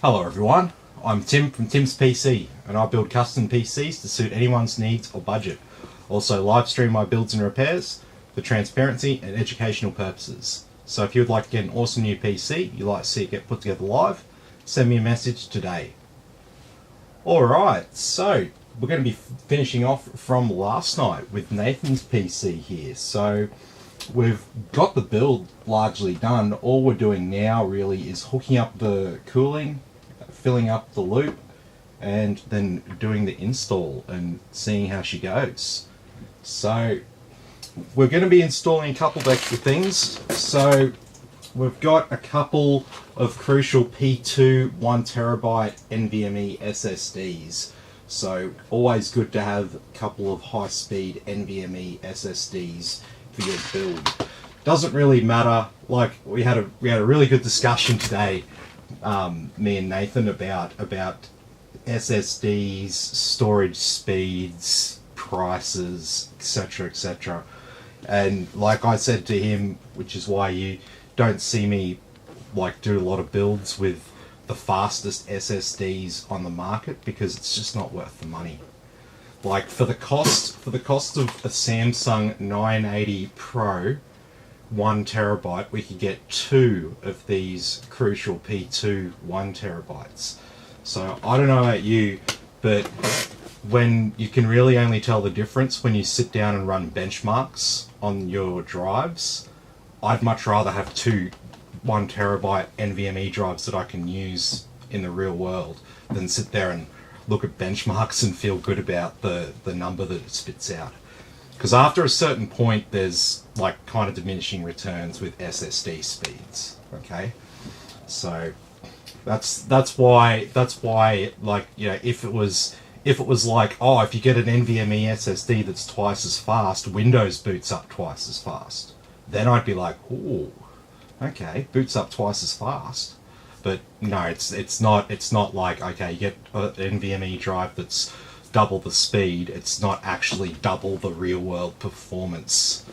Hello everyone, I'm Tim from Tim's PC and I build custom PCs to suit anyone's needs or budget. Also live stream my builds and repairs for transparency and educational purposes. So if you would like to get an awesome new PC you'd like to see it get put together live, send me a message today. Alright, so we're going to be finishing off from last night with Nathan's PC here. So we've got the build largely done. All we're doing now really is hooking up the cooling, filling up the loop, and then doing the install and seeing how she goes. So we're going to be installing a couple of extra things. So we've got a couple of crucial P2 1TB NVMe SSDs. So always good to have a couple of high-speed NVMe SSDs for your build. Doesn't really matter. Like we had a really good discussion today, me and Nathan, about SSDs, storage speeds, prices, etc., etc. And like I said to him, which is why you don't see me like do a lot of builds with the fastest SSDs on the market, because it's just not worth the money. Like for the cost of a Samsung 980 Pro 1TB, we could get two of these crucial P2 1TBs. So I don't know about you, but when you can really only tell the difference when you sit down and run benchmarks on your drives, I'd much rather have two 1TB NVMe drives that I can use in the real world than sit there and look at benchmarks and feel good about the number that it spits out. Because after a certain point there's like kind of diminishing returns with SSD speeds. Okay, so that's why like, you know, if it was like, oh, if you get an NVMe SSD that's twice as fast, Windows boots up twice as fast, then I'd be like, ooh, okay, boots up twice as fast. But no, it's not like, okay, you get an NVMe drive that's double the speed, it's not actually double the real world performance.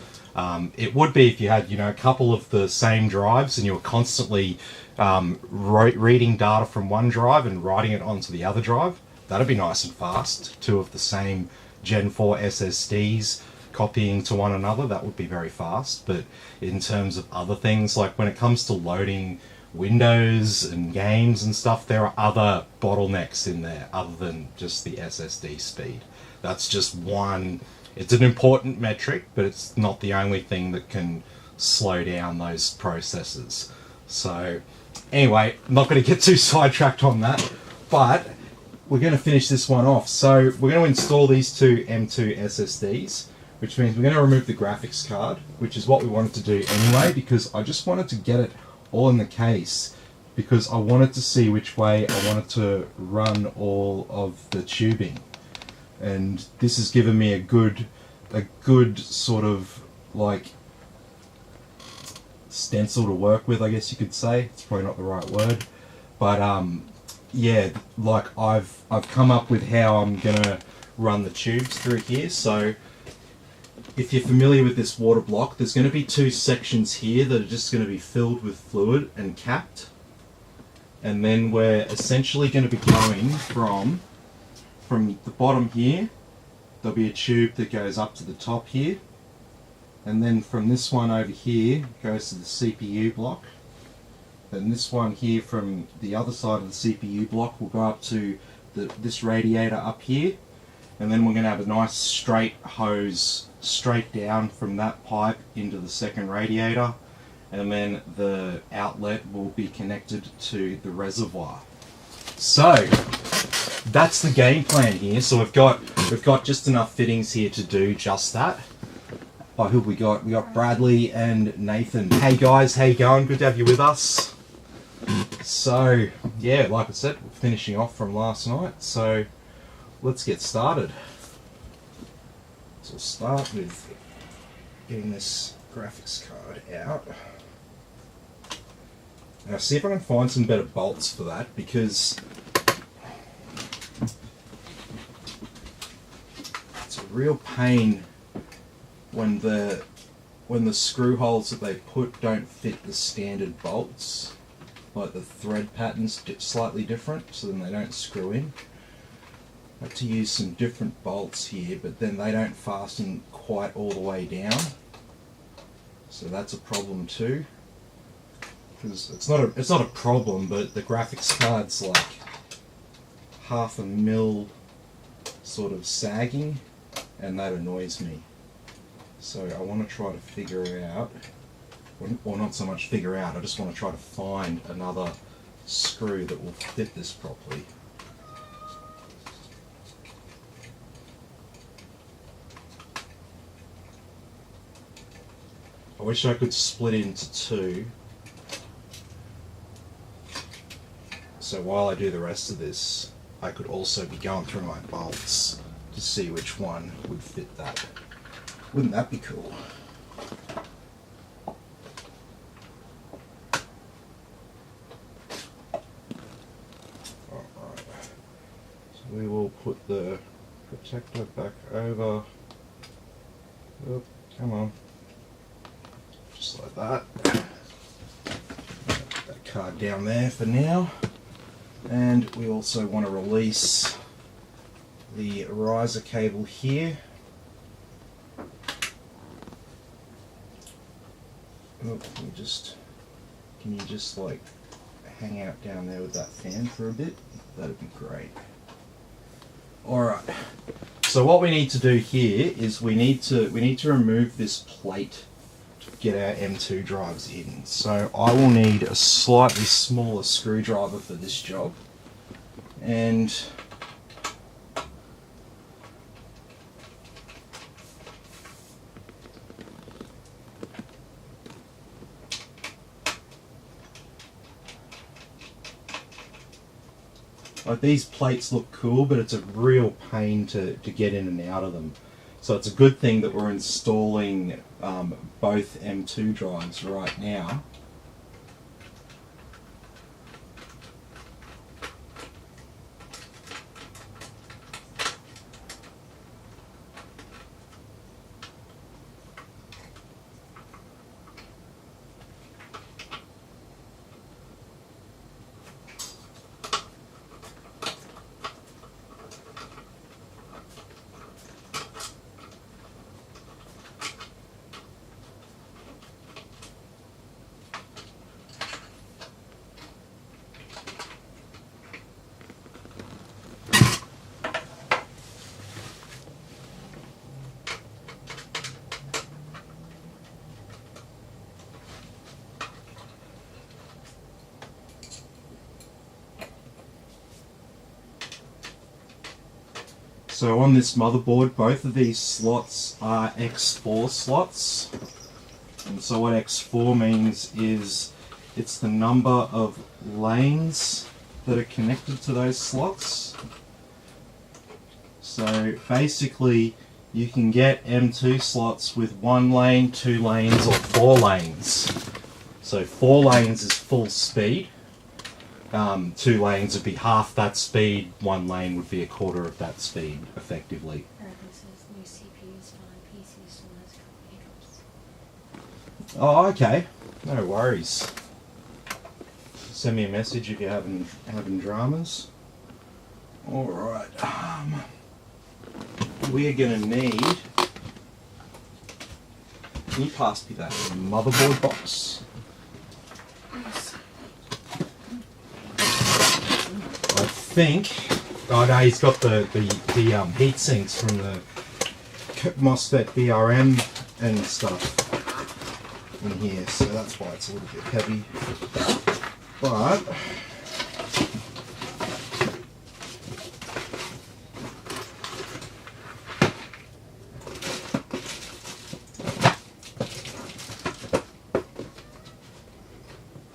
It would be if you had, you know, a couple of the same drives and you were constantly reading data from one drive and writing it onto the other drive. That'd be nice and fast. Two of the same Gen 4 SSDs copying to one another, that would be very fast. But in terms of other things, like when it comes to loading Windows and games and stuff, there are other bottlenecks in there other than just the SSD speed. That's just one. It's an important metric, but it's not the only thing that can slow down those processes. So anyway, I'm not going to get too sidetracked on that, but we're going to finish this one off. So we're going to install these two M2 SSDs, which means we're going to remove the graphics card, which is what we wanted to do anyway, because I just wanted to get it all in the case, because I wanted to see which way I wanted to run all of the tubing. And this has given me a good sort of like stencil to work with, I guess you could say. It's probably not the right word, but yeah, like I've come up with how I'm gonna run the tubes through here. So if you're familiar with this water block, there's going to be two sections here that are just going to be filled with fluid and capped, and then we're essentially going to be going from the bottom here. There'll be a tube that goes up to the top here, and then from this one over here goes to the CPU block. Then this one here from the other side of the CPU block will go up to this radiator up here, and then we're going to have a nice straight hose straight down from that pipe into the second radiator, and then the outlet will be connected to the reservoir. So that's the game plan here. So we've got just enough fittings here to do just that. Oh, who we got? We got Bradley and Nathan. Hey guys, how you going? Good to have you with us. So yeah, like I said, we're finishing off from last night, so let's get started. So we'll start with getting this graphics card out. Now see if I can find some better bolts for that, because it's a real pain when the screw holes that they put don't fit the standard bolts. like the thread pattern's slightly different, so then they don't screw in. I have to use some different bolts here, but then they don't fasten quite all the way down, so that's a problem too. Because it's not a problem, but the graphics card's like 0.5 mil sort of sagging, and that annoys me. So I want to try to figure out, or not so much figure out, I just want to try to find another screw that will fit this properly. I wish I could split it into two, so while I do the rest of this, I could also be going through my bolts to see which one would fit that. Wouldn't that be cool? Alright, so we will put the protector back over. Oh, come on. Just like that. Put that card down there for now. And we also want to release the riser cable here. Oh, can you just like hang out down there with that fan for a bit? That'd be great. Alright, so what we need to do here is we need to remove this plate to get our M2 drives in. So I will need a slightly smaller screwdriver for this job, and like these plates look cool, but it's a real pain to get in and out of them. So it's a good thing that we're installing both M2 drives right now. So on this motherboard, both of these slots are X4 slots. And so what X4 means is it's the number of lanes that are connected to those slots. So basically you can get M2 slots with 1 lane, 2 lanes or 4 lanes. So 4 lanes is full speed. 2 lanes would be half that speed, 1 lane would be a quarter of that speed, effectively. New CPUs, PCs, still has a couple hiccups. Oh, okay. No worries. Send me a message if you're having dramas. Alright. We're going to need... Can you pass me that motherboard box? I think, oh no, he's got the heat sinks from the MOSFET BRM and stuff in here, so that's why it's a little bit heavy. But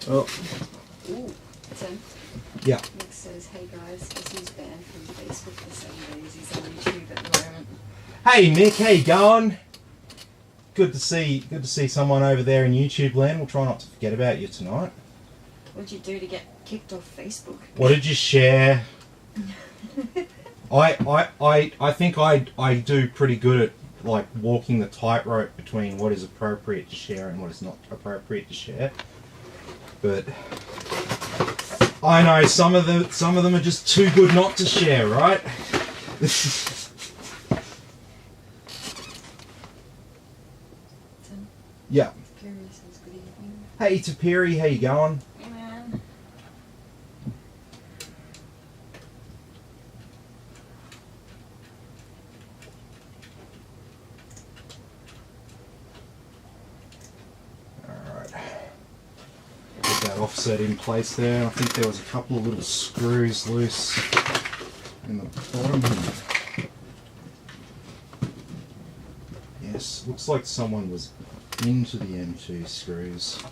oh, Ooh, Tim. yeah. Nick says, hey guys, this is banned from Facebook for 7 days. He's on YouTube at the moment. Hey Mick, how you going? Good to see someone over there in YouTube land. We'll try not to forget about you tonight. What'd you do to get kicked off Facebook? What did you share? I think I do pretty good at like walking the tightrope between what is appropriate to share and what is not appropriate to share. But I know some of them are just too good not to share, right? Yeah. Curious says good evening. Hey Tapiri, how you going? Hey man. Alright. Get that offset in place there. I think there was a couple of little screws loose in the bottom here. Yes, looks like someone was into the M2 screws.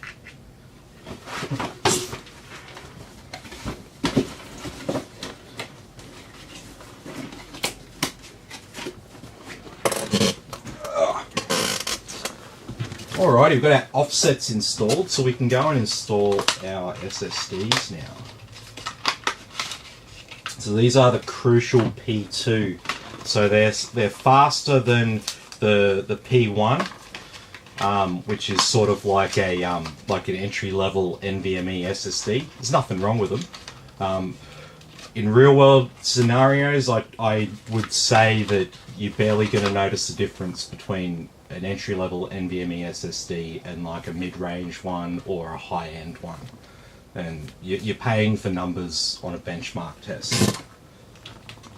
Alrighty, we've got our offsets installed, so we can go and install our SSDs now. So these are the Crucial P2. So they're faster than the P1, which is sort of like an entry level NVMe SSD. There's nothing wrong with them. In real world scenarios, I would say that you're barely going to notice the difference between an entry level NVMe SSD and like a mid range one or a high end one. And you're paying for numbers on a benchmark test.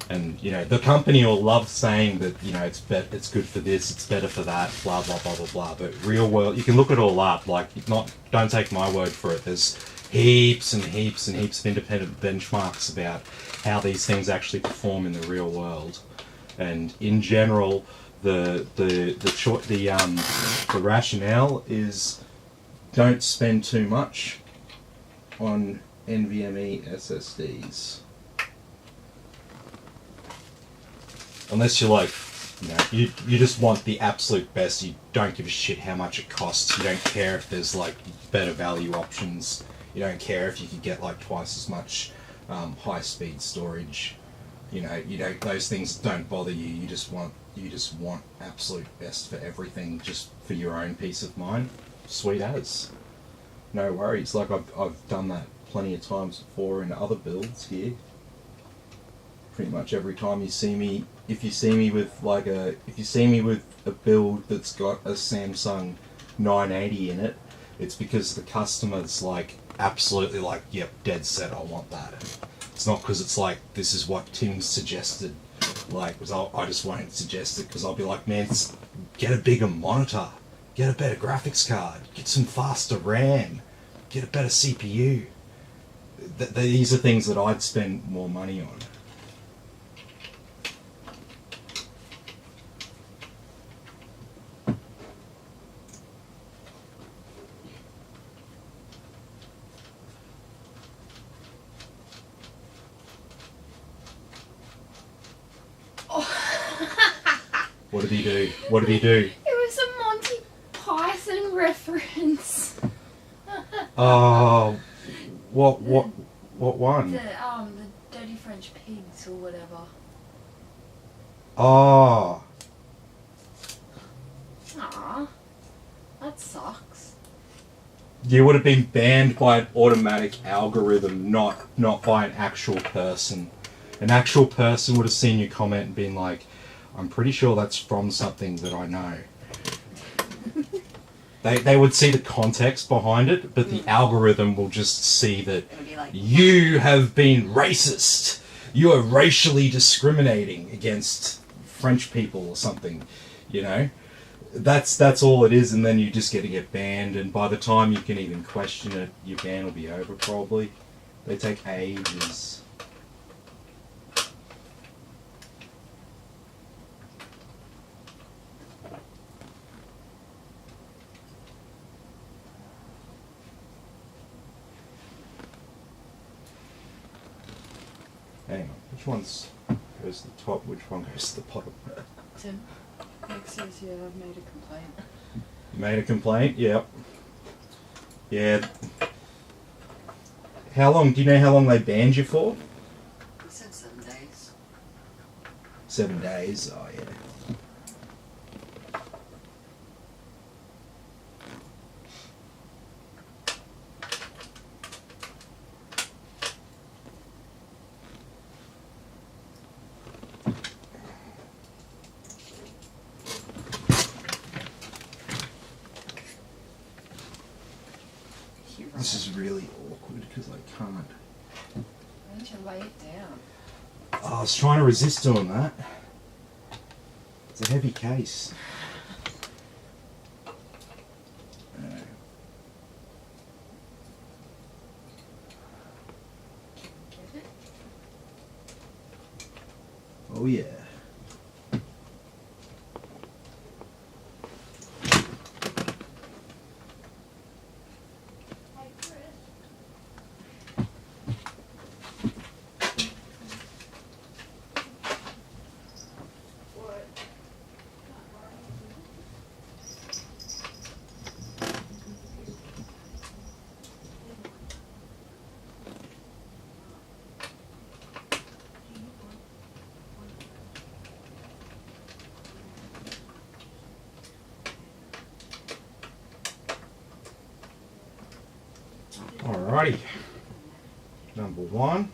And you know the company will love saying that it's good for this, it's better for that, blah blah blah blah blah. But real world, you can look it all up. Like, don't take my word for it. There's heaps and heaps and heaps of independent benchmarks about how these things actually perform in the real world. And in general, the rationale is don't spend too much on NVMe SSDs. Unless you're like, you just want the absolute best. You don't give a shit how much it costs. You don't care if there's like better value options. You don't care if you could get like twice as much high speed storage. Those things don't bother you. You just want absolute best for everything, just for your own peace of mind. Sweet as. No worries. Like I've done that plenty of times before in other builds here. Pretty much every time you see me, if you see me with a build that's got a Samsung 980 in it, it's because the customer's like absolutely like, yep, dead set, I want that. It's not because it's like, this is what Tim suggested. Like, I just won't suggest it because I'll be like, man, get a bigger monitor, get a better graphics card, get some faster RAM, get a better CPU. These are things that I'd spend more money on. What did he do? What did he do? It was a Monty Python reference. Oh, what one? The Dirty French Pigs or whatever. Oh. Aw, that sucks. You would have been banned by an automatic algorithm, not by an actual person. An actual person would have seen your comment and been like, I'm pretty sure that's from something that I know. They would see the context behind it, but the algorithm will just see that Like, you have been racist. You are racially discriminating against French people or something, That's all it is, and then you just get banned, and by the time you can even question it, your ban will be over probably. They take ages. Hang on, which one's goes to the top, which one goes to the bottom? Tim, Nick says you have made a complaint. You made a complaint? Yep. Yeah. Do you know how long they banned you for? He said 7 days. 7 days? Oh, yeah. This is really awkward because I can't. Why don't you lay it down? Oh, I was trying to resist doing that. It's a heavy case. Get it? Oh yeah. Alrighty. Number one.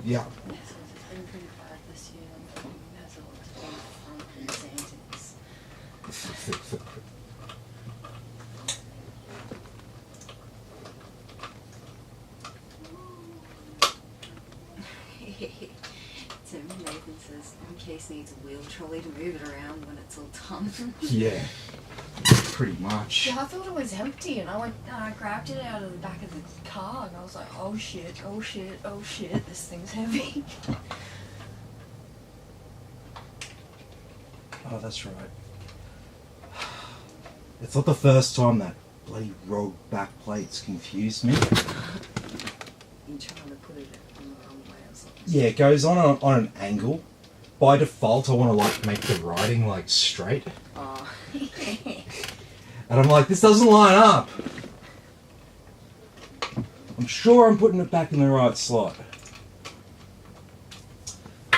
Yeah. Yeah. It's been pretty bad this year. It has a lot to do with front and antics. So Nathan says, in case needs a wheel trolley to move it around when it's all done. Yeah. Pretty much. Yeah, I thought it was empty, and I went and I grabbed it out of the back of the car, and I was like, oh shit, oh shit, oh shit, this thing's heavy. Oh, that's right. It's not the first time that bloody rogue back plates confused me. You trying to put it in the wrong way or something? Yeah, it goes on an angle. By default, I want to like make the writing like straight, Oh. and I'm like, this doesn't line up. I'm sure I'm putting it back in the right slot.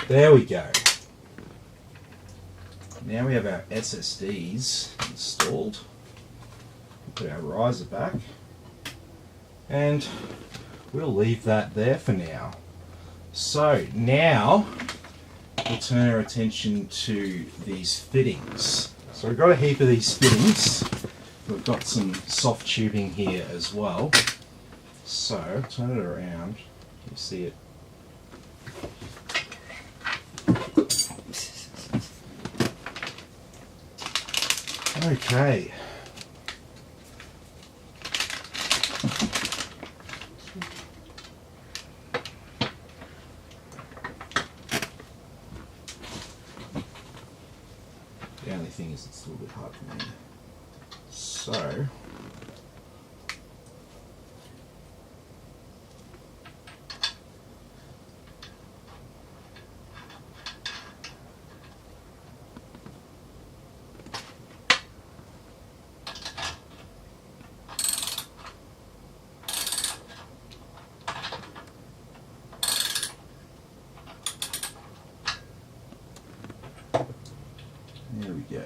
There we go. Now we have our SSDs installed. Put our riser back, and we'll leave that there for now. So now we'll turn our attention to these fittings. So we've got a heap of these fittings. We've got some soft tubing here as well. So turn it around. You see it. Okay. The only thing is it's a little bit hard for me. So there we go.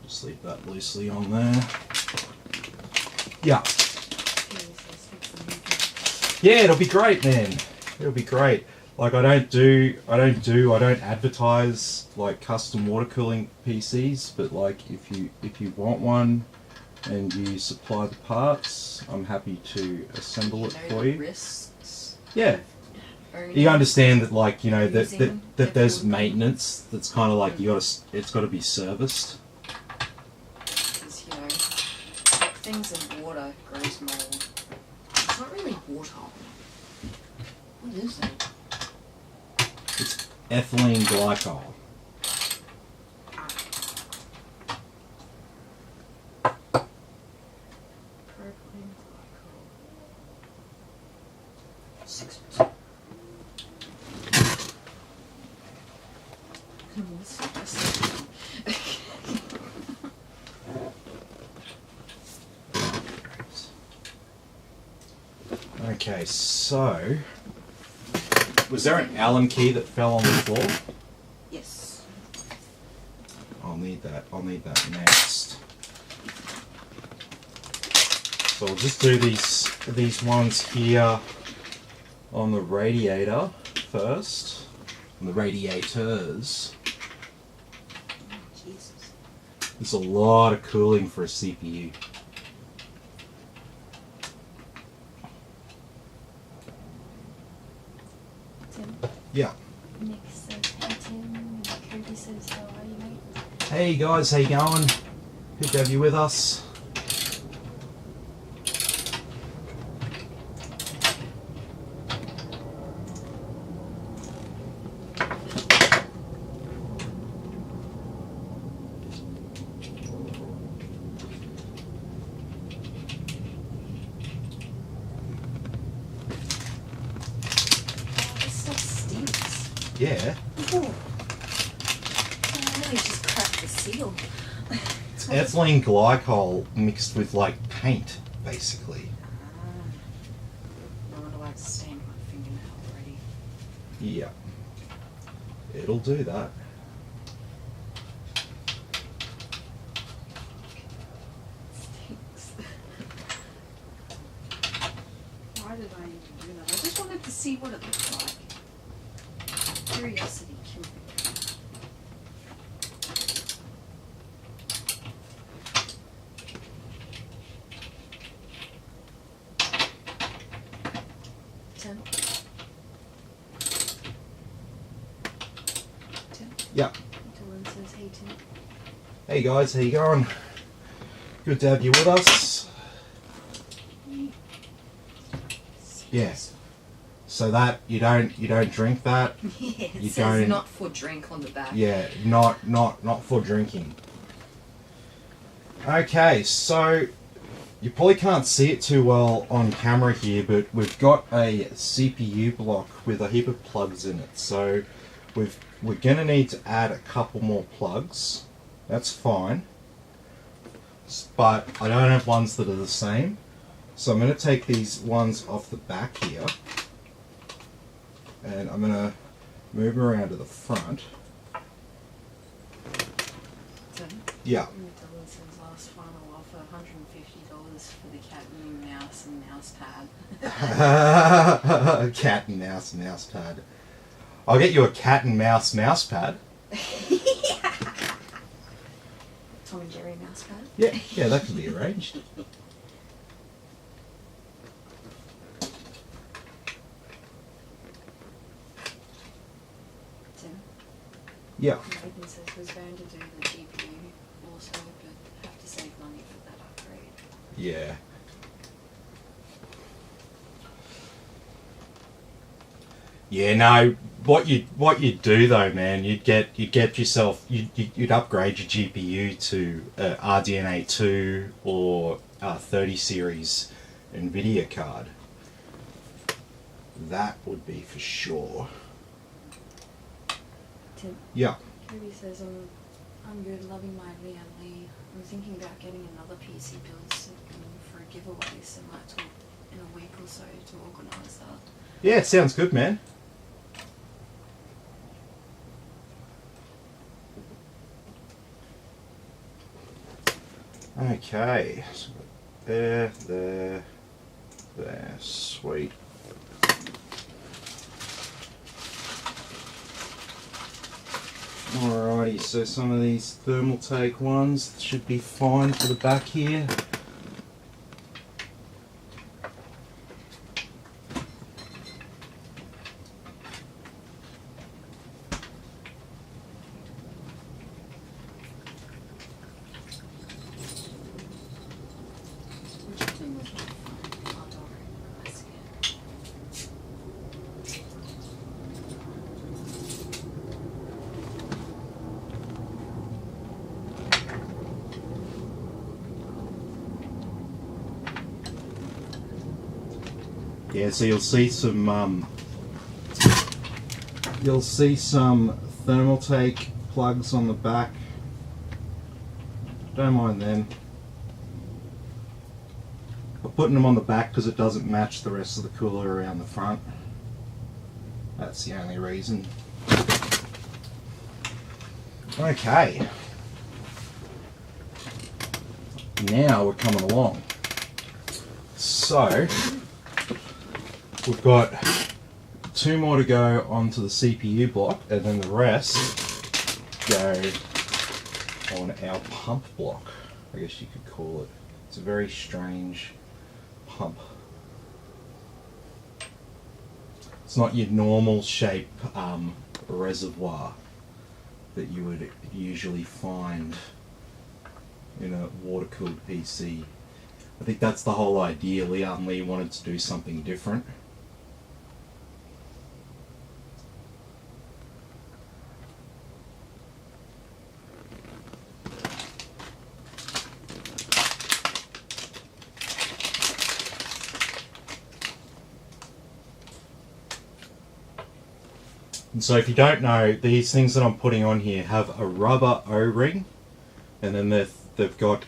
Just leave that loosely on there. Yeah. Yeah, it'll be great, man. It'll be great. Like I don't advertise like custom water cooling PCs, but like if you want one and you supply the parts, I'm happy to assemble it for you. Risks. Yeah. You understand that, like, you know, that there's maintenance that's kind of like it's got to be serviced. Because, you know, like things in water grows mold. It's not really water. What is it? It's ethylene glycol. Propylene glycol. 6%. What's this? Okay, so was there an Allen key that fell on the floor? Yes. I'll need that. I'll need that next. So I'll just do these ones here on the radiator first. On the radiators. Oh, Jesus. There's a lot of cooling for a CPU. Tim. Yeah. Nick says, hey Tim. Cody says, how are you, mate? Hey guys, how you going? Good to have you with us. Oh, this stuff stinks. Yeah. Ooh. I really just cracked the seal. It's ethylene glycol mixed with like paint, basically. No wonder why it's stained my fingernail already. Yeah. It'll do that. Stinks. Why did I even do that? I just wanted to see what it looked like. Curiosity killed me. Tim? Tim? Yeah. Dylan says, hey Tim. Hey guys, how you going? Good to have you with us. Yeah. So that you don't drink that. Yeah, it You says don't- not for drink on the back. Yeah, not for drinking. Okay, so you probably can't see it too well on camera here, but we've got a CPU block with a heap of plugs in it. So we're gonna need to add a couple more plugs. That's fine. But I don't have ones that are the same. So I'm gonna take these ones off the back here. And I'm gonna move them around to the front. Tim? Yeah. Dylan says last final offer, $150 for the cat and mouse pad. Cat and mouse pad. I'll get you a cat and mouse pad. Tom and Jerry mouse pad. Yeah, that can be arranged. Tim? Yeah. Nathan says was going to do the GPU also, but have to save money for that upgrade. Yeah. Yeah, no. What you'd do though, man, you'd get yourself you'd upgrade your GPU to RDNA 2 or 30 series NVIDIA card. That would be for sure. Tim? Yeah. Cody says I'm good, loving my Liam Lee. I'm thinking about getting another PC build for a giveaway, so I might talk in a week or so to organise that. Yeah, it sounds good, man. Okay, so there, sweet. Alrighty, so some of these thermal take ones should be fine for the back here. Which one was my phone? Oh, don't worry, I see it. Yeah, so you'll see some Thermaltake plugs on the back. Don't mind them. I'm putting them on the back because it doesn't match the rest of the cooler around the front. That's the only reason. Okay. Now we're coming along. So, we've got 2 more to go onto the CPU block, and then the rest go on our pump block, I guess you could call it. It's a very strange pump. It's not your normal shape reservoir that you would usually find in a water-cooled PC. I think that's the whole idea. Leon Lee wanted to do something different. And so if you don't know, these things that I'm putting on here have a rubber O-ring, and then they've got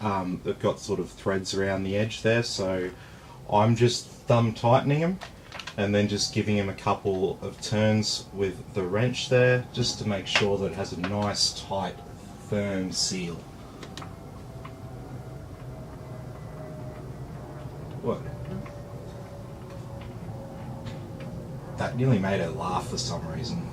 sort of threads around the edge there. So I'm just thumb tightening them, and then just giving them a couple of turns with the wrench there, just to make sure that it has a nice, tight, firm seal. What? That nearly made her laugh for some reason.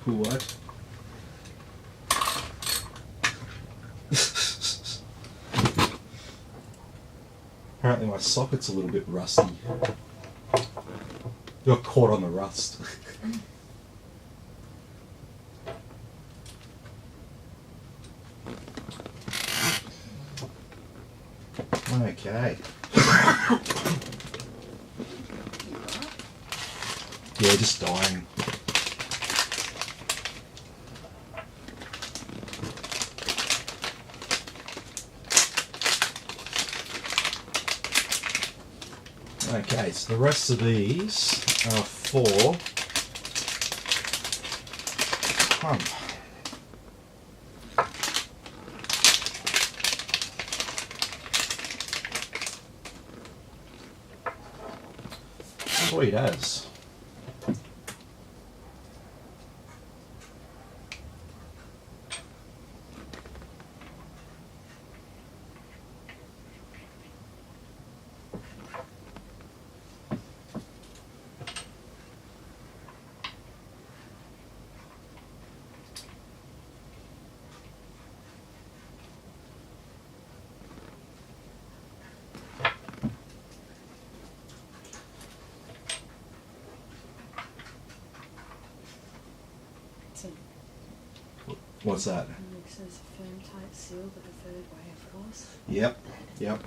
What? Apparently my socket's a little bit rusty. Got caught on the rust. Okay. Yeah, just dying. Okay, so the rest of these are for pump. Sweet as. What's that? It says firm, tight seal the preferred way, of course. Yep, yep.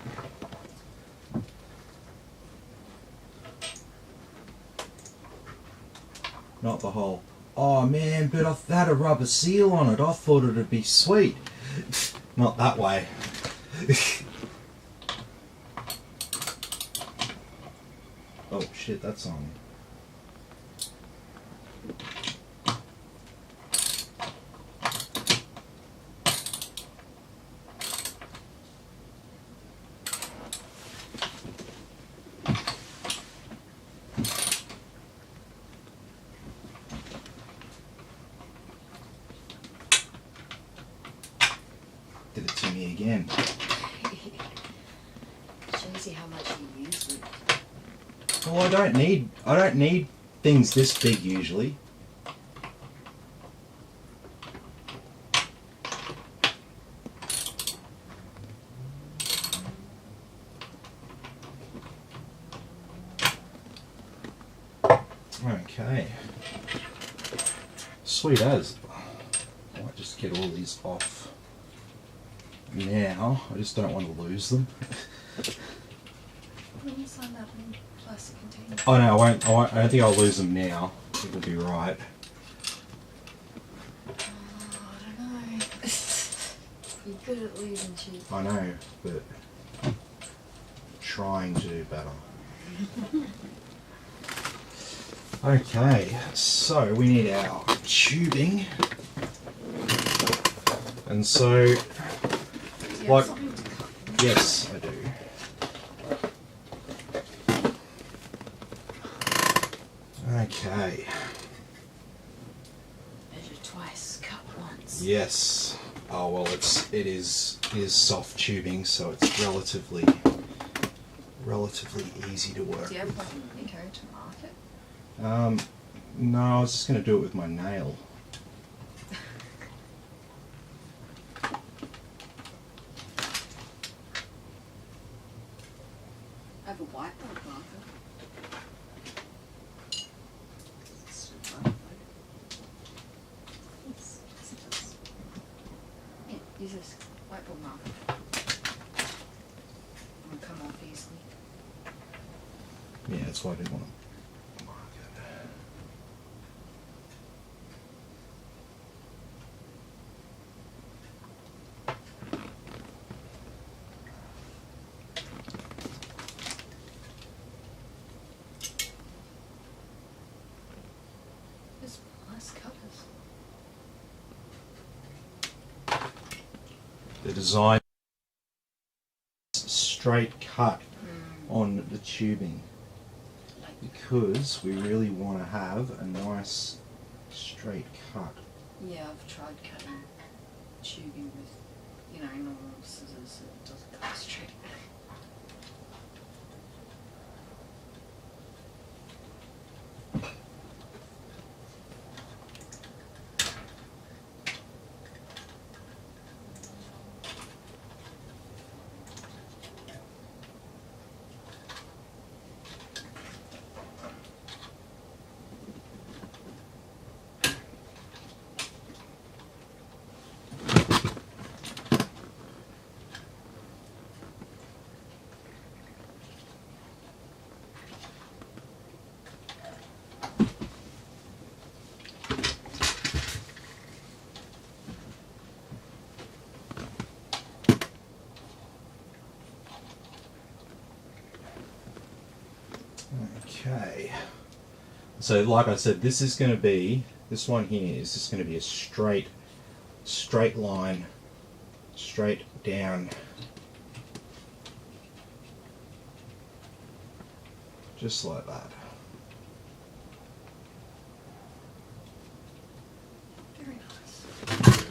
Not the whole, oh man, but I had a rubber seal on it. I thought it'd be sweet. Not that way. Oh shit, that's on. Did it to me again. Shows you how much you use it. Well, I don't need things this big usually. Okay. Sweet as. I might just get all these off now. I just don't want to lose them. Put them inside that little plastic container. Oh no, I won't. I don't think I'll lose them now. I think we'll be right. Oh, I don't know. You're good at losing cheap. I know, but I'm trying to do better. Okay, so we need our tubing. And so, Do you have like, something to cut? yes, I do. Okay, Measure twice, cut once. yes. Oh well, it is soft tubing, so it's relatively easy to work. Do you have with. like a Nico to mark it? No, I was just going to do it with my nail. I have a whiteboard marker. Yeah, use this whiteboard marker. It'll come off easily. Yeah, that's why I didn't want to mark it. Just nice cutters. The design straight cut on the tubing because we really want to have a nice straight cut. Yeah, I've tried cutting tubing with, normal scissors. It doesn't cut straight. Okay. So like I said, this one here is just going to be a straight line, straight down. Just like that. Very nice.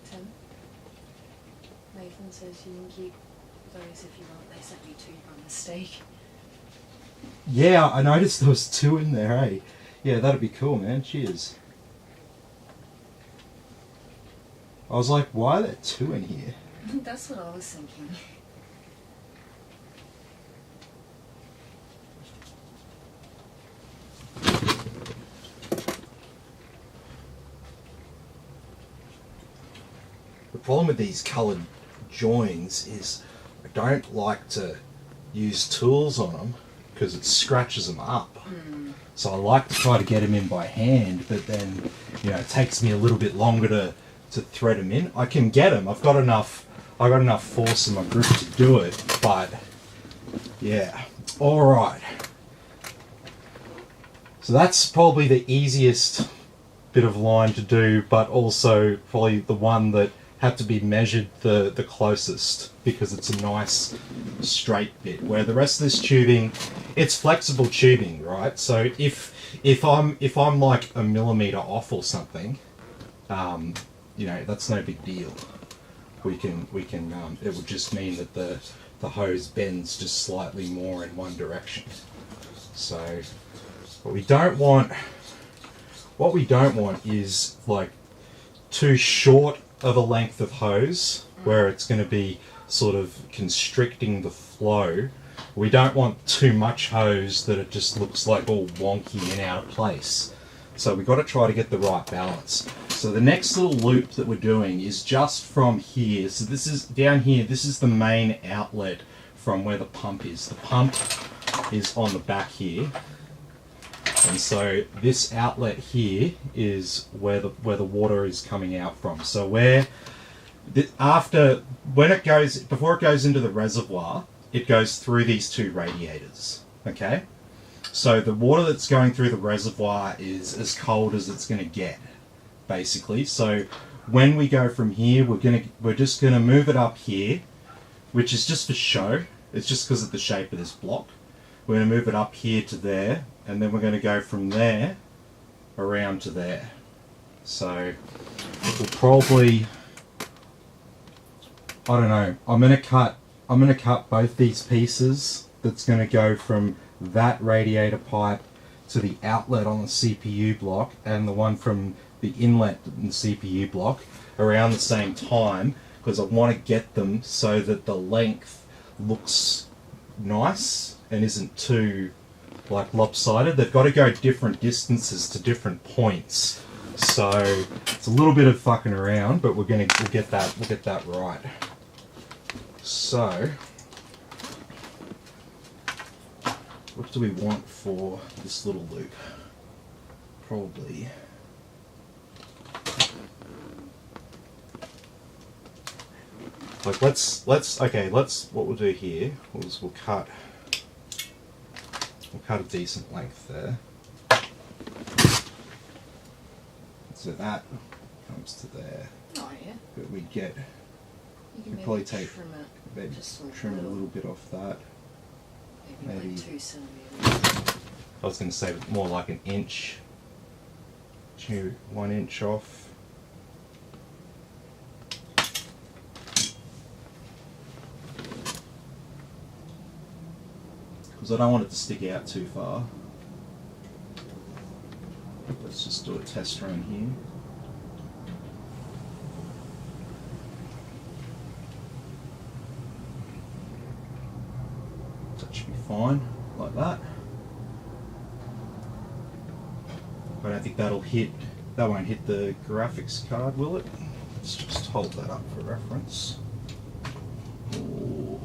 Tim, Nathan says you can keep those if you want. They sent me two by mistake. Yeah, I noticed there was two in there, hey? Yeah, that'd be cool, man. Cheers. I was like, why are there two in here? That's what I was thinking. The problem with these coloured joins is I don't like to use tools on them because it scratches them up. So I like to try to get them in by hand, but then, it takes me a little bit longer to thread them in. I can get them. I got enough force in my grip to do it, but yeah. All right. So that's probably the easiest bit of line to do, but also probably the one that had to be measured the closest because it's a nice straight bit. Where the rest of this tubing, it's flexible tubing, right? So if I'm like a millimeter off or something, that's no big deal. We can it would just mean that the hose bends just slightly more in one direction. So what we don't want is like too short of a length of hose where it's going to be sort of constricting the flow, We don't want too much hose that it just looks like all wonky and out of place. So we've got to try to get the right balance. So the next little loop that we're doing is just from here. So this is down here, this is the main outlet from where the pump is. The pump is on the back here. And so this outlet here is where the water is coming out from. So before it goes into the reservoir, it goes through these two radiators, okay? So the water that's going through the reservoir is as cold as it's going to get, basically. So when we go from here, we're just going to move it up here, which is just for show. It's just because of the shape of this block. We're going to move it up here to there, and then we're going to go from there around to there. So we'll probably, I don't know, I'm going to cut both these pieces. That's going to go from that radiator pipe to the outlet on the CPU block, and the one from the inlet in the CPU block around the same time, because I want to get them so that the length looks nice and isn't too like lopsided. They've got to go different distances to different points. So it's a little bit of fucking around, but we'll get that right. So what do we want for this little loop? Probably like let's what we'll do here is we'll cut a decent length there. So that comes to there. Oh yeah. But we get You can probably maybe take trim a little bit off that. Maybe like 2 centimeters. I was going to say more like an inch, 1 inch off. Because I don't want it to stick out too far. Let's just do a test run here. That should be fine, like that. I don't think that won't hit the graphics card, will it? Let's just hold that up for reference. Ooh.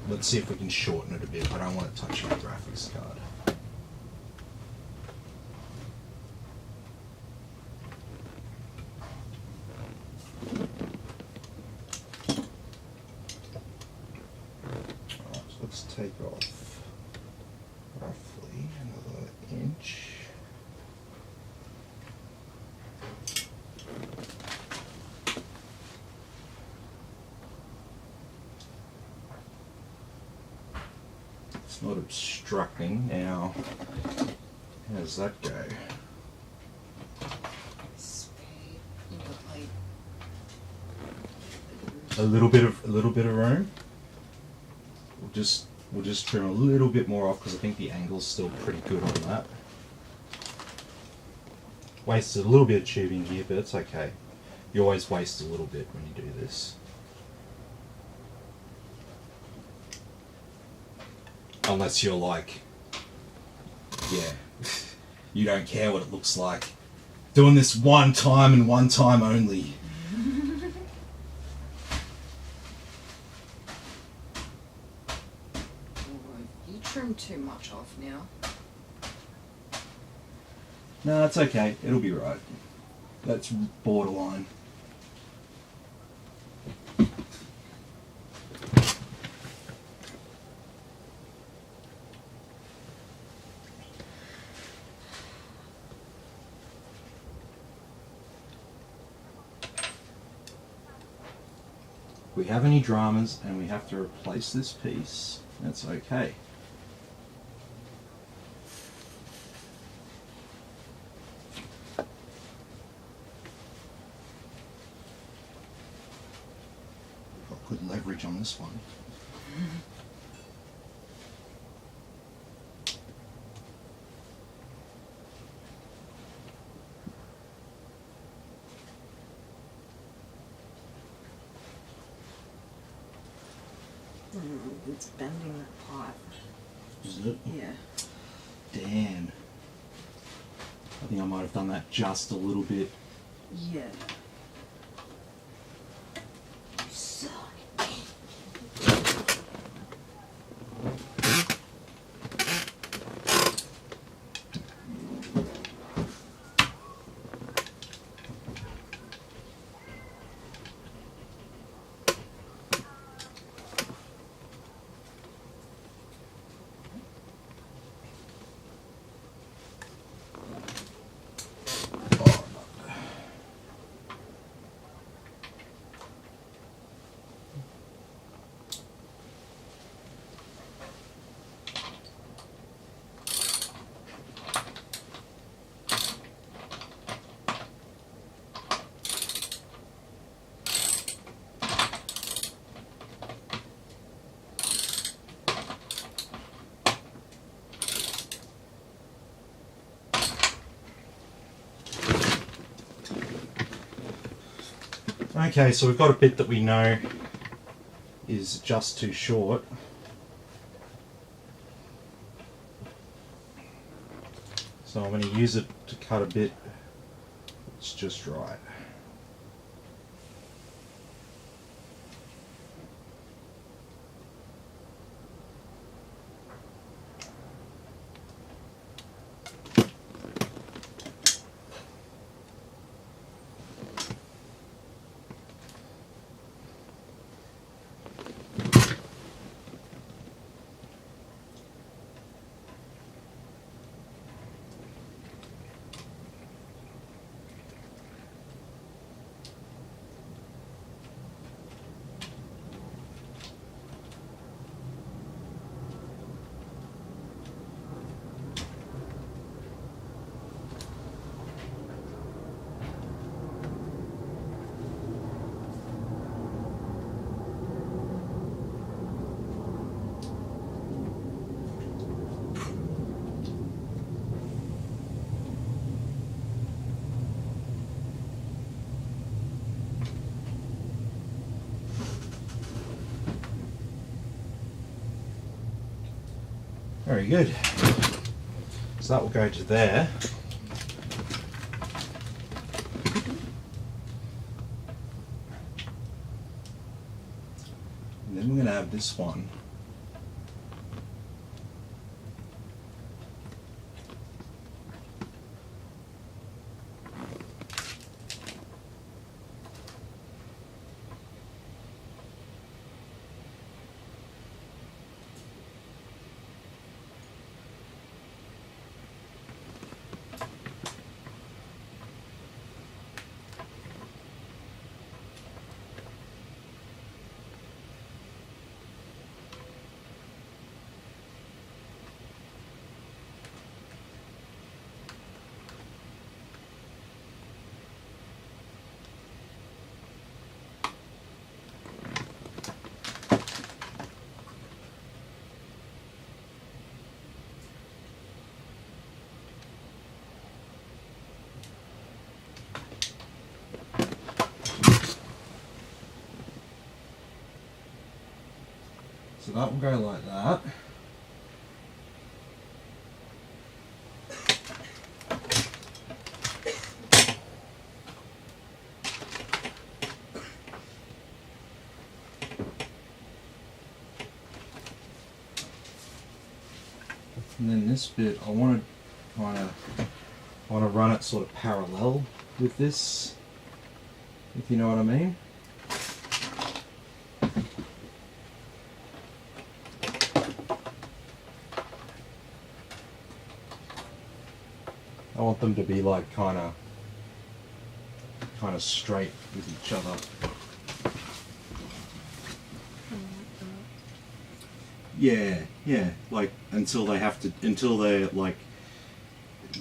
Let's see if we can shorten it a bit. I don't want it touching the graphics card. Alright, so let's take off roughly another inch. It's not obstructing now. How does that go? Speed. You got like A little bit of room. We'll just trim a little bit more off because I think the angle's still pretty good on that. Wasted a little bit of tubing here, but it's okay. You always waste a little bit when you do this. Unless you're like, yeah, you don't care what it looks like. Doing this one time and one time only. you trimmed too much off now. No, it's okay. It'll be right. That's borderline. If we have any dramas and we have to replace this piece, that's okay. Got good leverage on this one. It's bending that pipe. Is it? Yeah. Damn. I think I might have done that just a little bit. Yeah. So. Okay, so we've got a bit that we know is just too short. So I'm going to use it to cut a bit. It's just right. Very good. So that will go to there. And then we're going to have this one. So that will go like that. And then this bit, I want to run it sort of parallel with this, if you know what I mean. I want them to be like kind of straight with each other. Yeah, like until they're like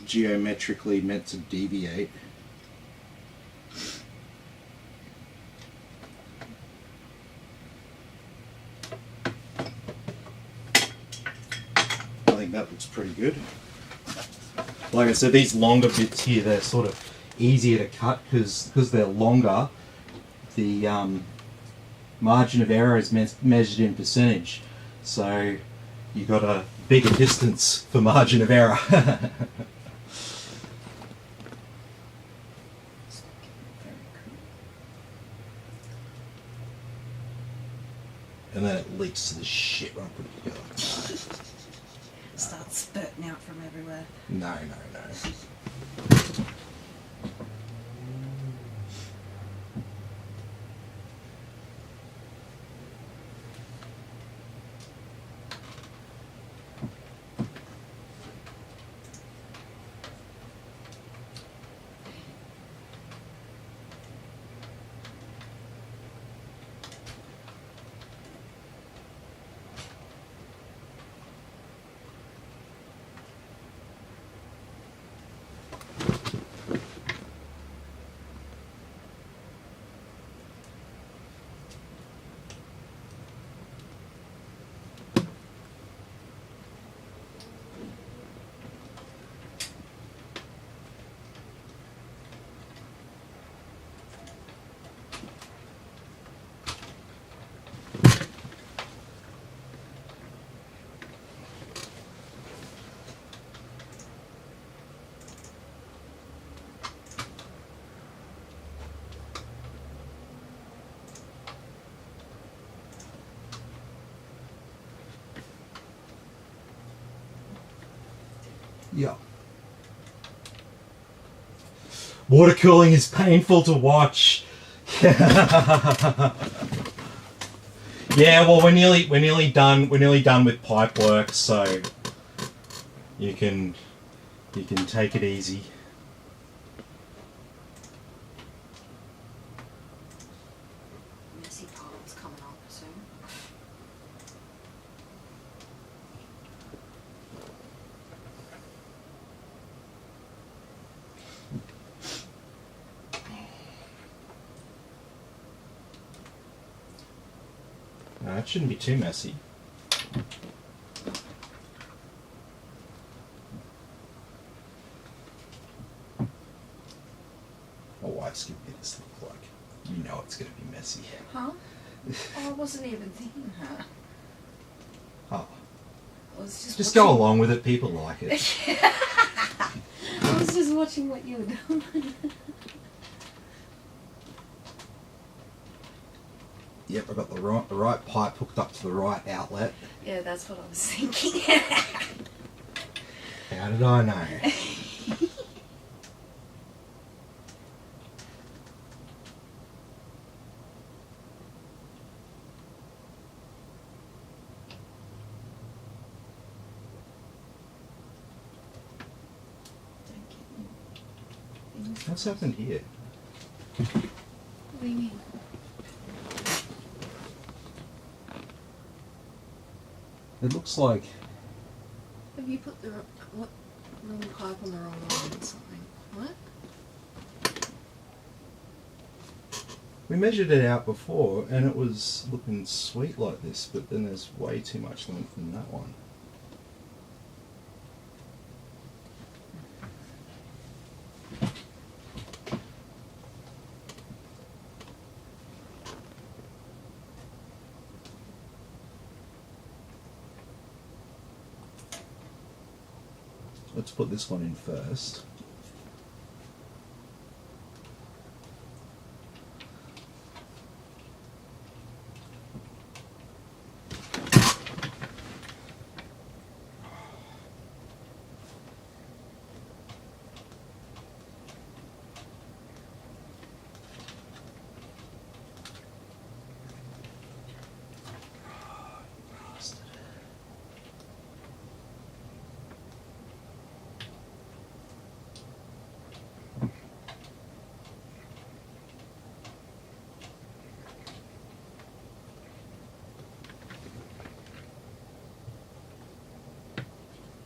geometrically meant to deviate. I think that looks pretty good. Like I said, these longer bits here, they're sort of easier to cut because they're longer. margin of error is measured in percentage. So you got a bigger distance for margin of error. And then it leaks to the shit when I put it together. Starts spurting out from everywhere. No. Yeah. Water cooling is painful to watch. Yeah, well, we're nearly done. We're nearly done with pipe work, so you can take it easy. Messy parts coming up soon. No, it shouldn't be too messy. My wife's giving me this look like, you know it's going to be messy. Huh? Oh, I wasn't even thinking that. Oh, I was just go along with it. People like it. I was just watching what you were doing. Yep, I got the right pipe hooked up to the right outlet. Yeah, that's what I was thinking. How did I know? What's happened here? What do you mean? It looks like Have you put the wrong pipe on the wrong line or something? What? we measured it out before and it was looking sweet like this, but then there's way too much length in that one. Let's put this one in first.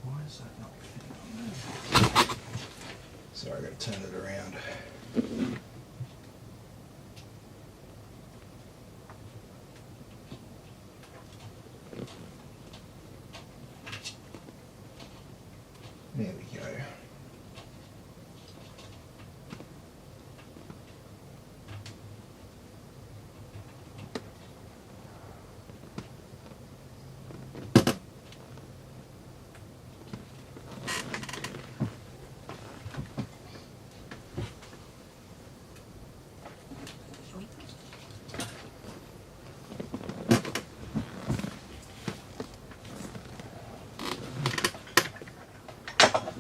Why is that not fitting on there? Sorry, I gotta turn it around. There we go.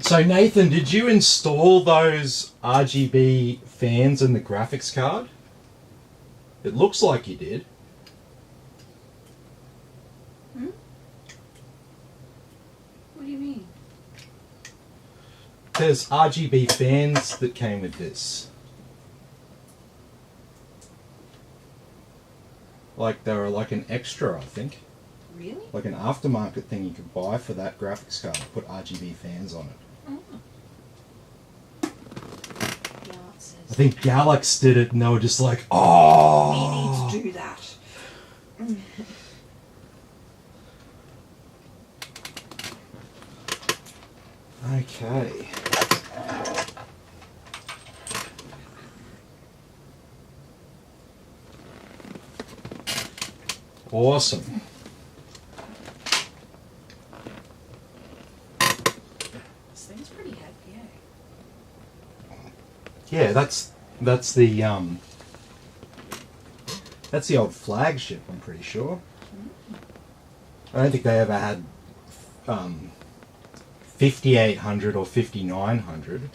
So Nathan, did you install those RGB fans in the graphics card? It looks like you did. Hmm? What do you mean? There's RGB fans that came with this. Like they were like an extra, I think. Really? Like an aftermarket thing you could buy for that graphics card. Put RGB fans on it. Oh. Yeah, it says. I think Galax did it and they were just like, oh! We need to do that. Okay. Awesome. This thing's pretty heavy, eh? Yeah, that's the old flagship, I'm pretty sure. I don't think they ever had 5800 or 5900.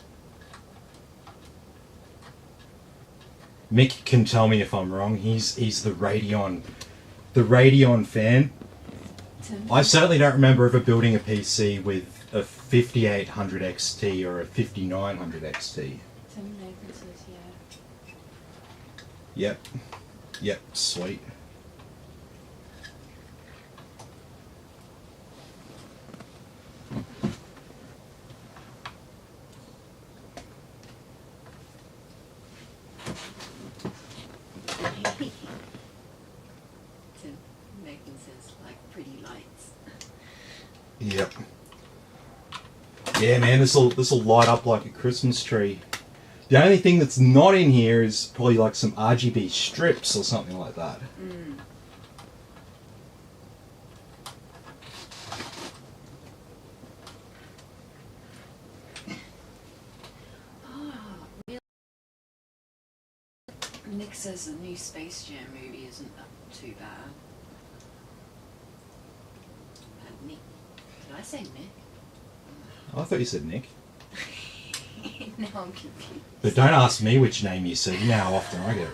Mick can tell me if I'm wrong. He's the Radeon fan. I certainly don't remember ever building a PC with a 5800 XT or a 5900 XT. Tim Nathan says, yeah. Yep, sweet. Tim Nathan says, like pretty lights. Yep. Yeah, man, this'll light up like a Christmas tree. The only thing that's not in here is probably like some RGB strips or something like that. Mm. Oh, really? Nick says the new Space Jam movie isn't too bad. Nick. Did I say Nick? I thought you said Nick. No, I'm confused. But don't ask me which name you said. You know how often I get it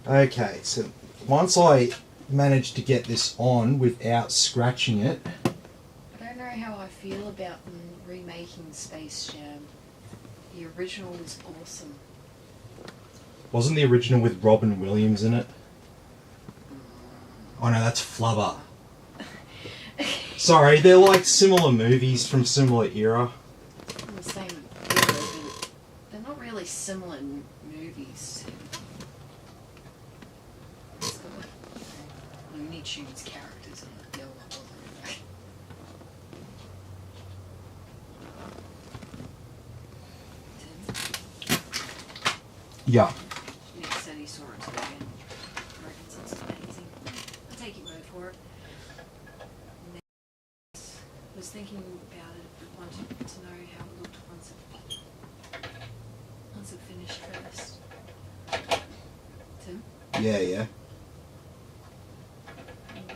wrong. Okay, so once I manage to get this on without scratching it. I don't know how I feel about them remaking Space Jam. The original was awesome. Wasn't the original with Robin Williams in it? Oh no, that's Flubber. Sorry, they're like similar movies from similar era. The same era, but they're not really similar movies. It's got like, Looney Tunes characters in it. The other one wasn't. Yeah. Nick said he saw it today and reckons it's amazing. I'll take your word for it. Nick was thinking about it but wanted to know how it looked once it finished first. Tim? Yeah.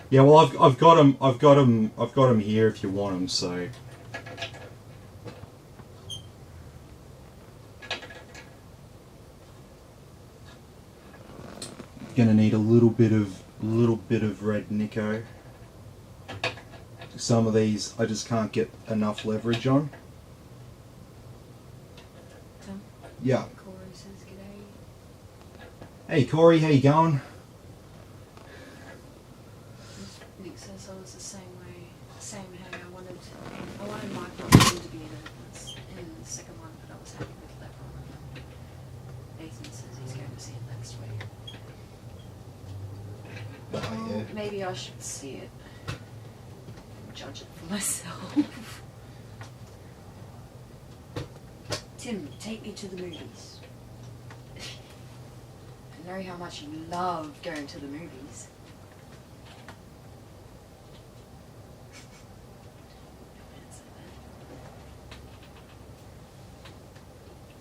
Yeah, well, I've got them here if you want them. So. Gonna need a little bit of red Nico. Some of these I just can't get enough leverage on. Tim? Yeah. Corey says g'day. Hey Corey, how you going? Nick says I was the same way. Same how I wanted my problem to be in the second one, but I was happy with that one. Nathan says he's going to see it next week. Yeah. Maybe I should see it. Judge it for myself. Tim, take me to the movies. I know how much you love going to the movies.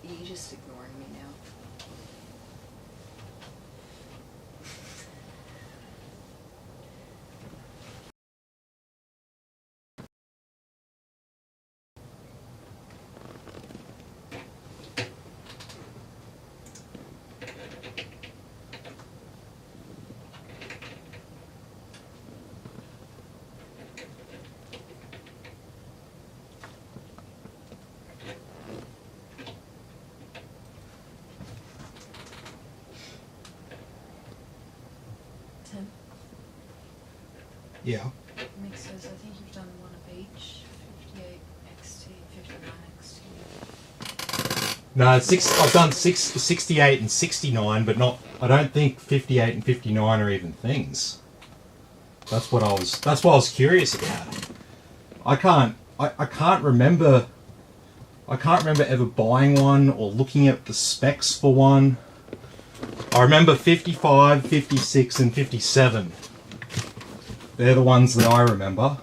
You're just ignoring me now. Tim, Yeah. Nick says, I think you've done one of each. 58 XT, 59 XT. No, I've done 68 and 69, but not. I don't think 58 and 59 are even things. That's what I was curious about. I can't remember. I can't remember ever buying one or looking at the specs for one. I remember 55, 56, and 57. They're the ones that I remember.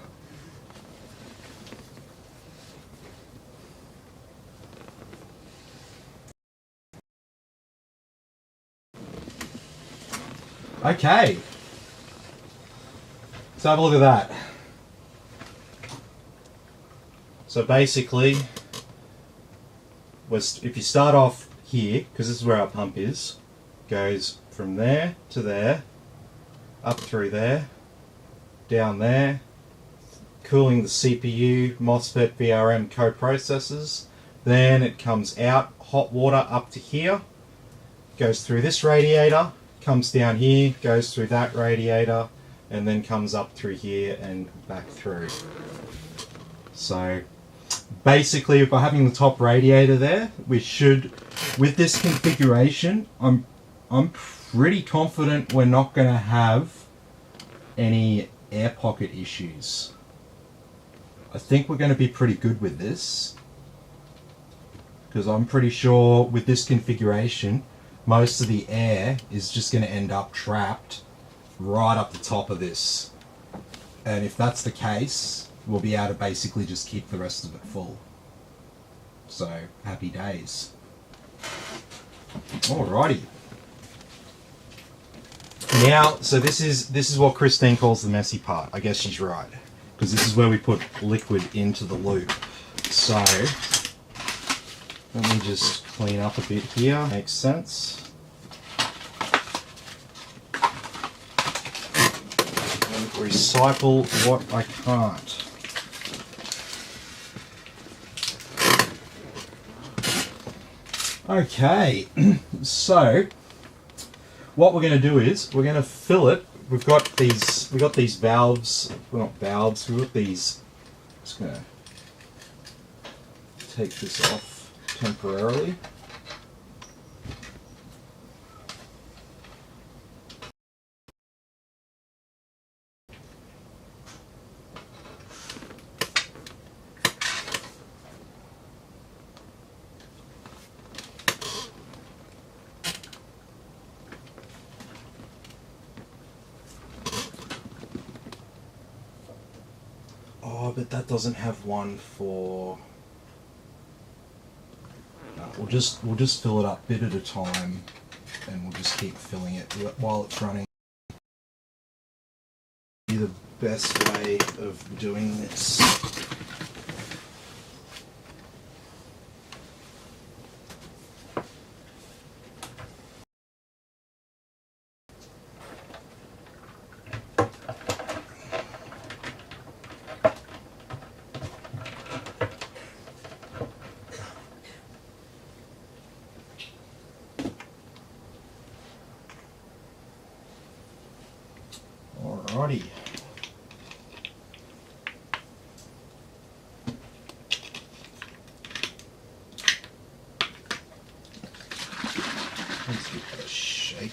Okay. Let's have a look at that. So basically, if you start off here, because this is where our pump is, goes from there to there, up through there, down there, cooling the CPU, MOSFET, VRM coprocessors. Then it comes out, hot water up to here, goes through this radiator, comes down here, goes through that radiator, and then comes up through here and back through. So basically, by having the top radiator there, we should, with this configuration, I'm pretty confident we're not going to have any air pocket issues. I think we're going to be pretty good with this, because I'm pretty sure with this configuration, most of the air is just going to end up trapped right up the top of this. And if that's the case, we'll be able to basically just keep the rest of it full. So, happy days. Alrighty. Now, so this is what Christine calls the messy part. I guess she's right, because this is where we put liquid into the loop. So, let me just clean up a bit here. Makes sense. And recycle what I can't. Okay, so what we're going to do is we're going to fill it. We've got these valves. Well, not valves. We've got these. Just going to take this off temporarily. Oh, but that doesn't have one for. No, we'll just fill it up bit at a time, and we'll just keep filling it while it's running. Be the best way of doing this. Alrighty. Let's give that a shake.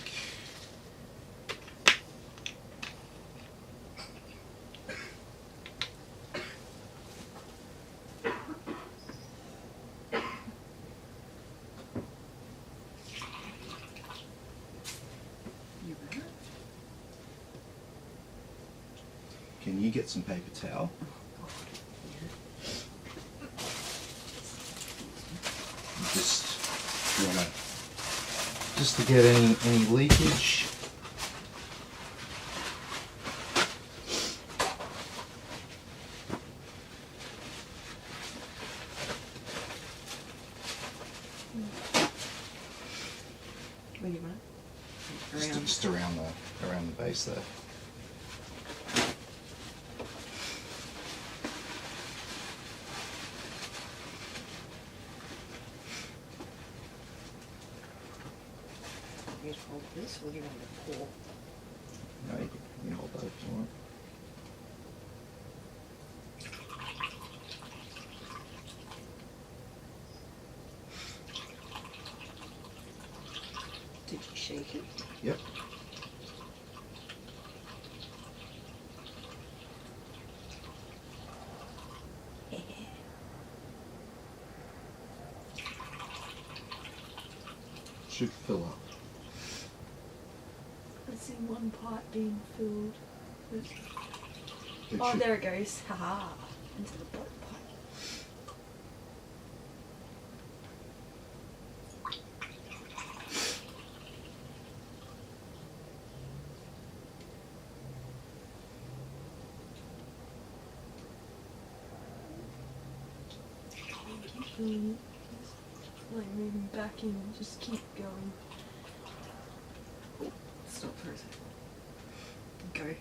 Can you get some paper towel? Just to get any leakage. Where do you want it? Just around the base there. You just hold this, or you want to pull? Right. should fill up. I see one pipe being filled. It Oh, should- there it goes. Haha. Into the bottom pipe. Keep filling it. Like moving back in. Just keep going. Oh, stop for a second. Go.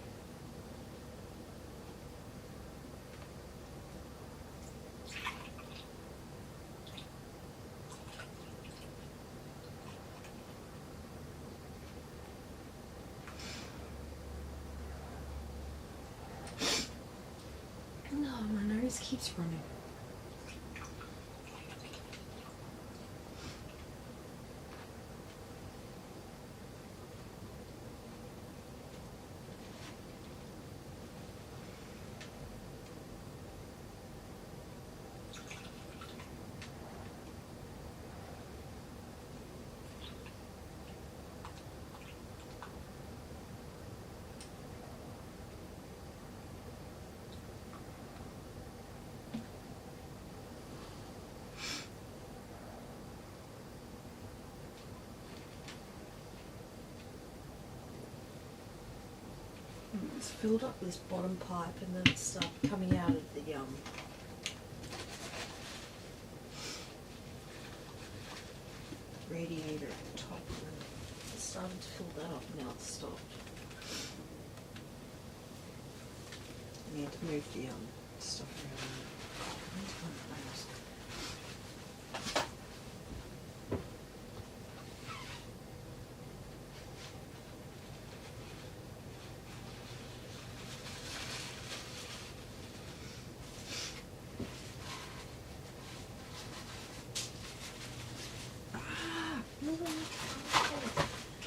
No, my nose keeps running. It's filled up this bottom pipe and then it's coming out of the radiator at the top. And it's starting to fill that up. Now it's stopped. I need to move the stuff around. I need to find the mask.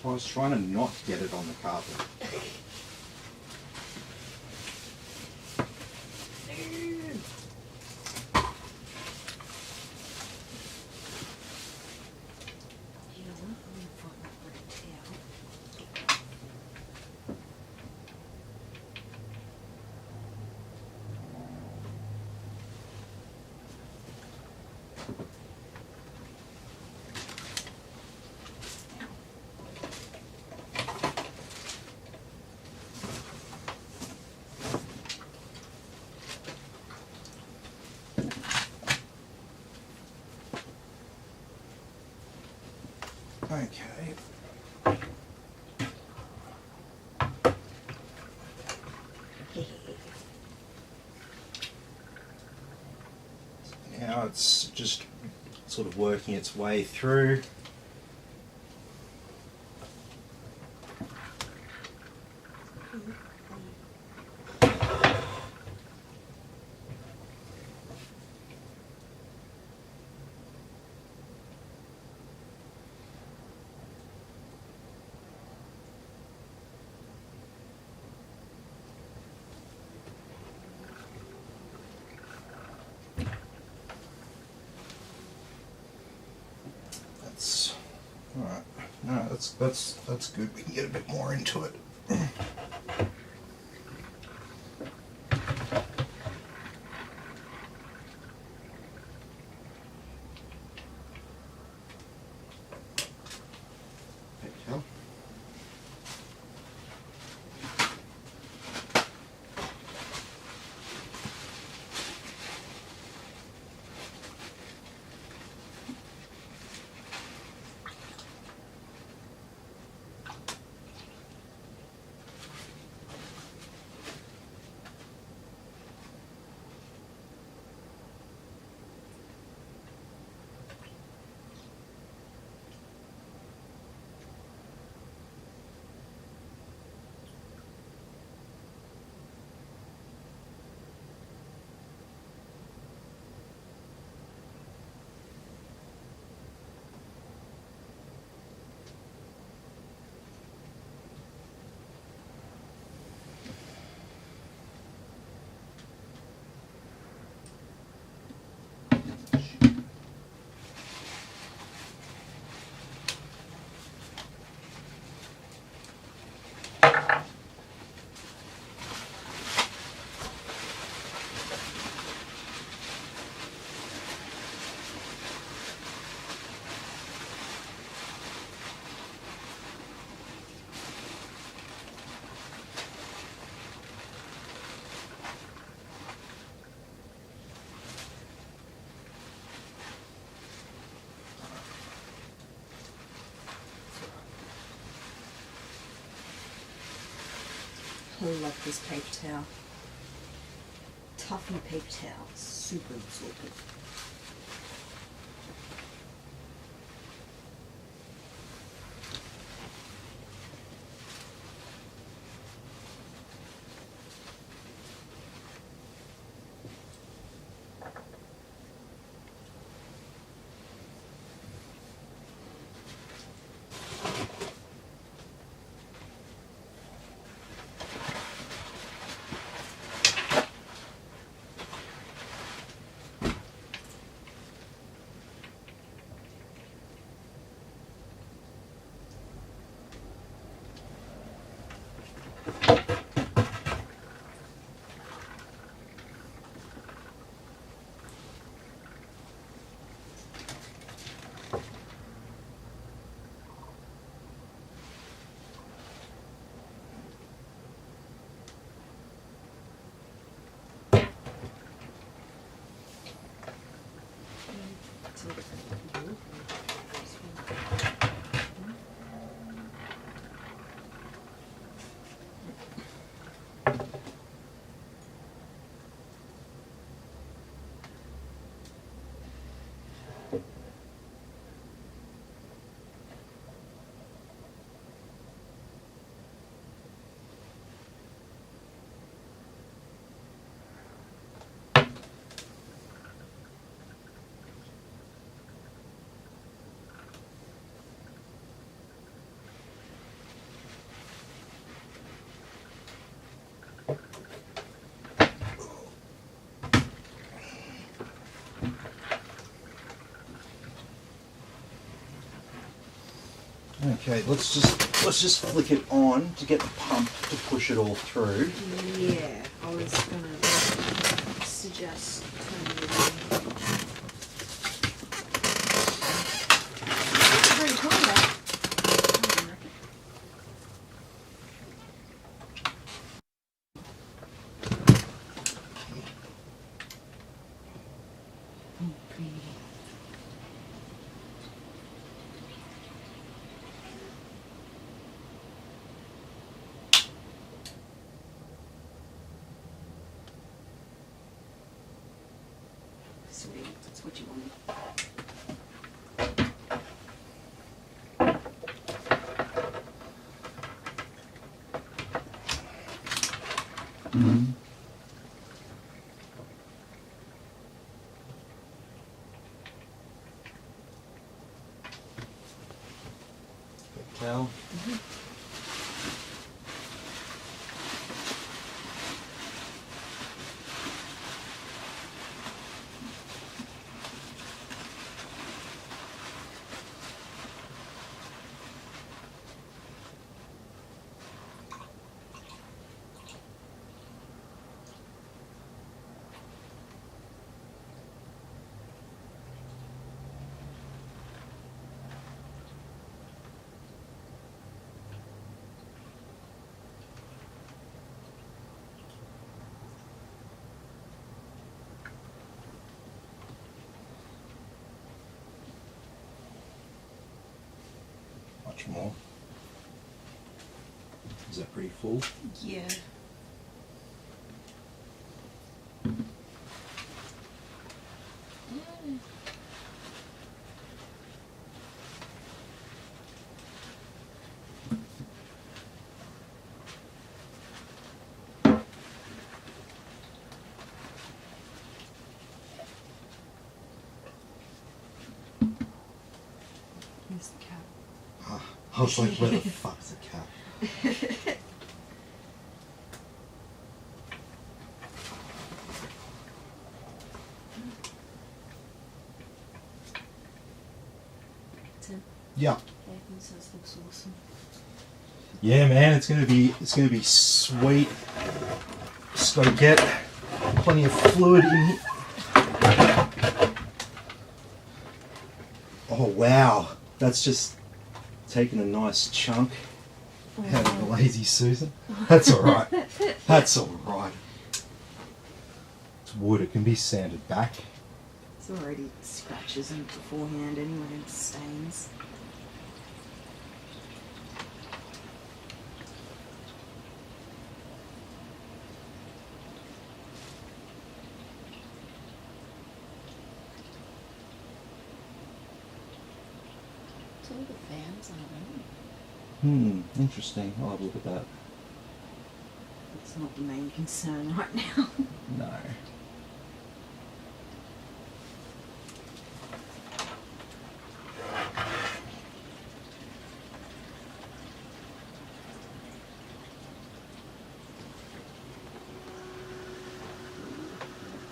I was trying to not get it on the carpet. You know what? I'm gonna find that red towel. Okay. Now it's just sort of working its way through. That's all right. No, that's good. We can get a bit more into it. Okay. really like this paper towel. Toughy paper towel, super absorbent. Okay, let's just flick it on to get the pump to push it all through. Yeah, I was gonna suggest turning it on. Very cool, though. Sweet, that's what you wanted. Mm-hmm. Towel. Much more. Is that pretty full? Yeah. Here's the cat. I was like, where the fuck's the cat? Tim, Yeah. this looks awesome. Yeah, man, it's gonna be sweet. Just gotta get plenty of fluid in here. Oh wow, that's just taking a nice chunk out of the lazy Susan. That's all right. That's all right. It's wood. It can be sanded back. There's already scratches in it beforehand anyway, and stains. fans, I don't know. Interesting. I'll have a look at that. It's not the main concern right now. No.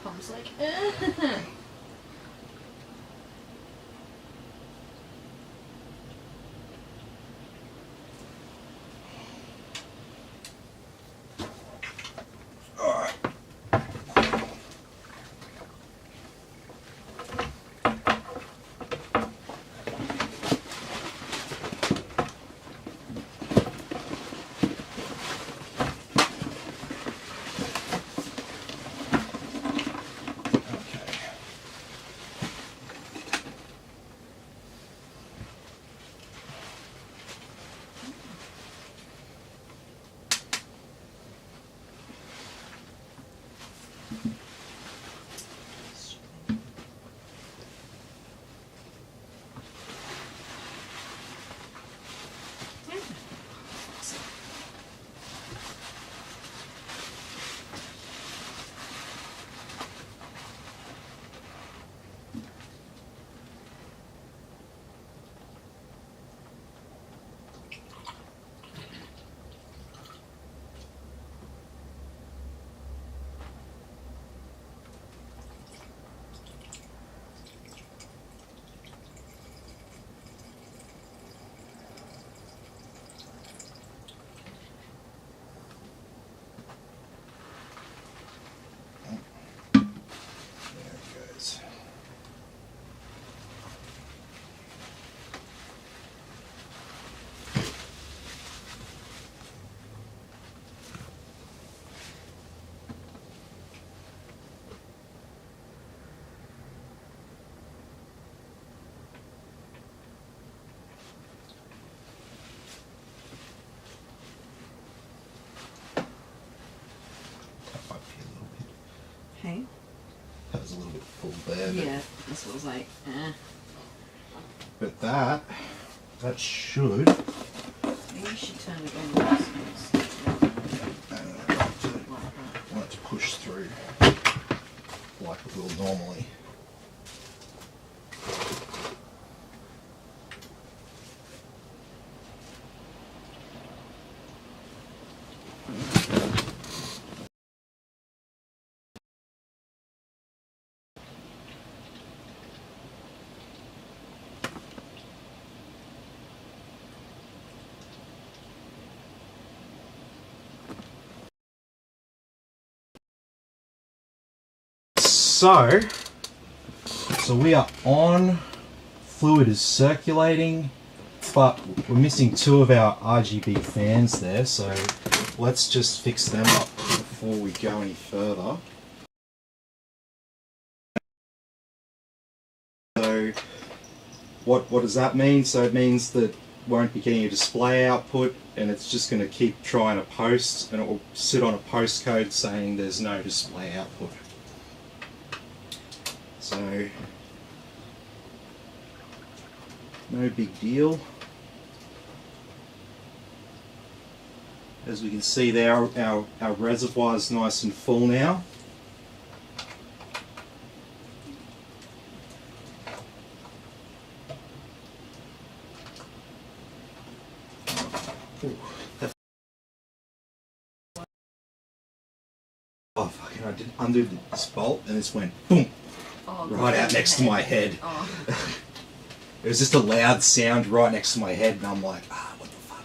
Pom's like, hey? That was a little bit full there. Yeah, this was like, But that should. Maybe you should turn it on. I want it to push through like it will normally. So we are on, fluid is circulating, but we're missing two of our RGB fans there, so let's just fix them up before we go any further. So what does that mean? So it means that won't be getting a display output, and it's just going to keep trying to post, and it will sit on a postcode saying there's no display output. So, no big deal. As we can see there, our reservoir is nice and full now. Oh fucking! I did undo this bolt and this went boom. Oh, right out next to my head. Oh. It was just a loud sound right next to my head, and I'm like, what the fuck?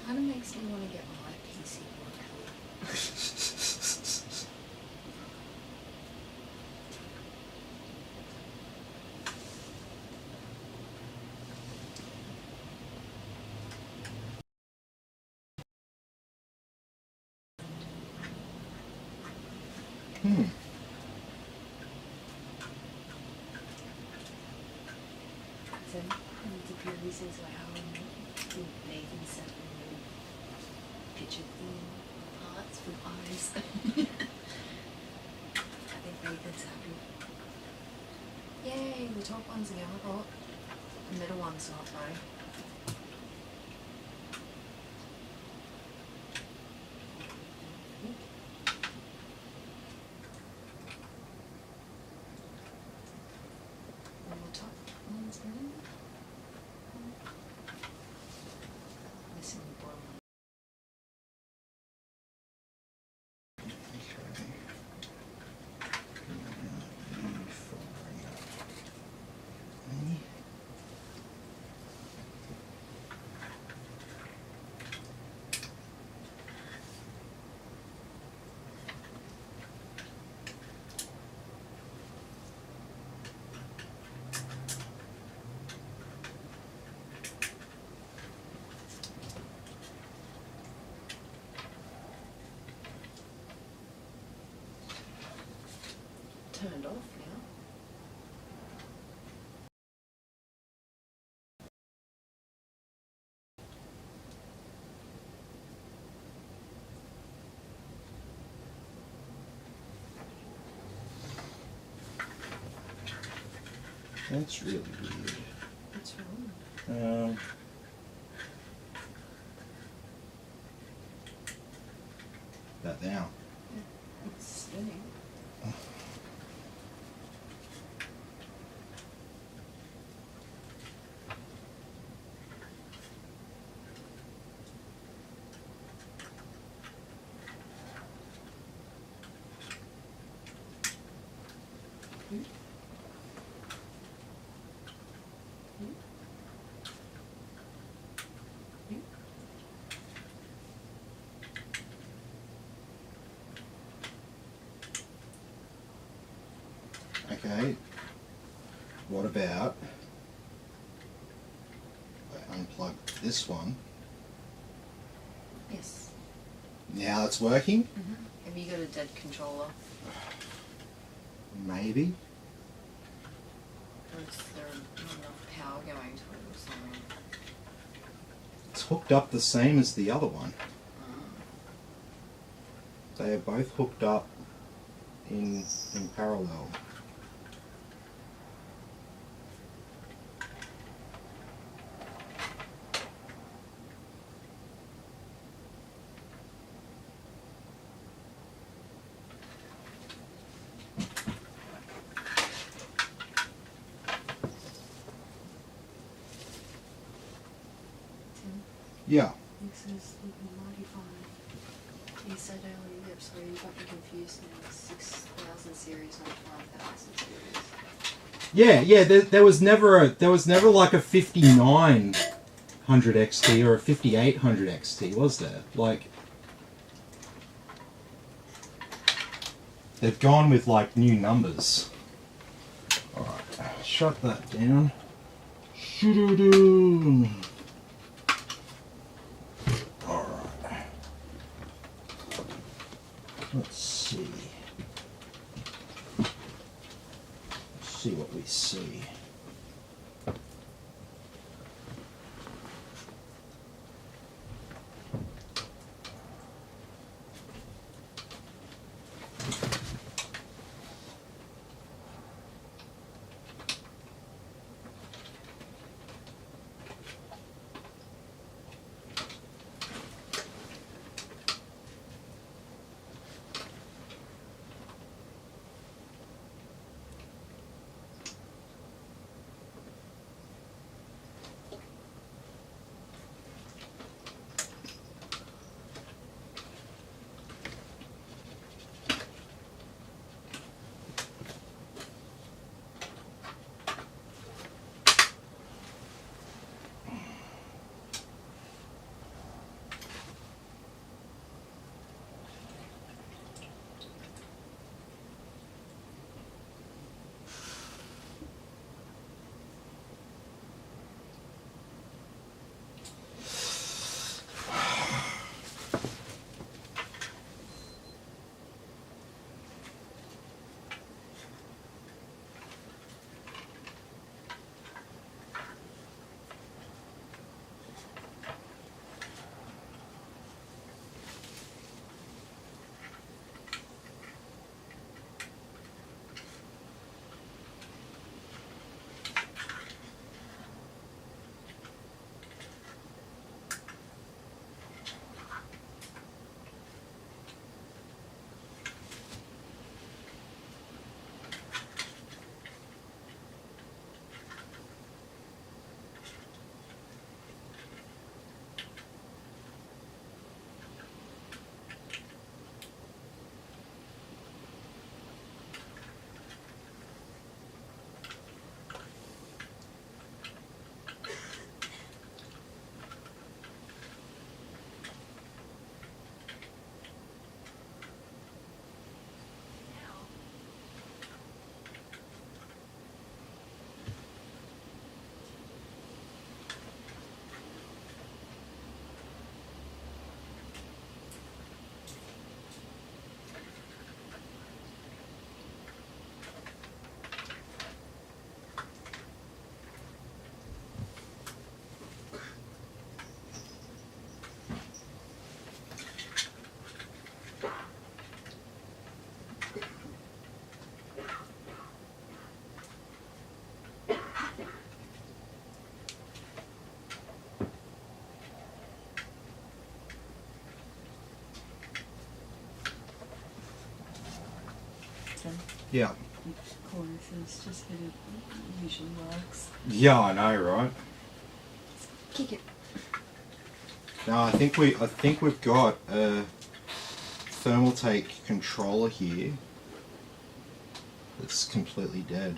Kind of makes me want to get my PC working. So, it's a few reasons why Nathan sent me picture theme parts with eyes. I think Nathan's happy. Yay, the top one's a yellow dot. The middle one's not though. And the top one's in. Missing the bottom one. Turned off now. That's really weird. What's wrong? That now. It's spinning. Okay. What about I unplug this one? Yes. Now it's working? Have you got a dead controller? Maybe. Or is there not enough power going to it or something? It's hooked up the same as the other one. They are both hooked up in parallel. Yeah. It says modify. You said earlier, yep, sorry, you got me confused now. 6,000 series, not 5,000 series. Yeah. There was never like a 5900 XT or a 5800 XT, was there? Like, they've gone with like new numbers. All right, shut that down. Shoo-doo-doo. All right. Let's see. See what we see. Yeah. Corey says just hit it. It usually works. Yeah, I know, right? Kick it. No, I think we've got a Thermaltake controller here that's completely dead.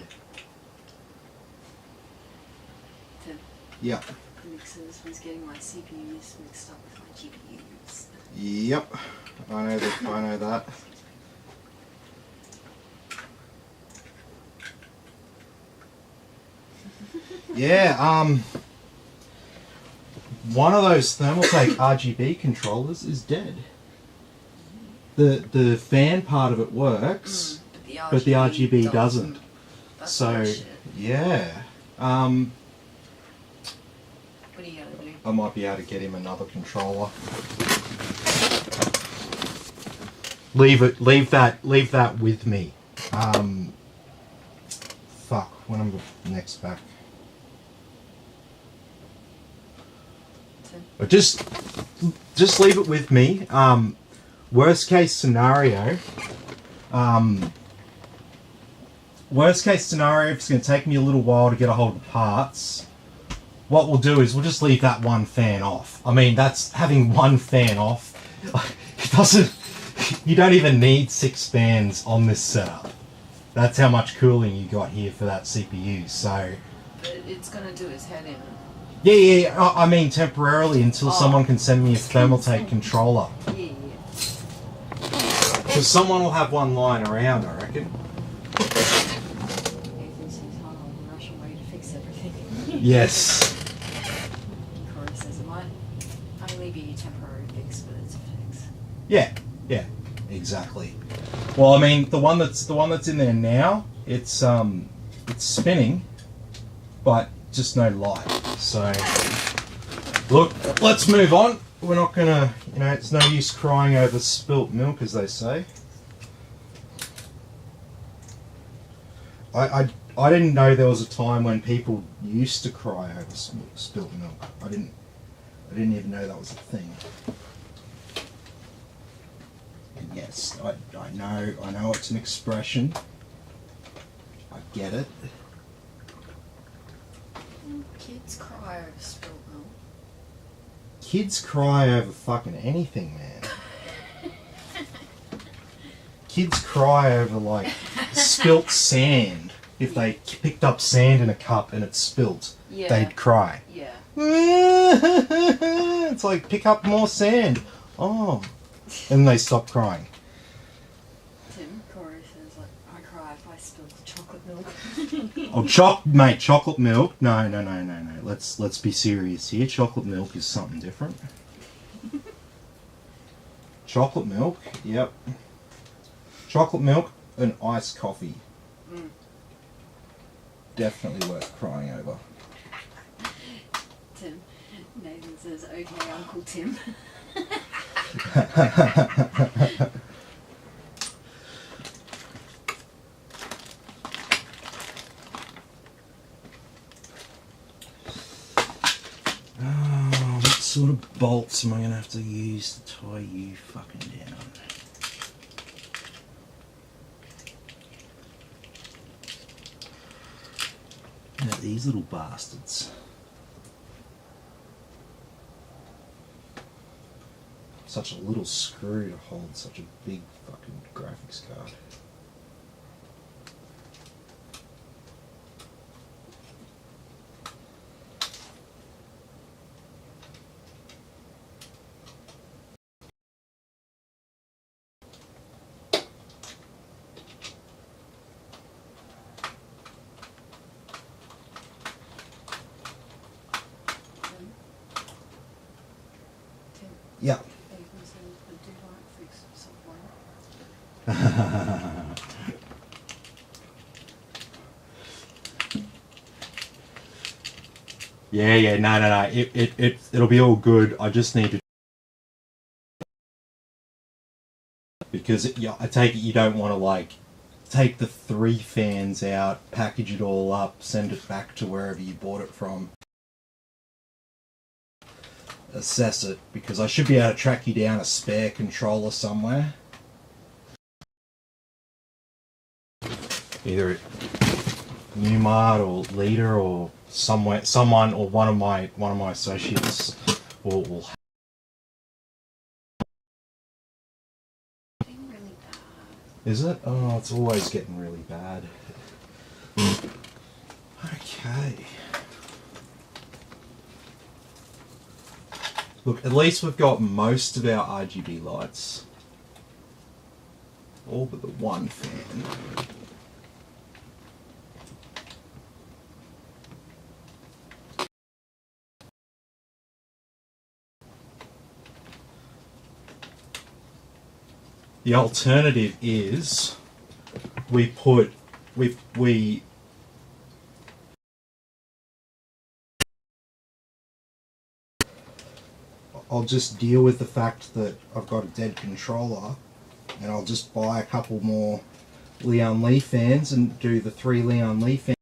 Tim. Yeah. Mixers was getting my CPUs mixed up with my GPUs. Yep. I know that. I know that. Yeah. One of those Thermaltake RGB controllers is dead. The fan part of it works, but the RGB doesn't. That's So bullshit. yeah. What are you gonna do? I might be able to get him another controller. Leave that with me. Fuck, when I'm next back. Tim. But just leave it with me. Worst case scenario, if it's going to take me a little while to get a hold of parts, what we'll do is we'll just leave that one fan off. I mean, that's having one fan off. It doesn't. You don't even need 6 fans on this setup. That's how much cooling you got here for that CPU. So. But it's gonna do its head in. Yeah. I mean, temporarily until someone can send me a Thermaltake controller. Yeah. Because someone will have one lying around, I reckon. Nathan says, "Hold on, we'll rush away to fix everything." Yes. Corey says it might only be a temporary fix, but it's a fix. Yeah. Exactly. Well, I mean, the one that's in there now, it's spinning, but just no light. So, look, let's move on. We're not gonna, it's no use crying over spilt milk, as they say. I didn't know there was a time when people used to cry over spilt milk. I didn't even know that was a thing. And yes, I know it's an expression. I get it. Kids cry over spilt milk. Kids cry over fucking anything, man. Kids cry over, like, spilt sand. If they picked up sand in a cup and it spilt, Yeah. they'd cry. Yeah. It's like, pick up more sand. Oh. And they stop crying. Tim, Corey says, like, I cry if I spill chocolate milk. Oh, mate, chocolate milk. No. Let's be serious here. Chocolate milk is something different. Chocolate milk, yep. Chocolate milk and iced coffee. Mm. Definitely worth crying over. Tim, Nathan says, okay, Uncle Tim. What sort of bolts am I going to have to use to tie you fucking down? Now these little bastards. Such a little screw to hold such a big fucking graphics card. Tim, Yeah. Nathan says, but do not fix software. Yeah, no. It'll be all good. I just need to, because I take it you don't want to like take the 3 fans out, package it all up, send it back to wherever you bought it from, assess it, because I should be able to track you down a spare controller somewhere. either at Newmart or Leader or someone or one of my associates will. Getting really bad. Is it? Oh, it's always getting really bad. Okay. Look, at least we've got most of our RGB lights. All but the one fan. The alternative is we I'll just deal with the fact that I've got a dead controller, and I'll just buy a couple more Leon Lee fans and do the 3 Leon Lee fans.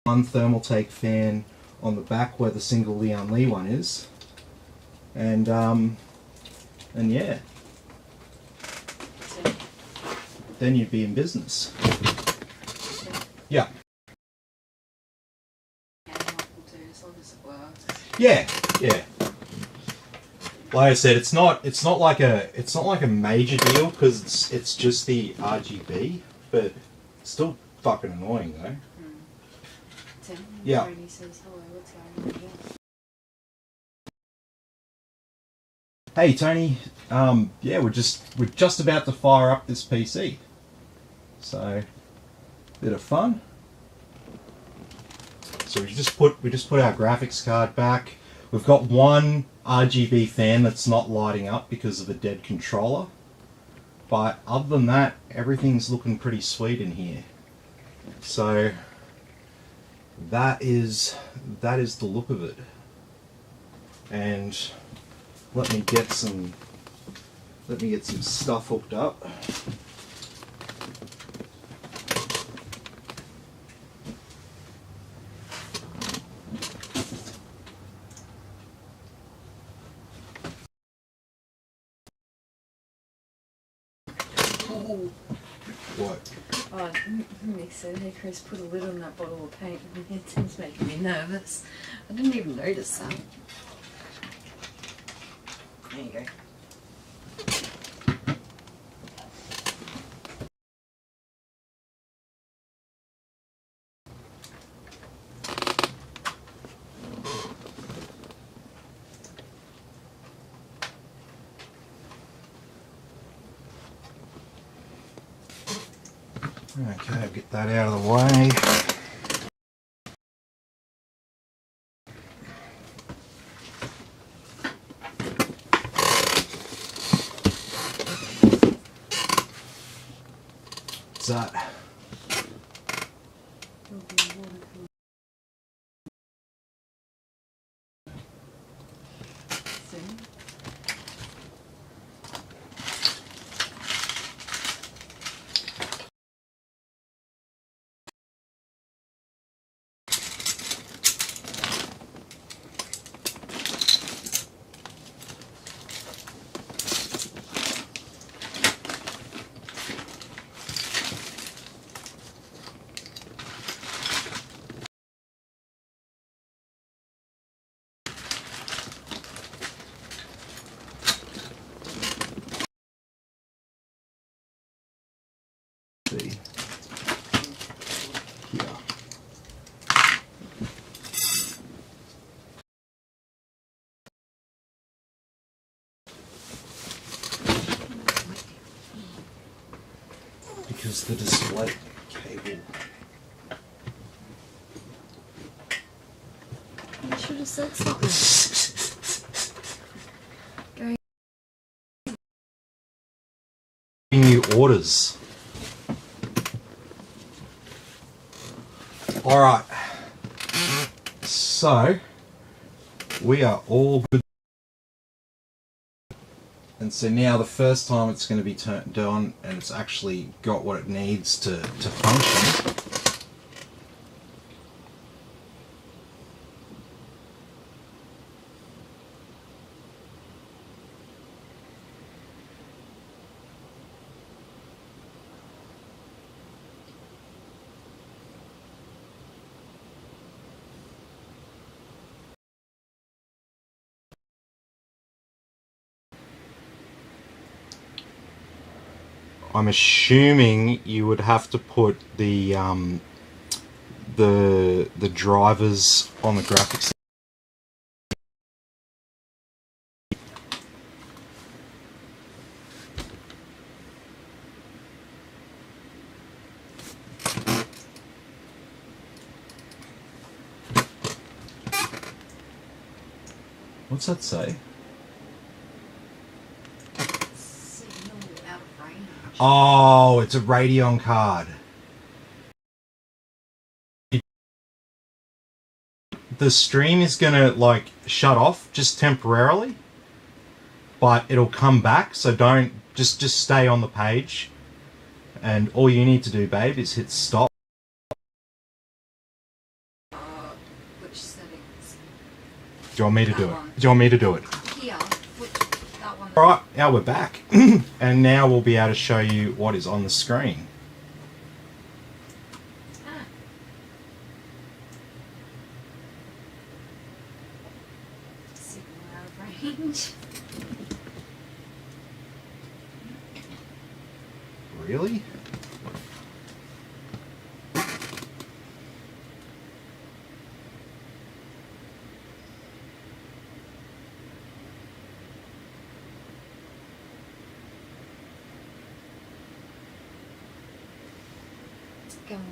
One thermal take fan on the back where the single Leon Lee one is. And yeah, So, then you'd be in business. so Yeah. yeah, will do as long as it works. Yeah, yeah. Like I said, it's not like a major deal because it's just the RGB, but it's still fucking annoying though. Tim, Yeah. Brady says hello. What's going on here? Hey Tony, yeah, we're just about to fire up this PC, so bit of fun. So we just put our graphics card back. We've got one RGB fan that's not lighting up because of a dead controller, but other than that, everything's looking pretty sweet in here. So that is the look of it. And let me get some stuff hooked up. What? Oh, Nick said, hey Chris, put a lid on that bottle of paint. It's making me nervous. I didn't even notice that. There you go. Okay, I'll get that out of the way. What's that? See. Here. Because the display cable. You should have said something. Go. Giving you orders. Alright. So, we are all good. And so now the first time it's going to be turned on and it's actually got what it needs to function. I'm assuming you would have to put the drivers on the graphics. What's that say? Signal out of range. Oh, it's a Radeon card. The stream is gonna like shut off just temporarily, but it'll come back. So don't just stay on the page, and all you need to do, babe, is hit stop. Which settings? Do you want me to That do it? one. Do you want me to do it? Here. Which, that one. All right, now we're back, and now we'll be able to show you what is on the screen. Ah. Signal out of range. Really? What's going on?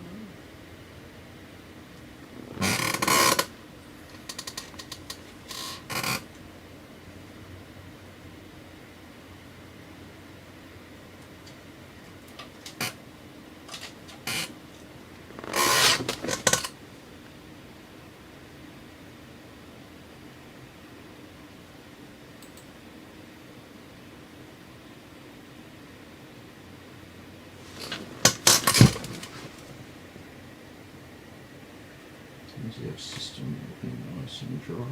System nice and dry.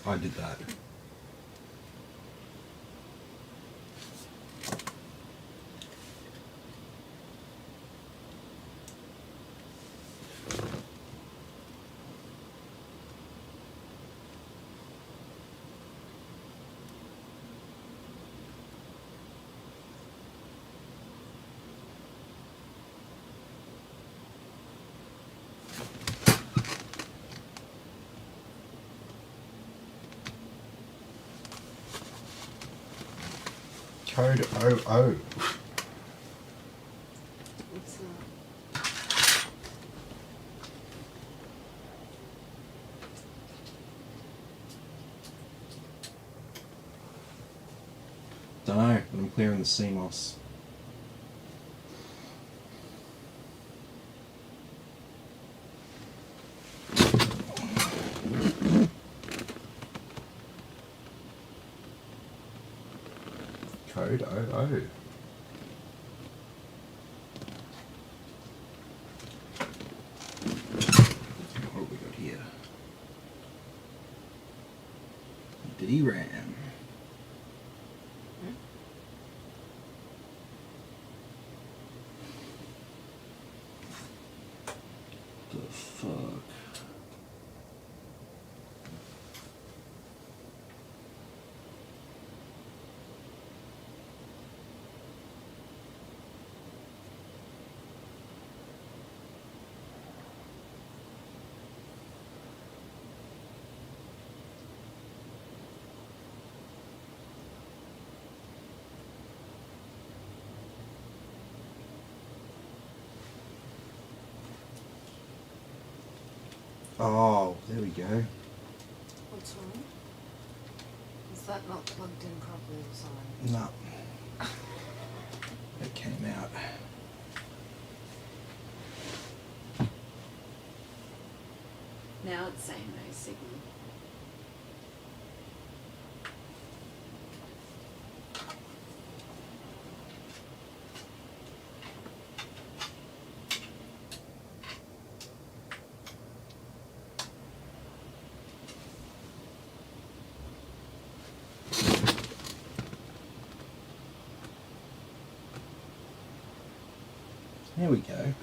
I did that. Code 00. What's that? Don't know, but I'm clearing the CMOS. Code 00. What have we got here? DRAM. The fuck? Oh, there we go. What's wrong? Is that not plugged in properly or something? No. It came out. Now it's saying no signal. There we go.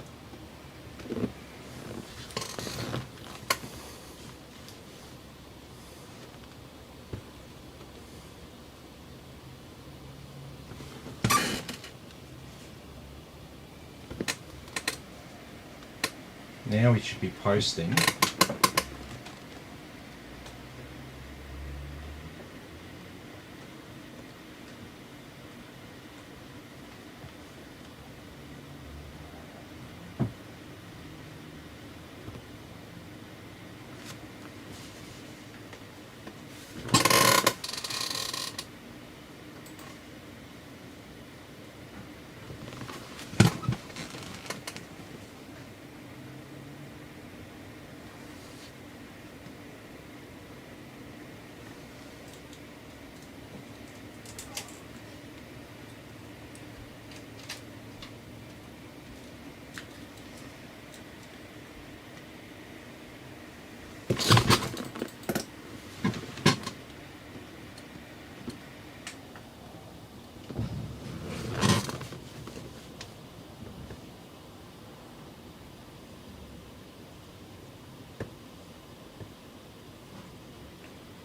Now we should be posting.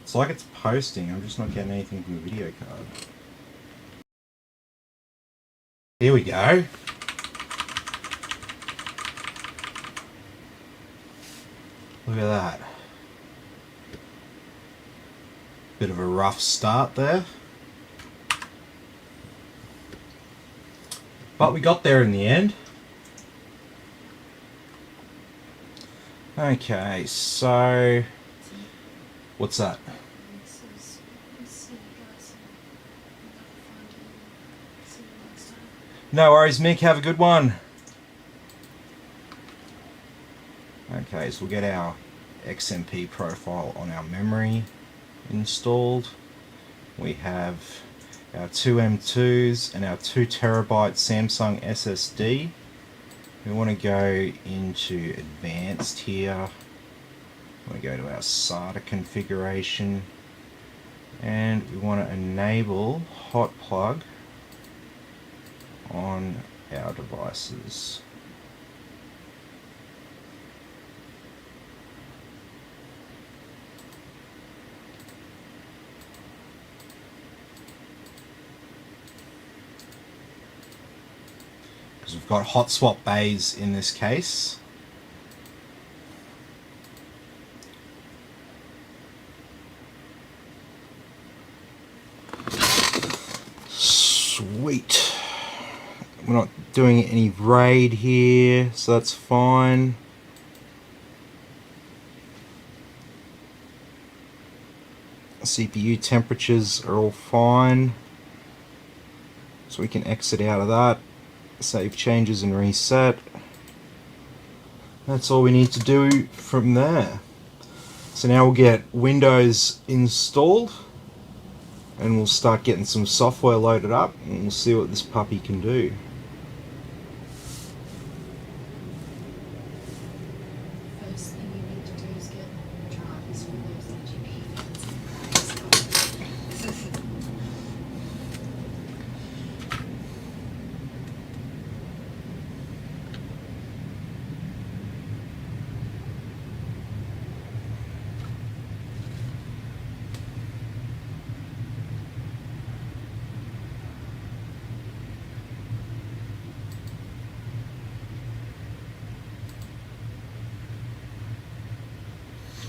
It's like it's posting, I'm just not getting anything from the video card. Here we go. Look at that. Bit of a rough start there. But we got there in the end. Okay, so... What's that? No worries, Mick. Have a good one. Okay, so we'll get our XMP profile on our memory installed. We have our two M2s and our 2 terabyte Samsung SSD. We want to go into advanced here. We want to go to our SATA configuration and we want to enable hot plug on our devices. Because we've got hot swap bays in this case. Sweet. We're not doing any RAID here, so that's fine. CPU temperatures are all fine. So we can exit out of that, save changes and reset. That's all we need to do from there. So now we'll get Windows installed and we'll start getting some software loaded up and we'll see what this puppy can do. First thing you need to do is get drivers for those RGB fans.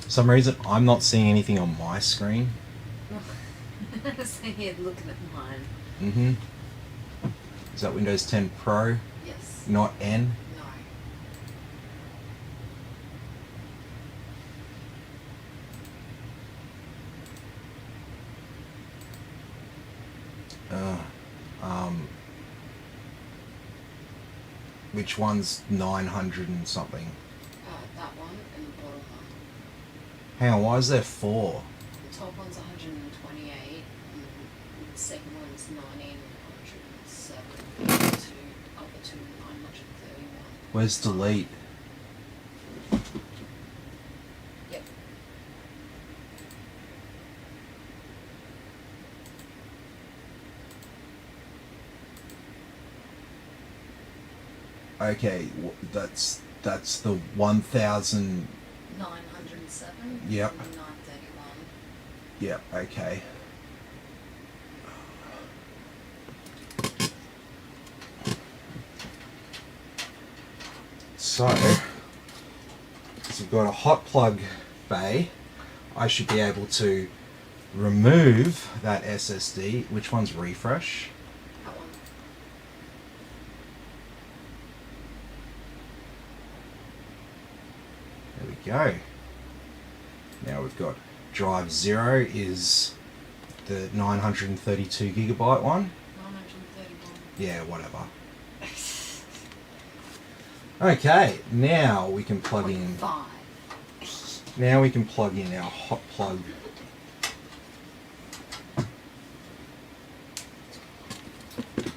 For some reason, I'm not seeing anything on my screen. So you're looking at mine. Mm-hmm. Is that Windows 10 Pro? Yes. Not N? No. Which one's 900 and something? That one and the bottom one. Hang on, why is there 4? The top one's 128 and the second one's 1907. The other two 931. Where's delete? Yep. Okay, that's the 1,000. 907. Yep. And 931. Yep. Okay. So we've got a hot plug bay. I should be able to remove that SSD. Which one's refresh? That one. There we go. Now we've got drive 0 is the 932 gigabyte one. 931. Yeah, whatever. Okay, now we can plug in. 5. Now we can plug in our hot plug.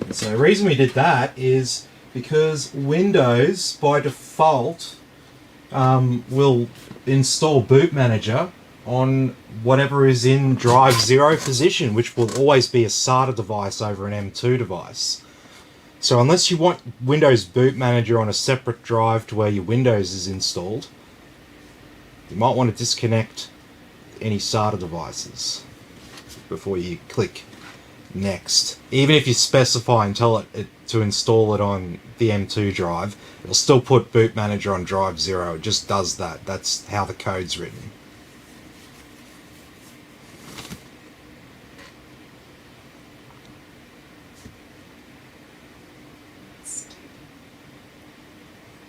And so the reason we did that is because Windows by default will install Boot Manager on whatever is in drive 0 position, which will always be a SATA device over an M2 device. So unless you want Windows Boot Manager on a separate drive to where your Windows is installed, you might want to disconnect any SATA devices before you click next. Even if you specify and tell it to install it on the M2 drive, it'll still put Boot Manager on drive 0. It just does that. That's how the code's written.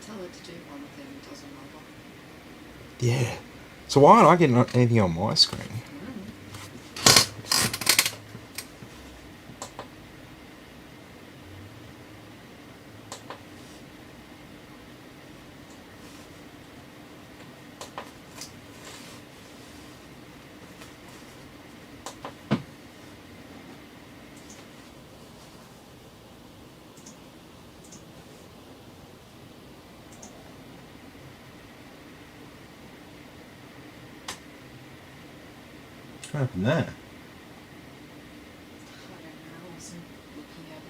Tell it to do one thing, it does another. Yeah. So why aren't I getting anything on my screen? What happened there? I don't know, I wasn't looking at it.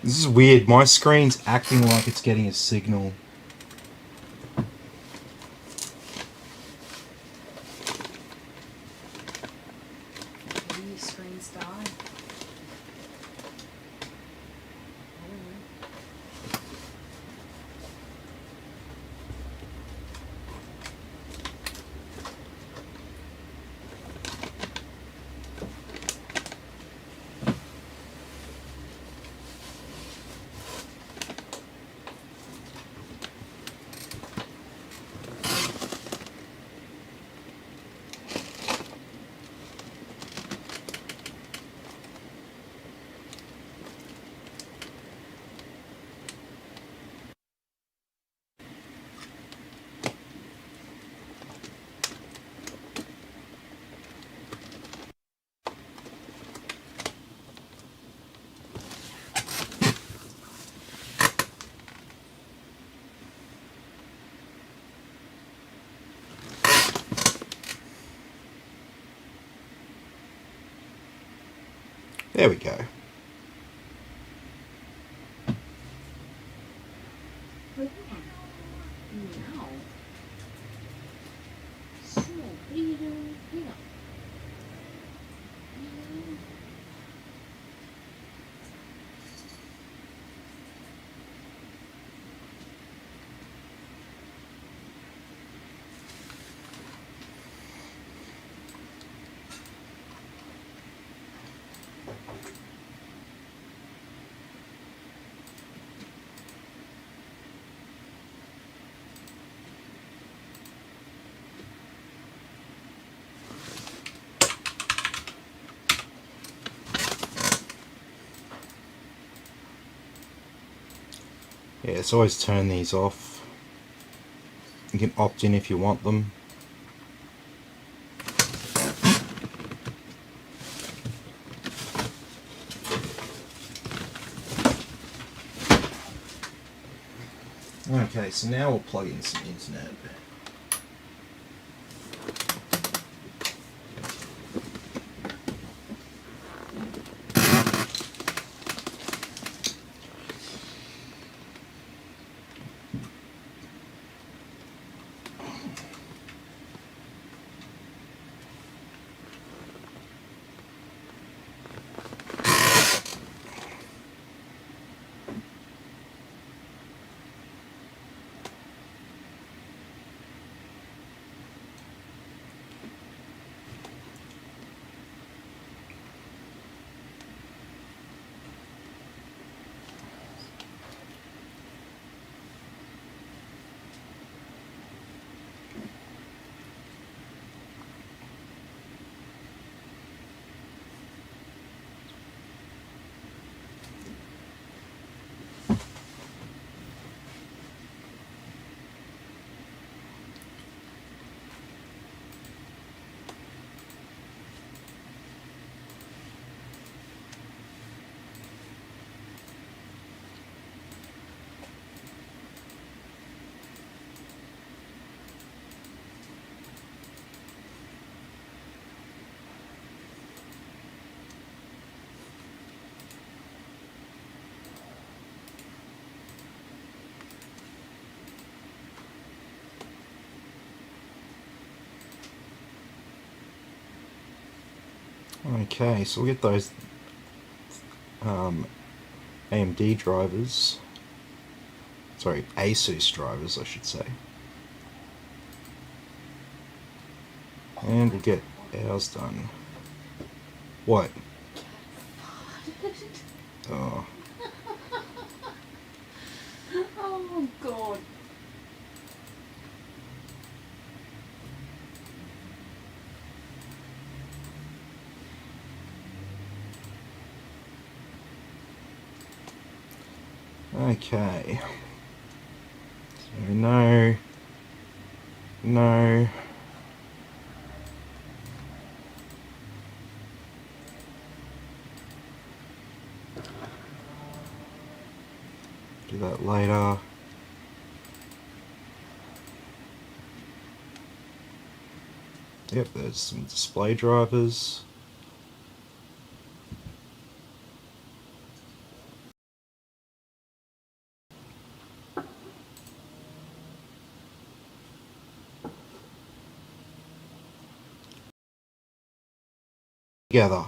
This is weird. My screen's acting like it's getting a signal. Maybe your screen's died. I don't know. There we go. What no. So, what are you doing here? Yeah, let's always turn these off. You can opt in if you want them. Okay, so now we'll plug in some internet. Okay, so we'll get those AMD drivers, sorry, ASUS drivers I should say, and we'll get ours done. What? Oh. Oh God. Okay. So no. Do that later. Yep, there's some display drivers. Together.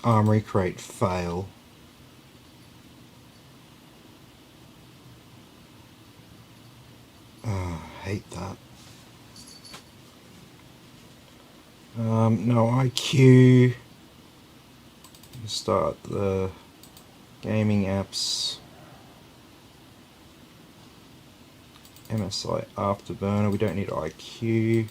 Armory crate fail. Oh, hate that. No IQ. Start the gaming apps. MSI Afterburner. We don't need IQ.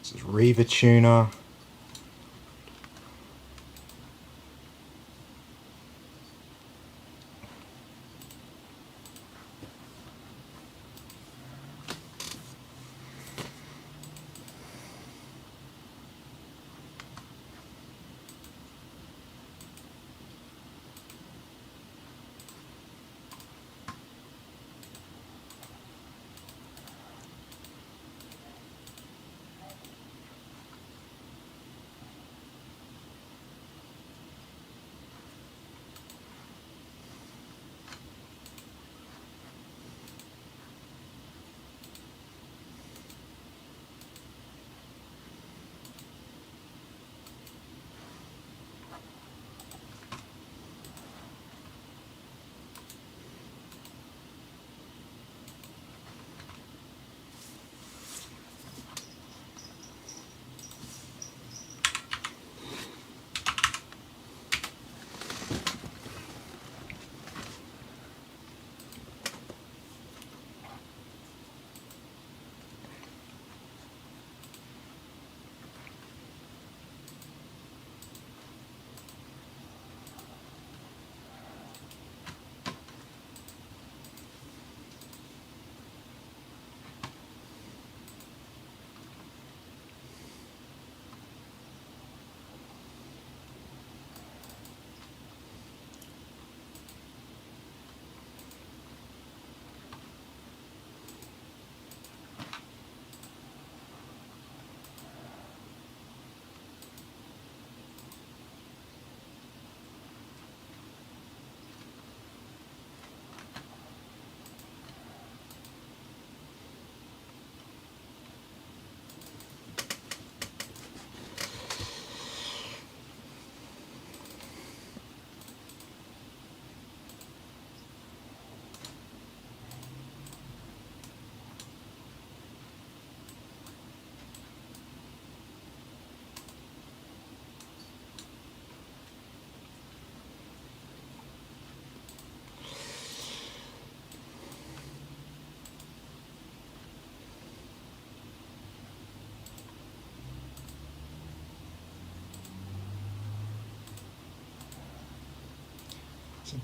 This is Reaver Tuner.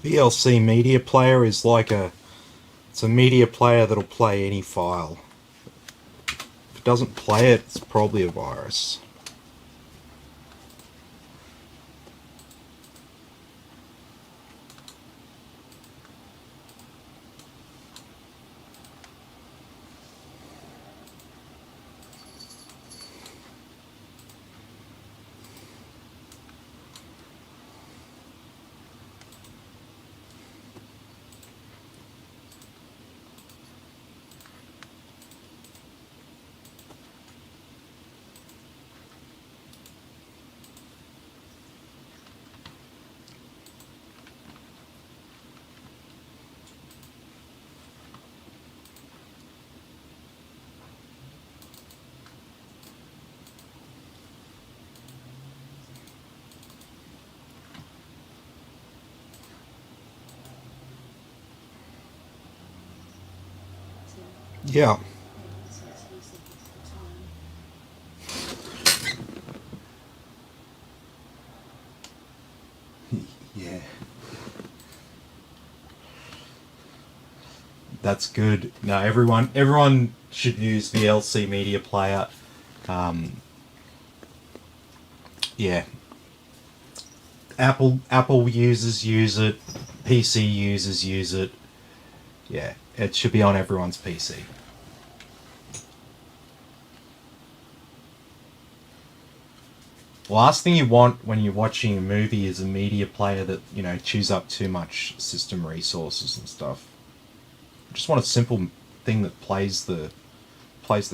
VLC media player is like it's a media player that'll play any file. If it doesn't play it, it's probably a virus. Yeah. So it's using the time. Yeah. That's good. No, everyone should use VLC media player. Yeah. Apple users use it. PC users use it. Yeah, it should be on everyone's PC. Last thing you want when you're watching a movie is a media player that, chews up too much system resources and stuff. You just want a simple thing that plays the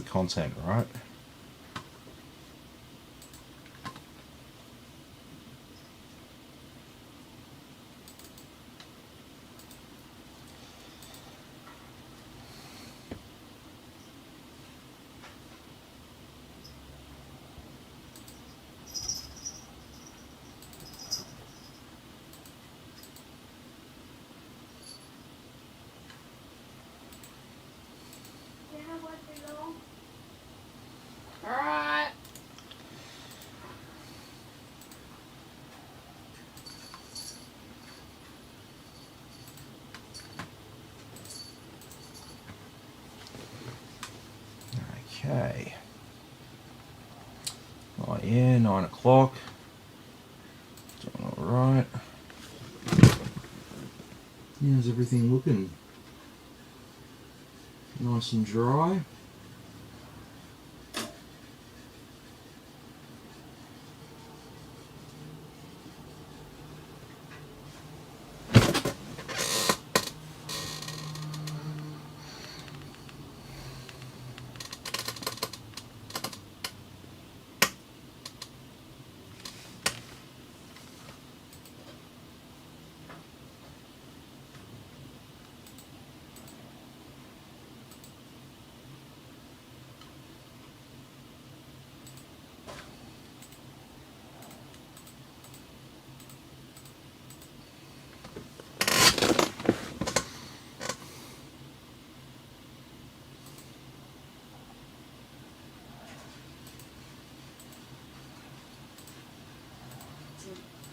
content, right? Alright. Okay. Oh yeah, 9 o'clock. Doing alright. How's everything looking? Nice and dry.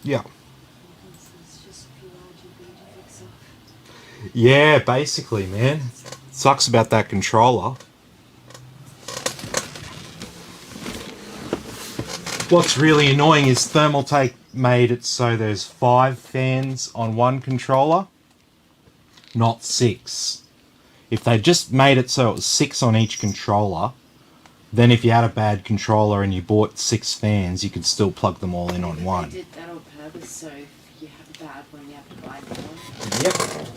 Yeah. It's just a few RGB to fix up. Yeah, basically, man. Sucks about that controller. What's really annoying is Thermaltake made it so there's 5 fans on one controller, not 6. If they just made it so it was 6 on each controller, then if you had a bad controller and you bought 6 fans, you could still plug them all in on one. They did that on purpose, so if you have a bad one, you have to buy more. Yep.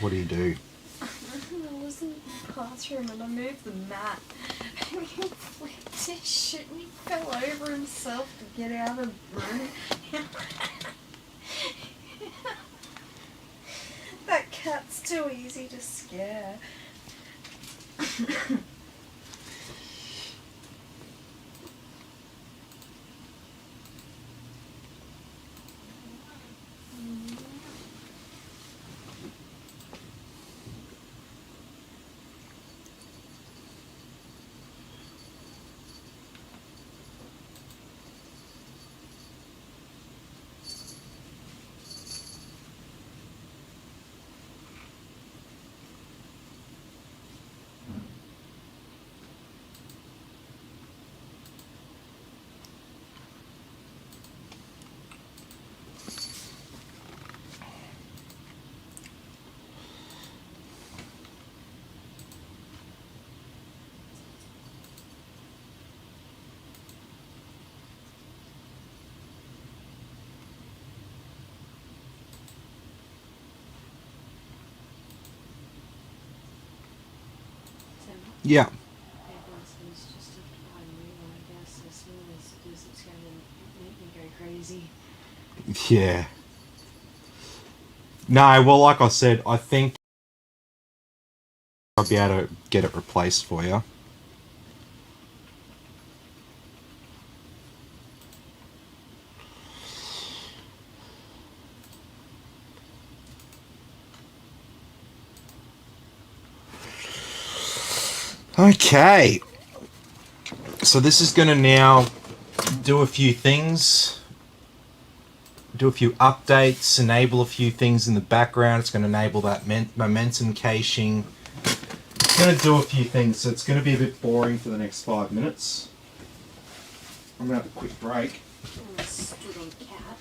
What do you do? I was in the bathroom and I moved the mat. And he flipped his shit and he fell over himself to get out of the room. That cat's too easy to scare. Yeah. It's just a fine wheel, I guess, as soon as it is, it's going to make me go crazy. Yeah. No, well, like I said, I think I'll be able to get it replaced for you. Okay. So this is going to now do a few things. Do a few updates, enable a few things in the background. It's going to enable that momentum caching. It's going to do a few things, so it's going to be a bit boring for the next 5 minutes. I'm going to have a quick break. I stood on cat.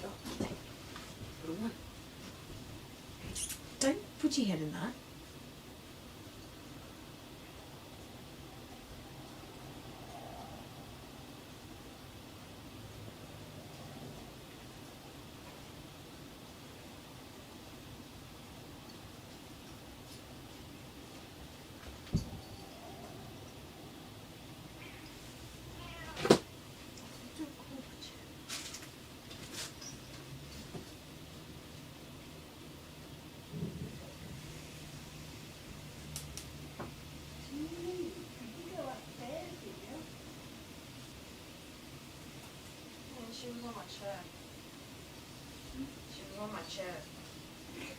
Oh, thank you. Don't put your head in that. She was on my chair. She was on my chair. Mm.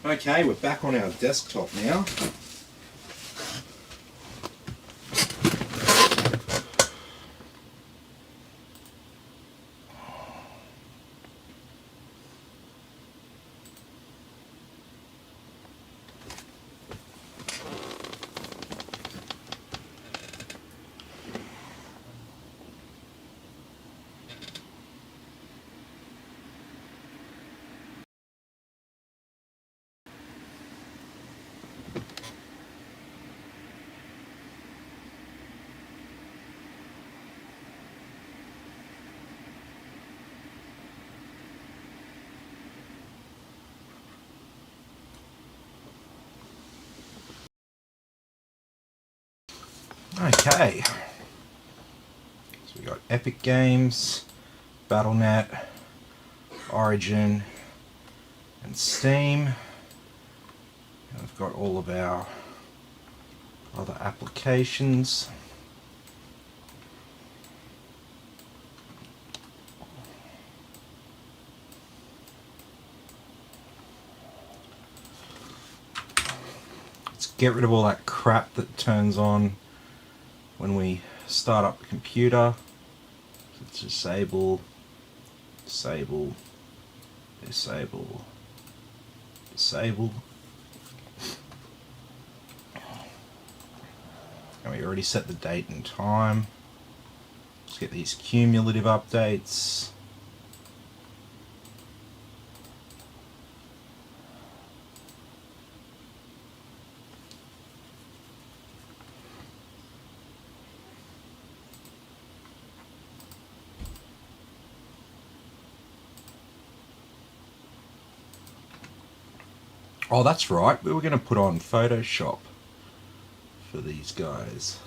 Okay, we're back on our desktop now. Okay, so we got Epic Games, Battle.net, Origin, and Steam. And we've got all of our other applications. Let's get rid of all that crap that turns on when we start up the computer. Let's disable, disable, disable, disable. And we already set the date and time. Let's get these cumulative updates. Oh, that's right. We were going to put on Photoshop for these guys.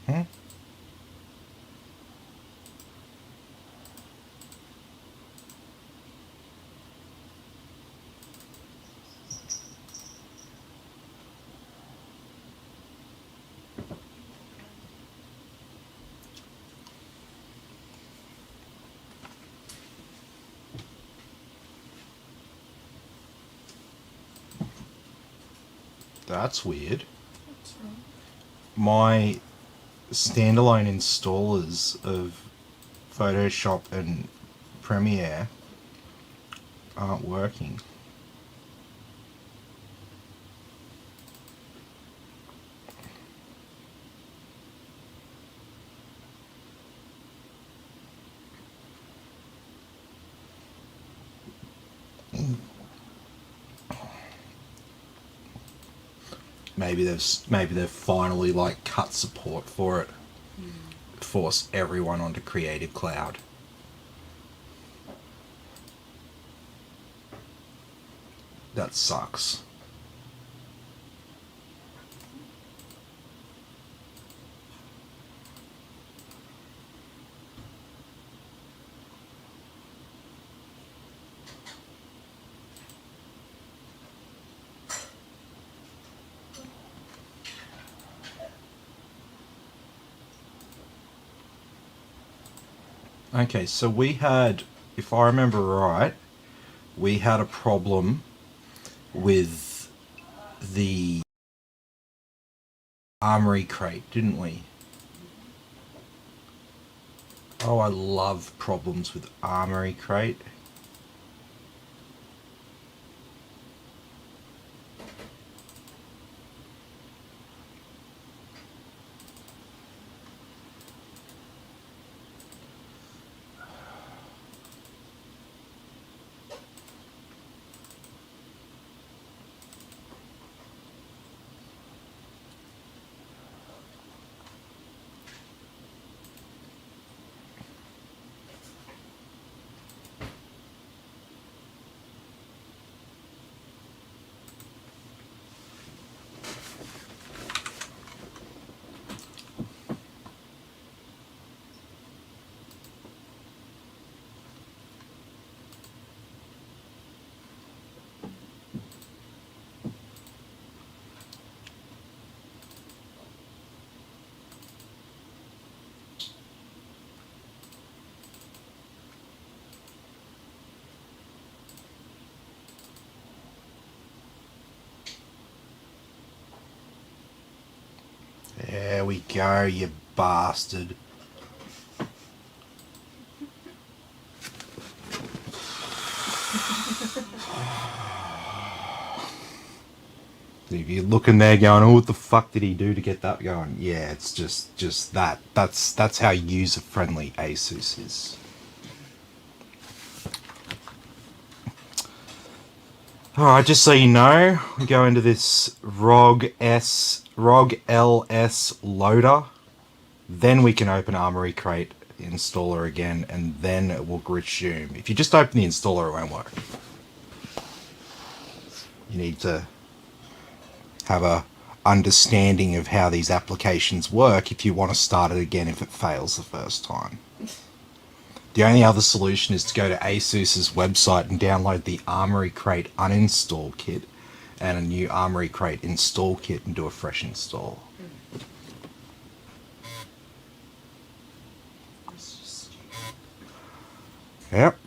Hmm? That's weird. What's wrong? My standalone installers of Photoshop and Premiere aren't working. Maybe they've finally like cut support for it. Force everyone onto Creative Cloud. That sucks. Okay, so we had, if I remember right, we had a problem with the Armory crate, didn't we? Oh, I love problems with Armory crate. There we go, you bastard. If you're looking there going, oh, what the fuck did he do to get that going? Yeah, it's just that. That's how user-friendly ASUS is. Alright, just so you know, we go into this ROG LS loader. Then we can open Armory Crate installer again, and then it will resume. If you just open the installer, it won't work. You need to have a understanding of how these applications work if you want to start it again if it fails the first time. The only other solution is to go to ASUS's website and download the Armory Crate uninstall kit and a new Armory Crate install kit and do a fresh install. Yep.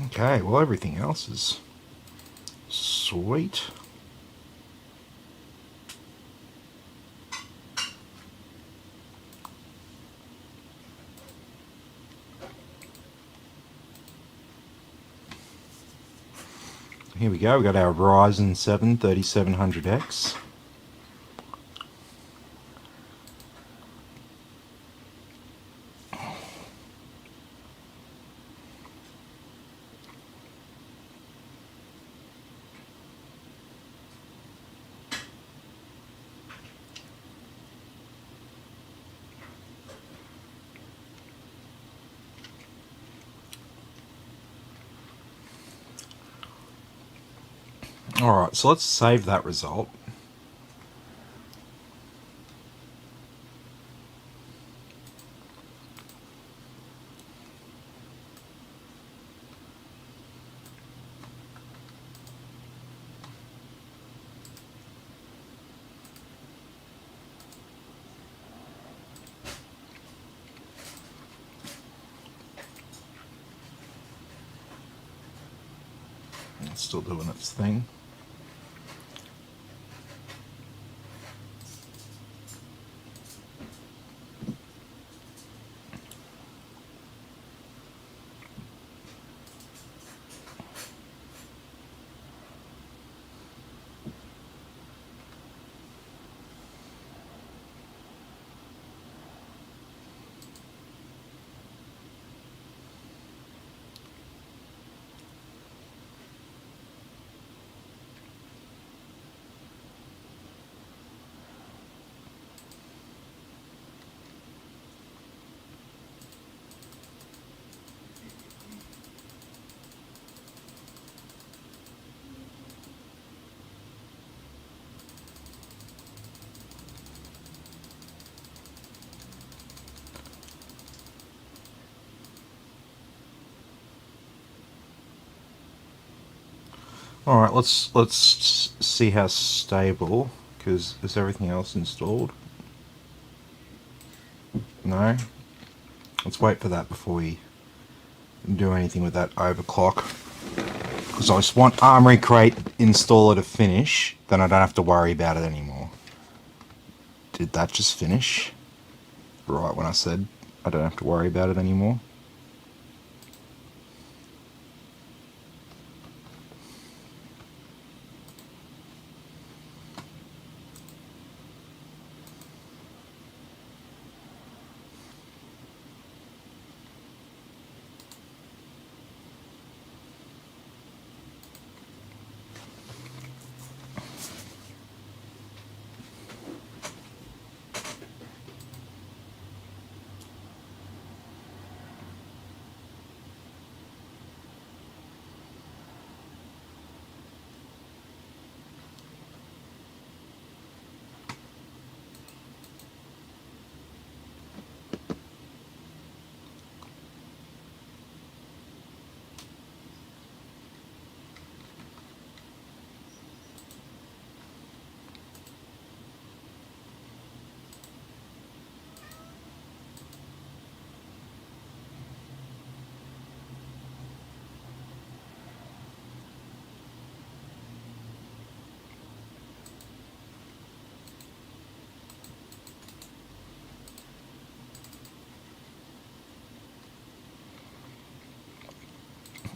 Okay, well everything else is sweet. Here we go, we got our Ryzen 7 3700X. Alright, so let's save that result. It's still doing its thing. Alright, let's see how stable, because is everything else installed? No? Let's wait for that before we do anything with that overclock. Because I just want Armory Crate installer to finish, then I don't have to worry about it anymore. Did that just finish? Right when I said I don't have to worry about it anymore.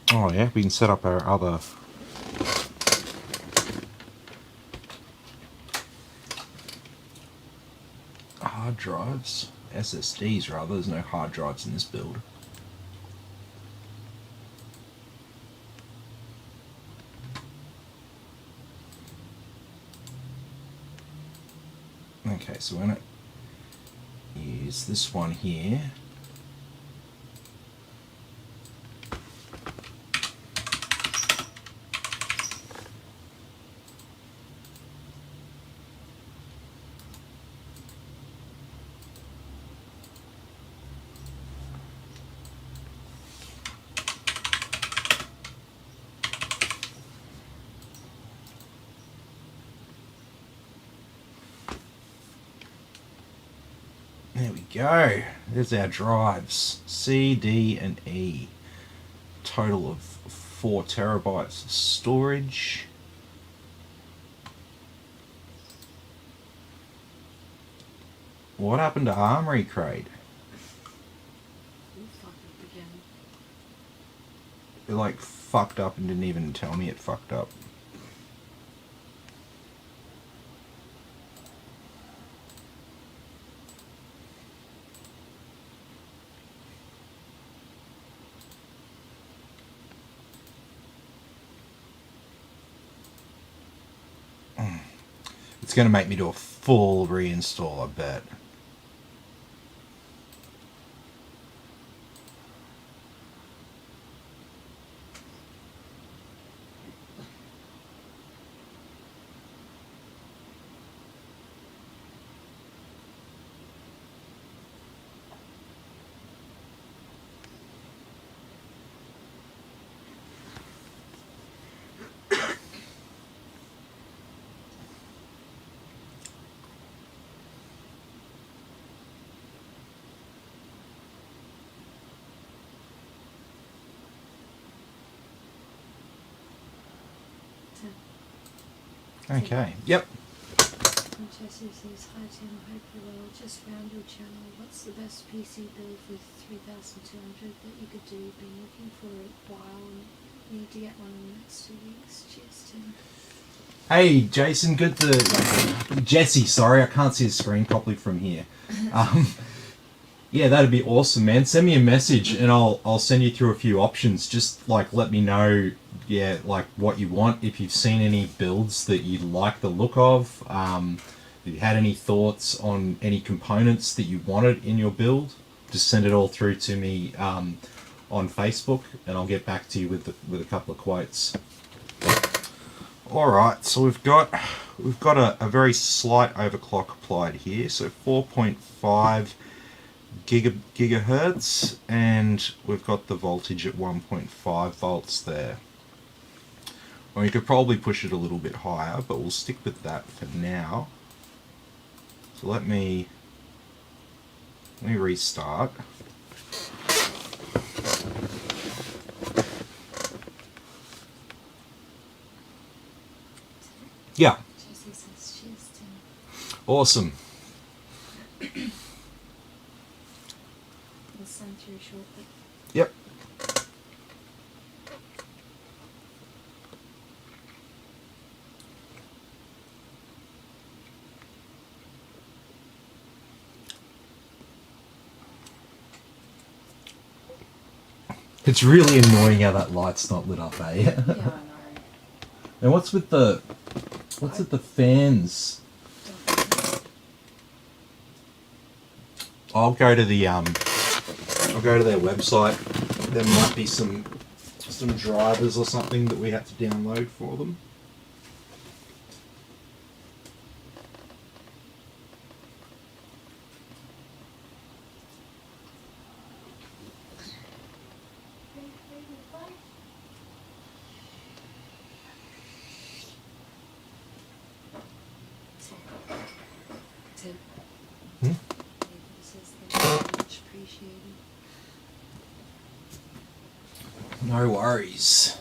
Oh yeah, we can set up our other hard drives, SSDs rather. There's no hard drives in this build. Okay, so we're gonna use this one here. There we go. There's our drives. C, D, and E. Total of 4 terabytes of storage. What happened to Armory Crate? You fucked up again. It like fucked up and didn't even tell me it fucked up. It's going to make me do a full reinstall, I bet. Okay, yep. Jesse says, hi Tim, hope you're well. Just found your channel. What's the best PC build with 3200 that you could do? Been looking for a while and need to get one in the next 2 weeks. Cheers, Tim. Hey, Jason, good to... Jesse, sorry, I can't see the screen properly from here. Yeah, that'd be awesome, man. Send me a message and I'll send you through a few options. Just, like, let me know, yeah, like, what you want. If you've seen any builds that you like the look of, if you had any thoughts on any components that you wanted in your build, just send it all through to me on Facebook and I'll get back to you with a couple of quotes. Alright, so we've got a very slight overclock applied here, so 4.5 gigahertz, and we've got the voltage at 1.5 volts there. Well, you could probably push it a little bit higher, but we'll stick with that for now. So let me restart. Yeah. Jesse says, cheers, Tim. Awesome. We'll send through shortly. Yep. It's really annoying how that light's not lit up, eh? Yeah, I know. And what's with the fans? I'll go to their website. There might be some drivers or something that we have to download for them. Tim. Hmm? This is much appreciated. No worries.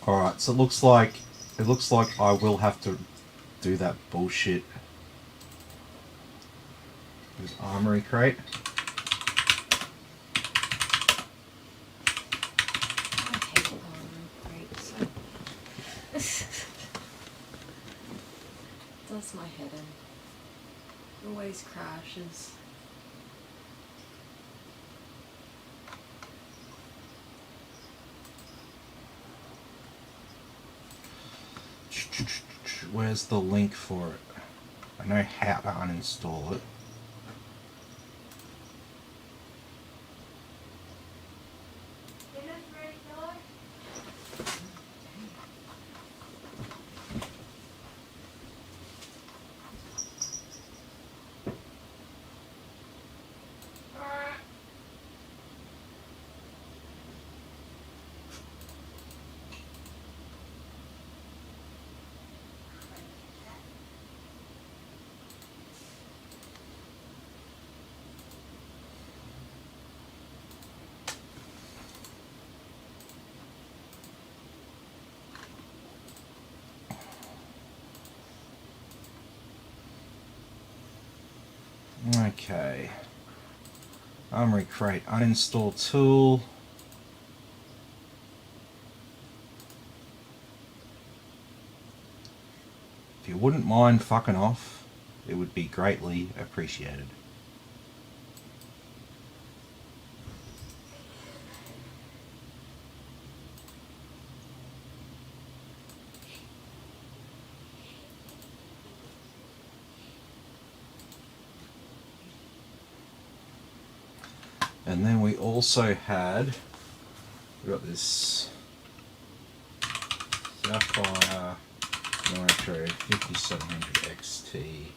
Alright, so it looks like I will have to do that bullshit. There's armory crate. I hate armor crates. Does my head in. Always crashes. Where's the link for it? I know how to uninstall it. Okay. Armory crate, uninstall tool. If you wouldn't mind fucking off, it would be greatly appreciated. And then we also had, we got this Sapphire Nitro 5700 XT.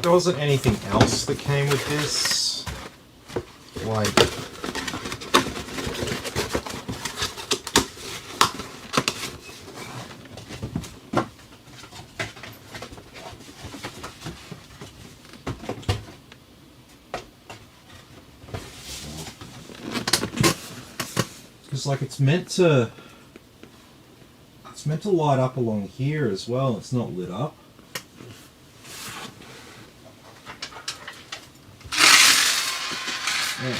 there wasn't anything else that came with this. Like, because like it's meant to light up along here as well. It's not lit up. Yeah.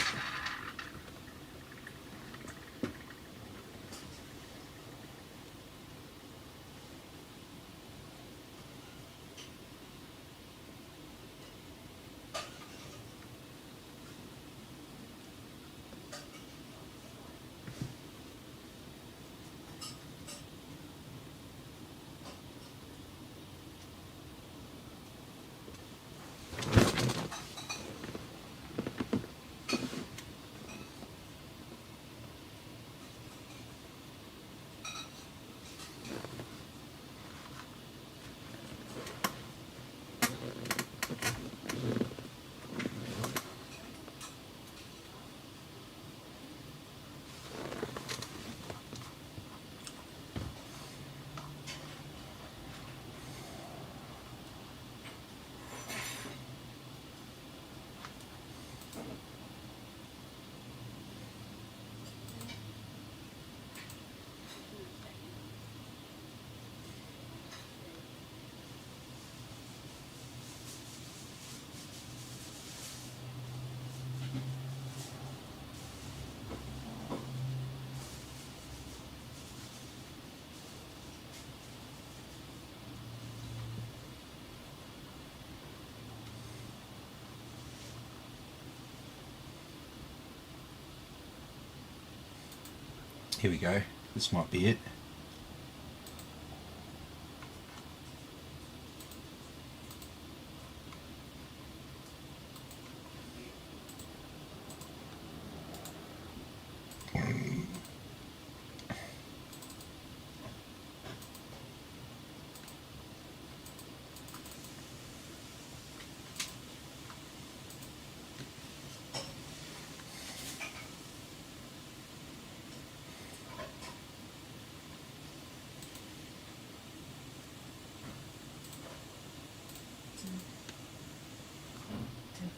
Here we go. This might be it.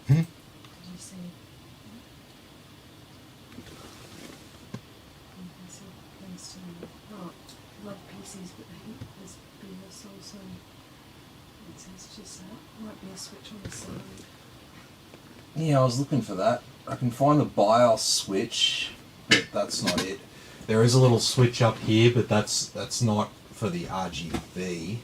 Did you see? Thanks to like PCs, but there's BS also. It says just that. Might be a switch on the side. Yeah, I was looking for that. I can find the BIOS switch, but that's not it. There is a little switch up here, but that's not for the RGB.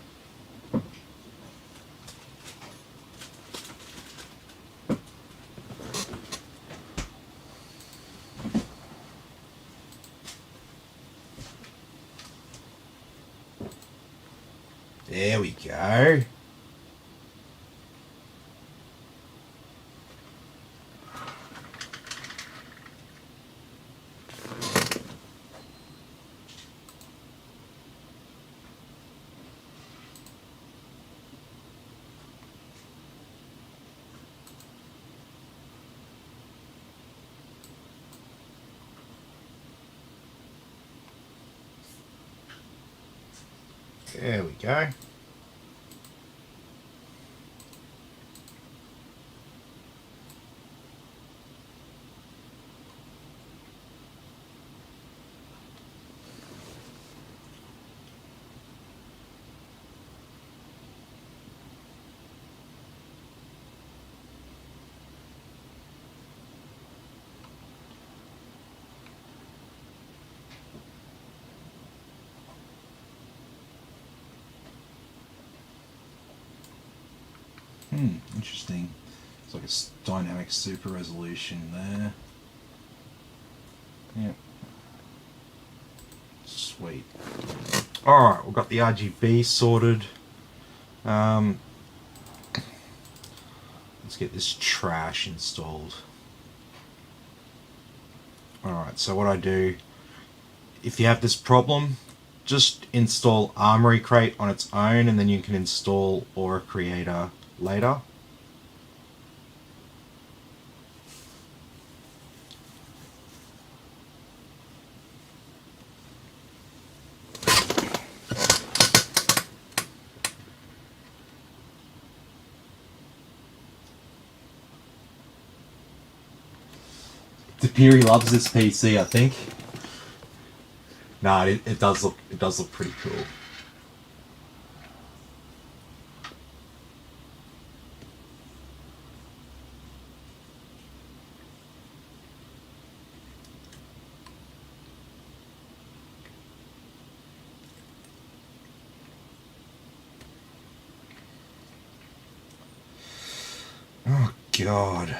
There we go. There we go. Interesting. It's like a dynamic super resolution there. Yep. Sweet. Alright, we've got the RGB sorted. Let's get this trash installed. Alright, so what I do, if you have this problem, just install Armory Crate on its own and then you can install Aura Creator later. Depiri loves this PC, I think. Nah, it does look pretty cool. Oh God.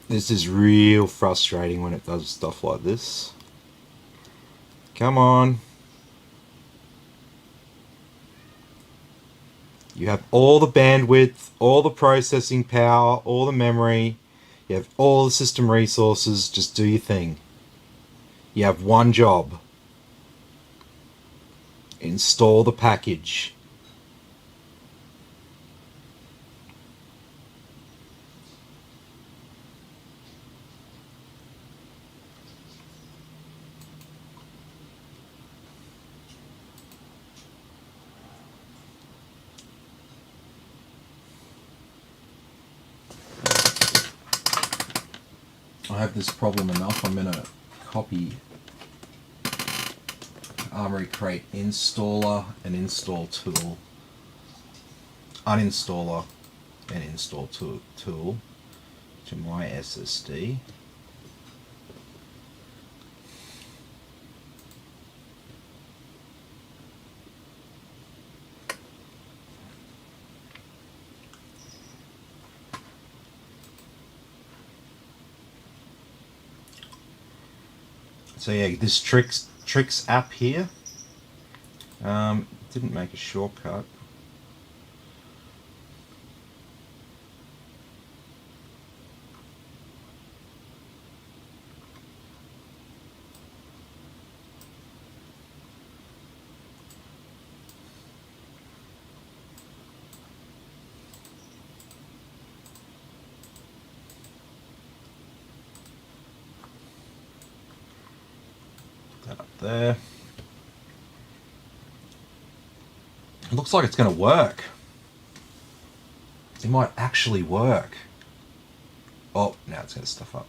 This is real frustrating when it does stuff like this. Come on. You have all the bandwidth, all the processing power, all the memory. You have all the system resources. Just do your thing. You have one job. Install the package. I have this problem enough. I'm going to copy Armory Crate installer and install tool, uninstaller and install tool to my SSD. So yeah, this Tricks app here didn't make a shortcut. Put that up there. It looks like it's going to work. It might actually work. Oh, now it's going to stuff up.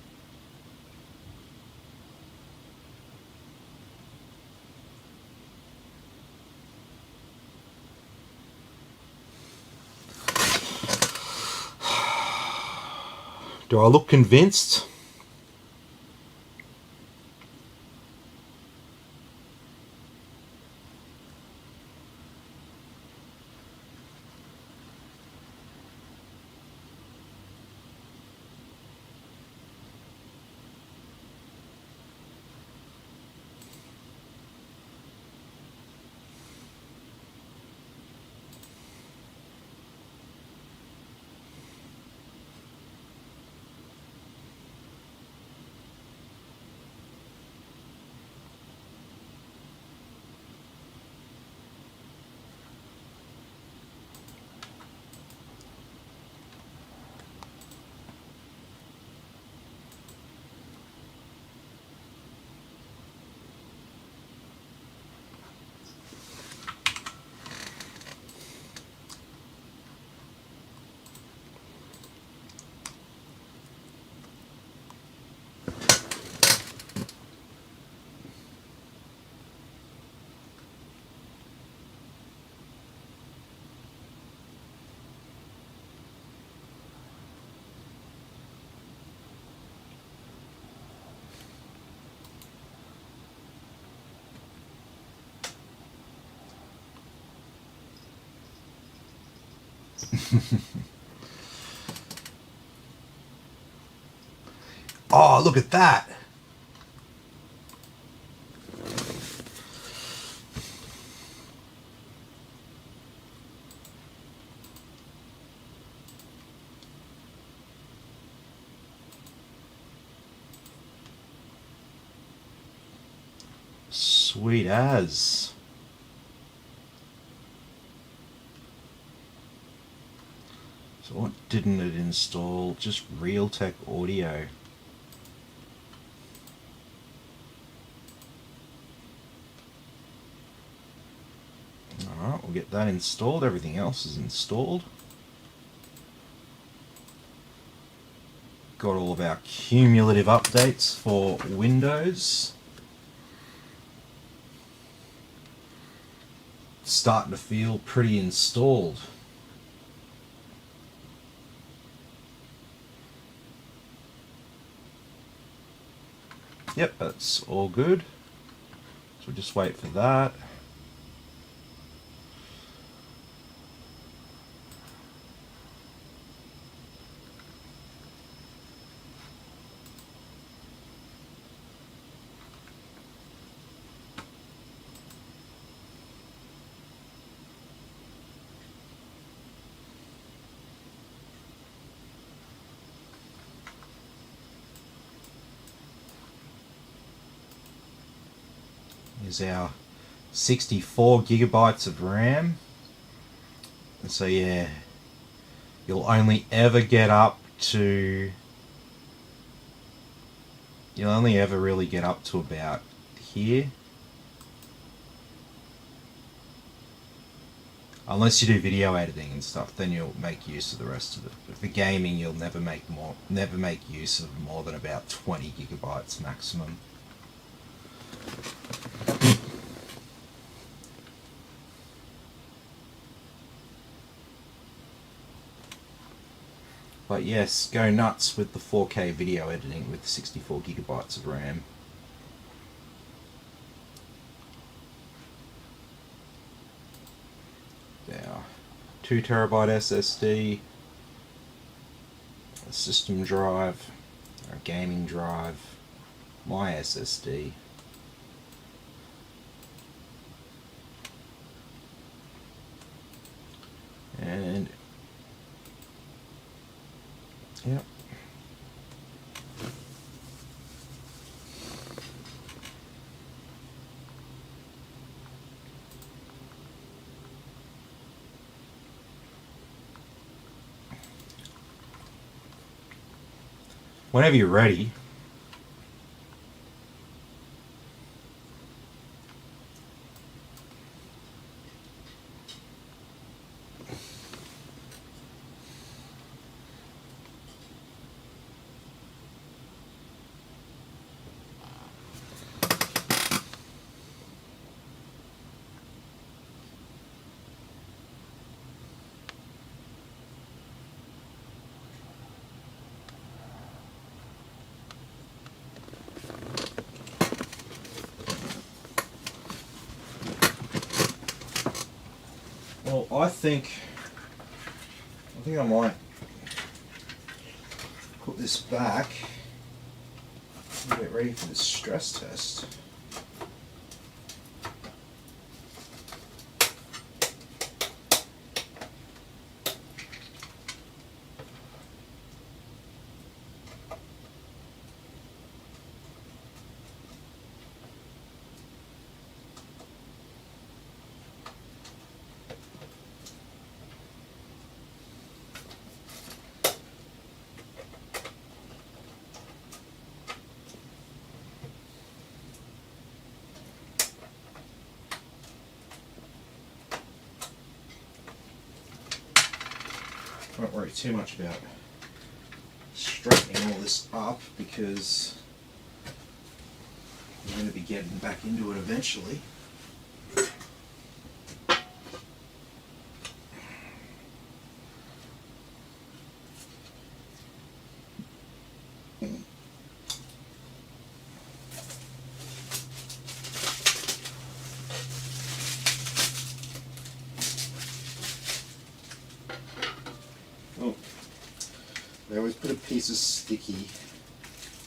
Do I look convinced? Oh, look at that. Sweet as. So what didn't it install? Just Realtek audio. Alright, we'll get that installed. Everything else is installed. Got all of our cumulative updates for Windows. Starting to feel pretty installed. Yep, that's all good. So we'll just wait for that. Is our 64 gigabytes of RAM. So yeah, you'll only ever get up to, you'll only ever really get up to about here. Unless you do video editing and stuff, then you'll make use of the rest of it. But for gaming, you'll never make use of more than about 20 gigabytes maximum. But yes, go nuts with the 4K video editing with 64 gigabytes of RAM. Our 2 terabyte SSD, a system drive, our gaming drive, my SSD. And yep. Whenever you're ready. Well, I think I might put this back and get ready for this stress test. Don't worry too much about straightening all this up because we're going to be getting back into it eventually. Oh, they always put a piece of sticky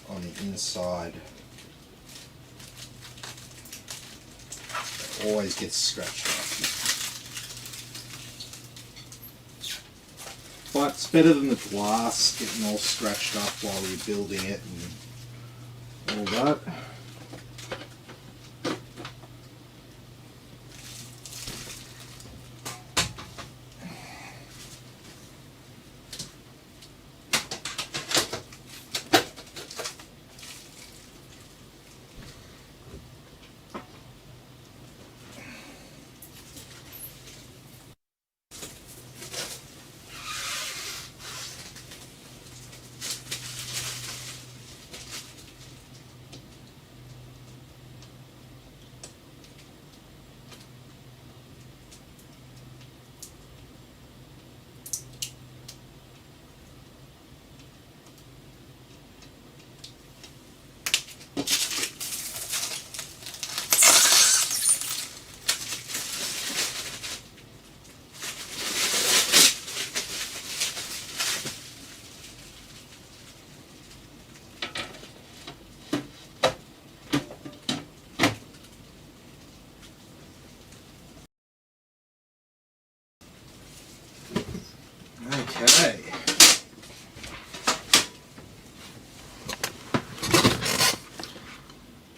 on the inside. It always gets scratched up. But it's better than the glass getting all scratched up while you're building it and all that.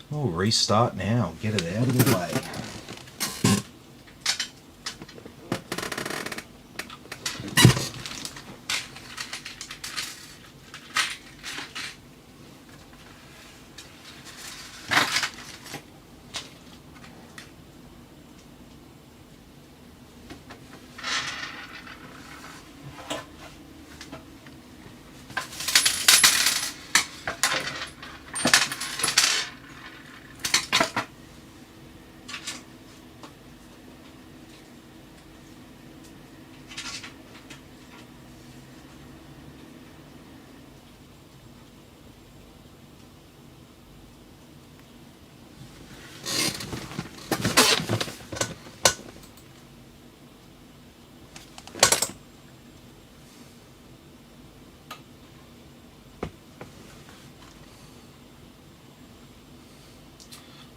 We'll restart now. Get it out of the way.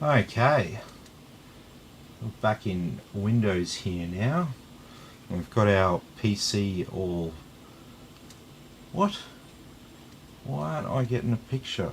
Okay, we're back in Windows here now. We've got our PC all... What? Why aren't I getting a picture?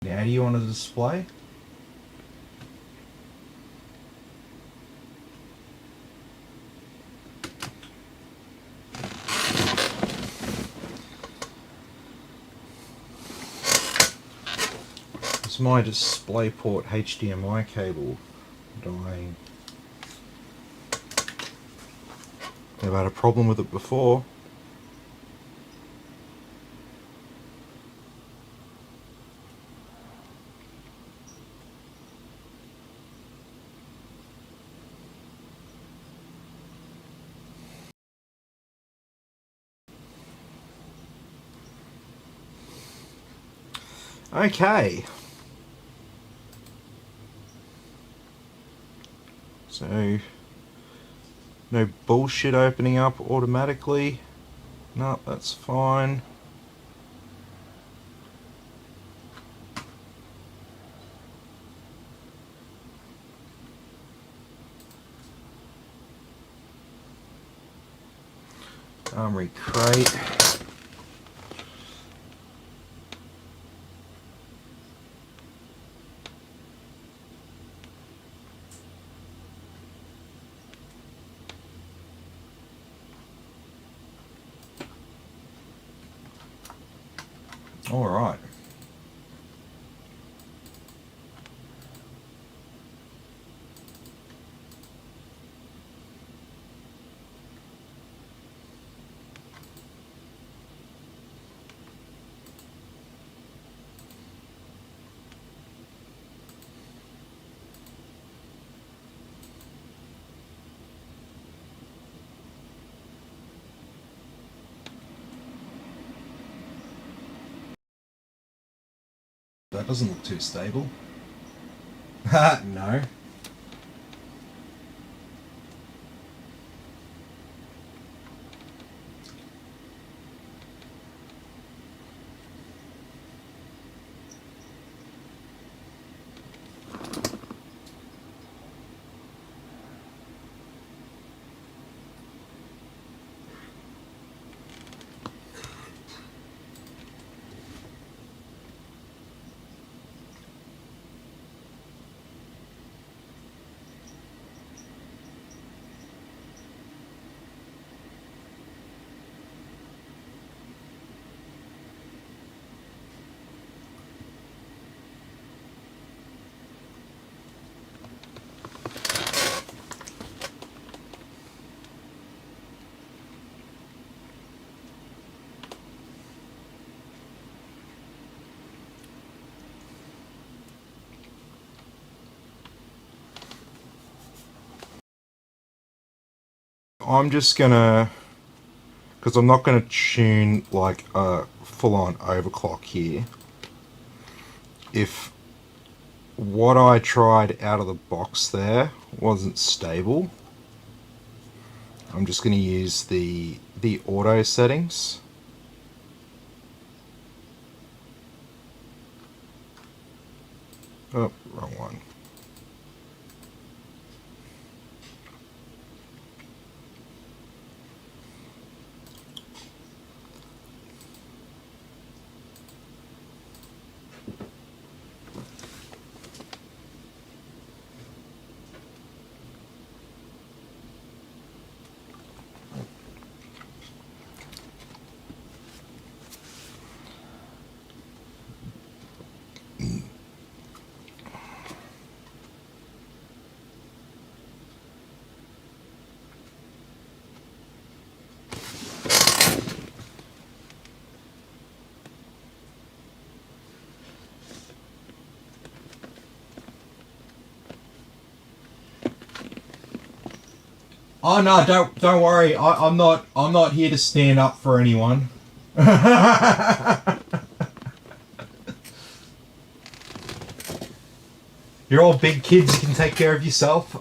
Now, do you want to display? It's my DisplayPort HDMI cable dying. I've had a problem with it before. Okay. So, no bullshit opening up automatically. No, that's fine. Armory crate. All right. That doesn't look too stable. No. I'm just gonna, because I'm not gonna tune like a full-on overclock here. If what I tried out of the box there wasn't stable, I'm just gonna use the auto settings. Oh, wrong one. Oh no, don't worry. I'm not here to stand up for anyone. You're all big kids. You can take care of yourself.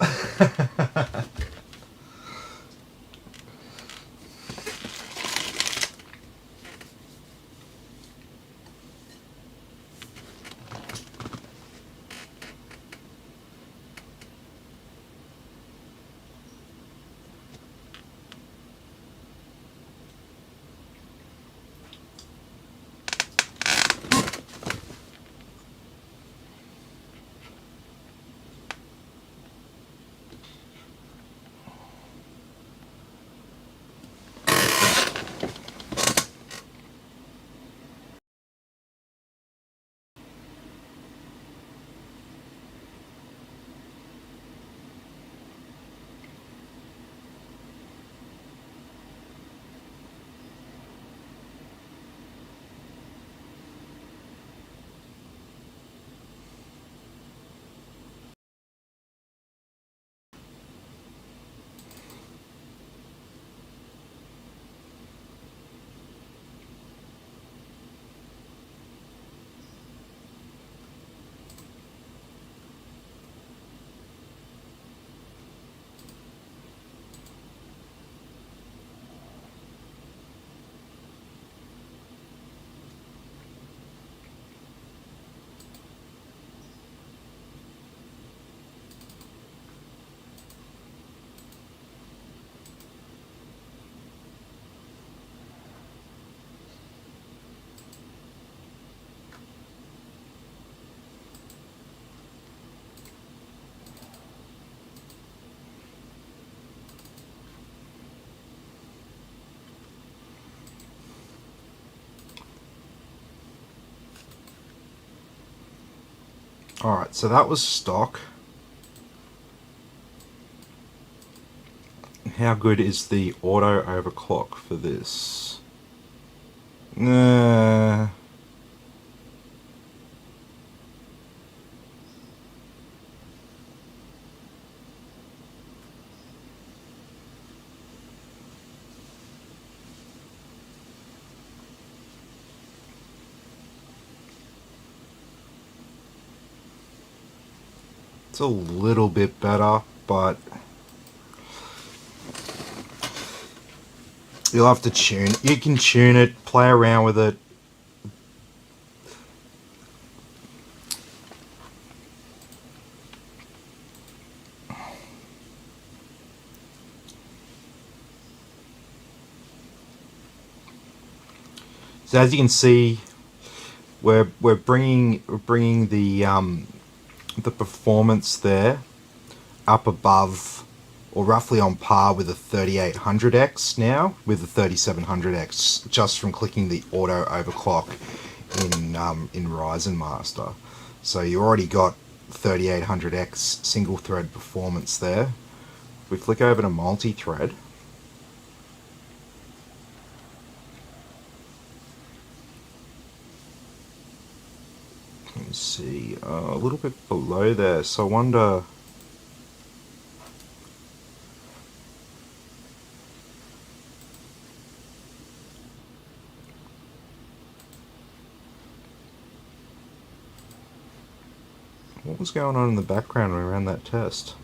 Alright, so that was stock. How good is the auto overclock for this? Nah. It's a little bit better, but you'll have to tune. You can tune it, play around with it. So as you can see, we're bringing the performance there up above, or roughly on par with the 3800X now, with the 3700X, just from clicking the auto overclock in Ryzen Master. So you already got 3800X single thread performance there. If we flick over to multi-thread, you can see a little bit below there, so I wonder. What was going on in the background when we ran that test?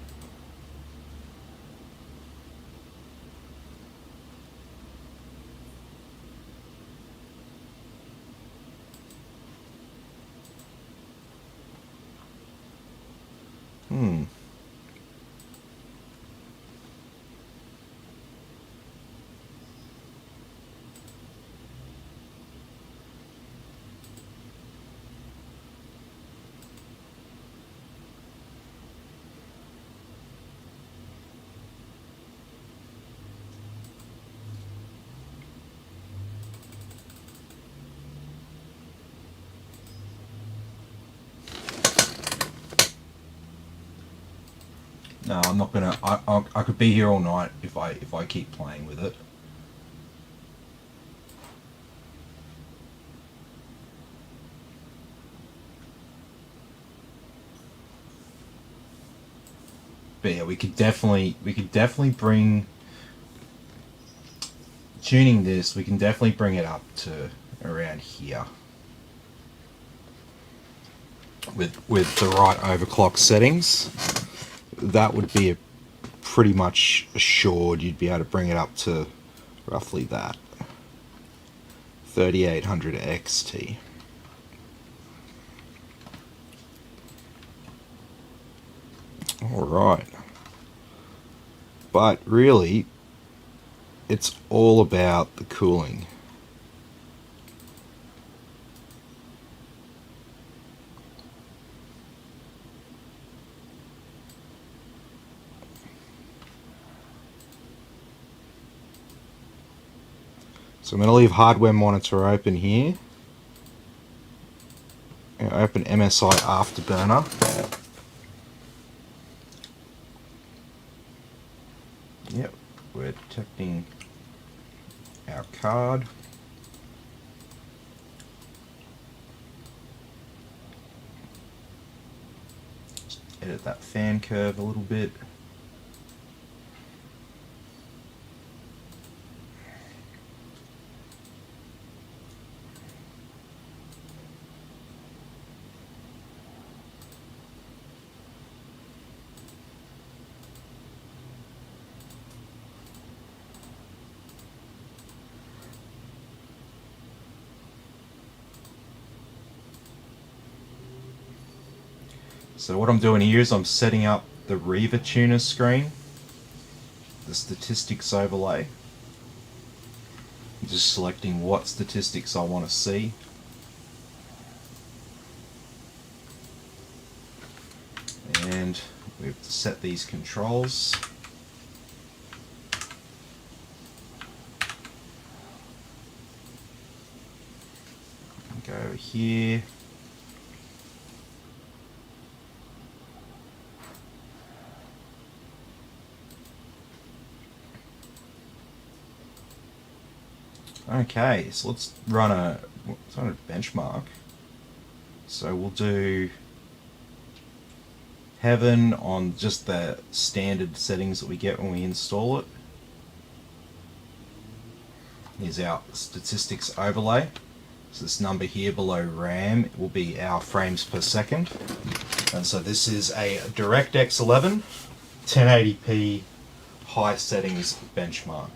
No, I'm not gonna. I could be here all night if I keep playing with it. But yeah, we could definitely bring tuning this. We can definitely bring it up to around here with the right overclock settings. That would be pretty much assured you'd be able to bring it up to roughly that 3800 XT. Alright. But really, it's all about the cooling. So I'm going to leave hardware monitor open here. Open MSI Afterburner. Yep, we're detecting our card. Just edit that fan curve a little bit. So what I'm doing here is I'm setting up the Reaver Tuner screen, the statistics overlay. I'm just selecting what statistics I want to see. And we have to set these controls. Go here. Okay, so let's run a benchmark. So we'll do Heaven on just the standard settings that we get when we install it. Here's our statistics overlay. So this number here below RAM will be our frames per second. And so this is a DirectX 11 1080p high settings benchmark.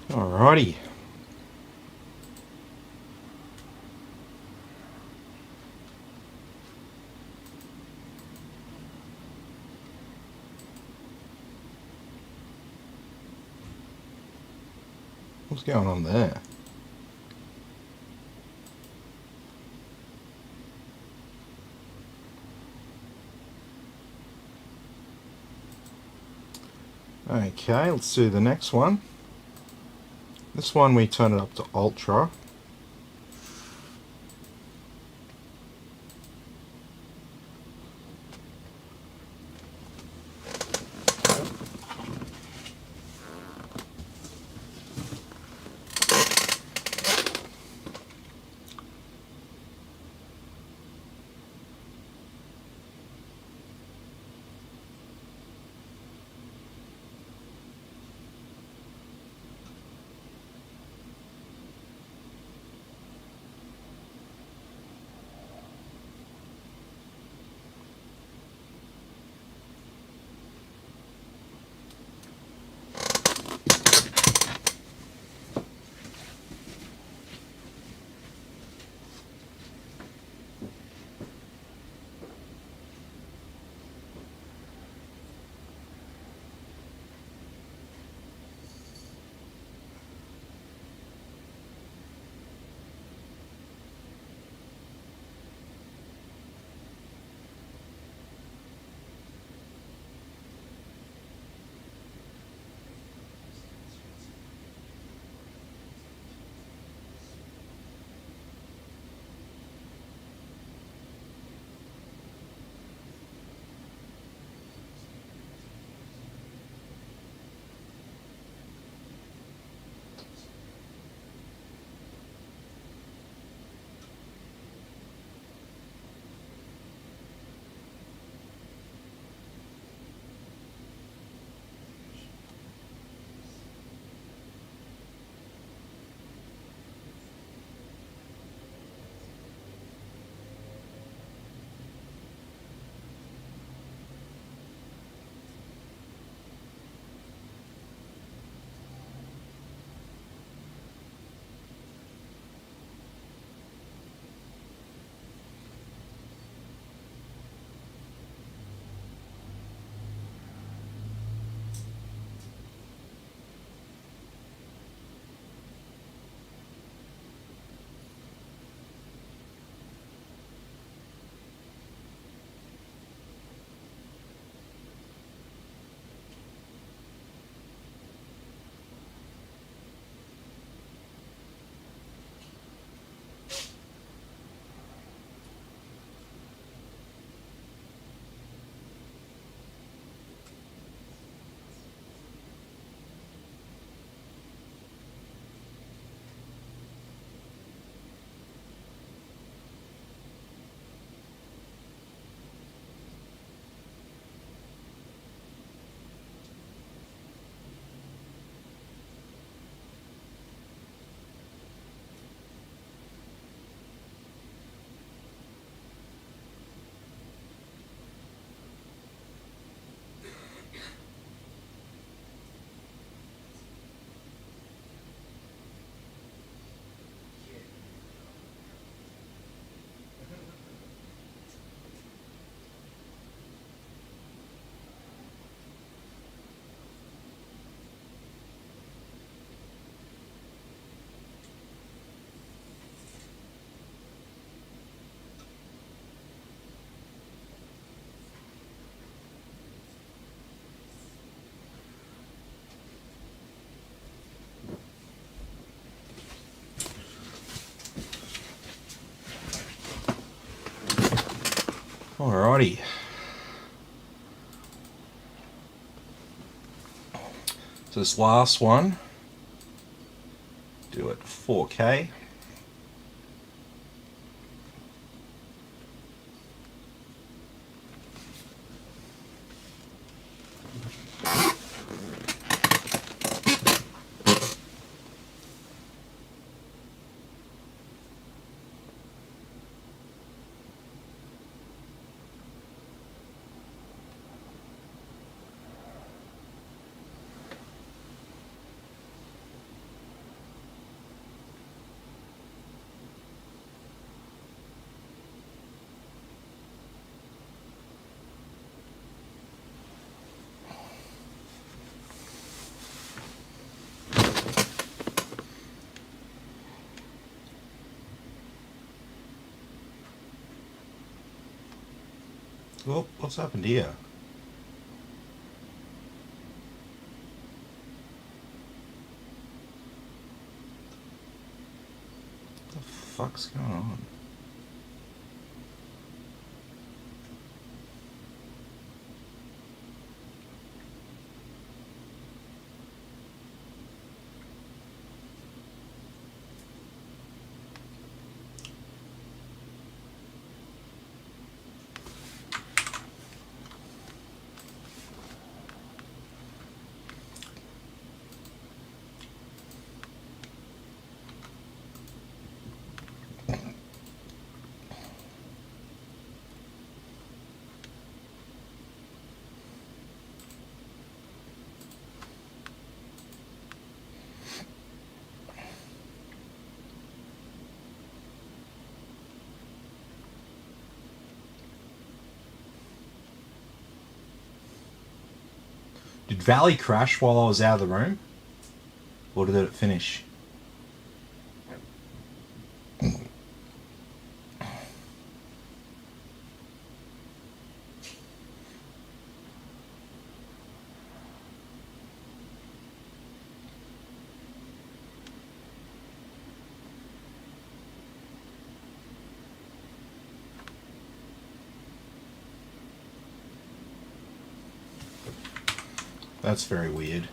Alrighty. What's going on there? Okay, let's do the next one. This one we turn it up to ultra. Alrighty. So this last one, do it 4K. Oh, what's happened here? What the fuck's going on? Did Valley crash while I was out of the room? Or did it finish? That's very weird.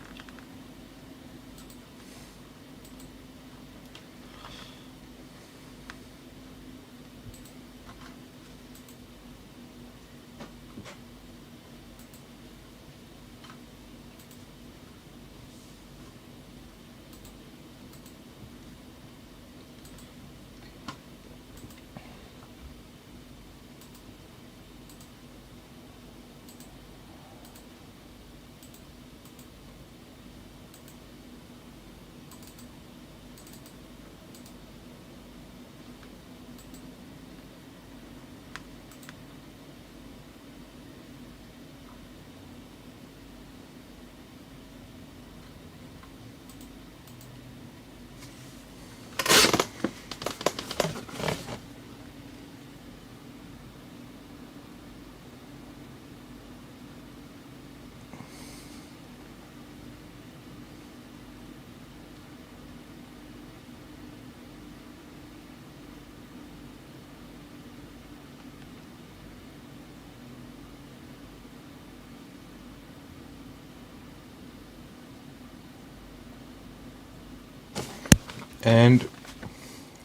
And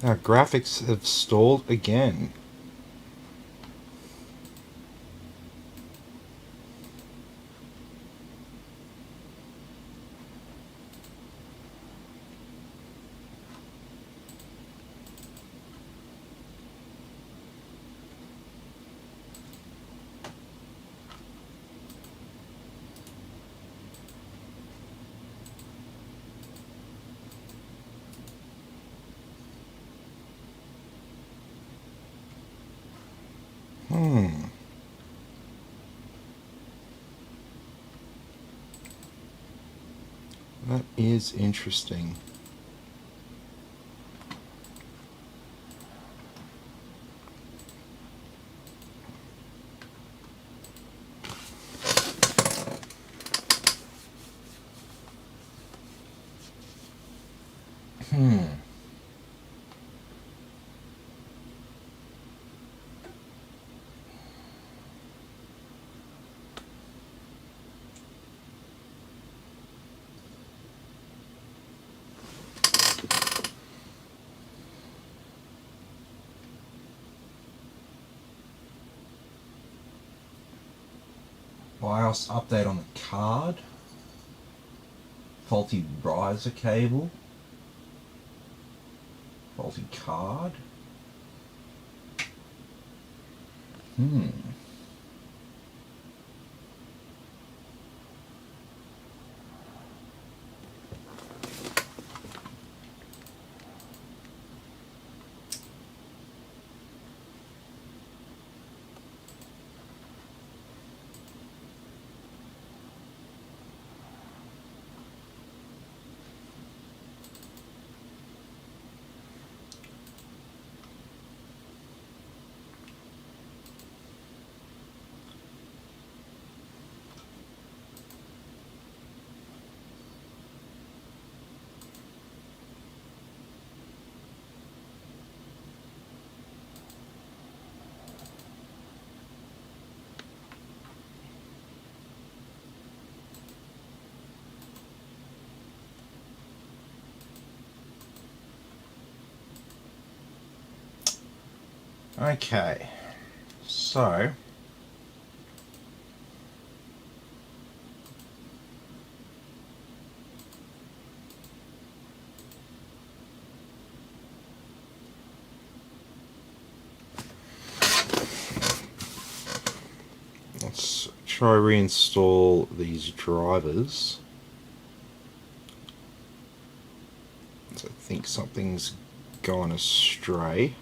our graphics have stalled again. That is interesting. BIOS update on the card. Faulty riser cable. Faulty card. Okay, so let's try reinstall these drivers. So I think something's gone astray.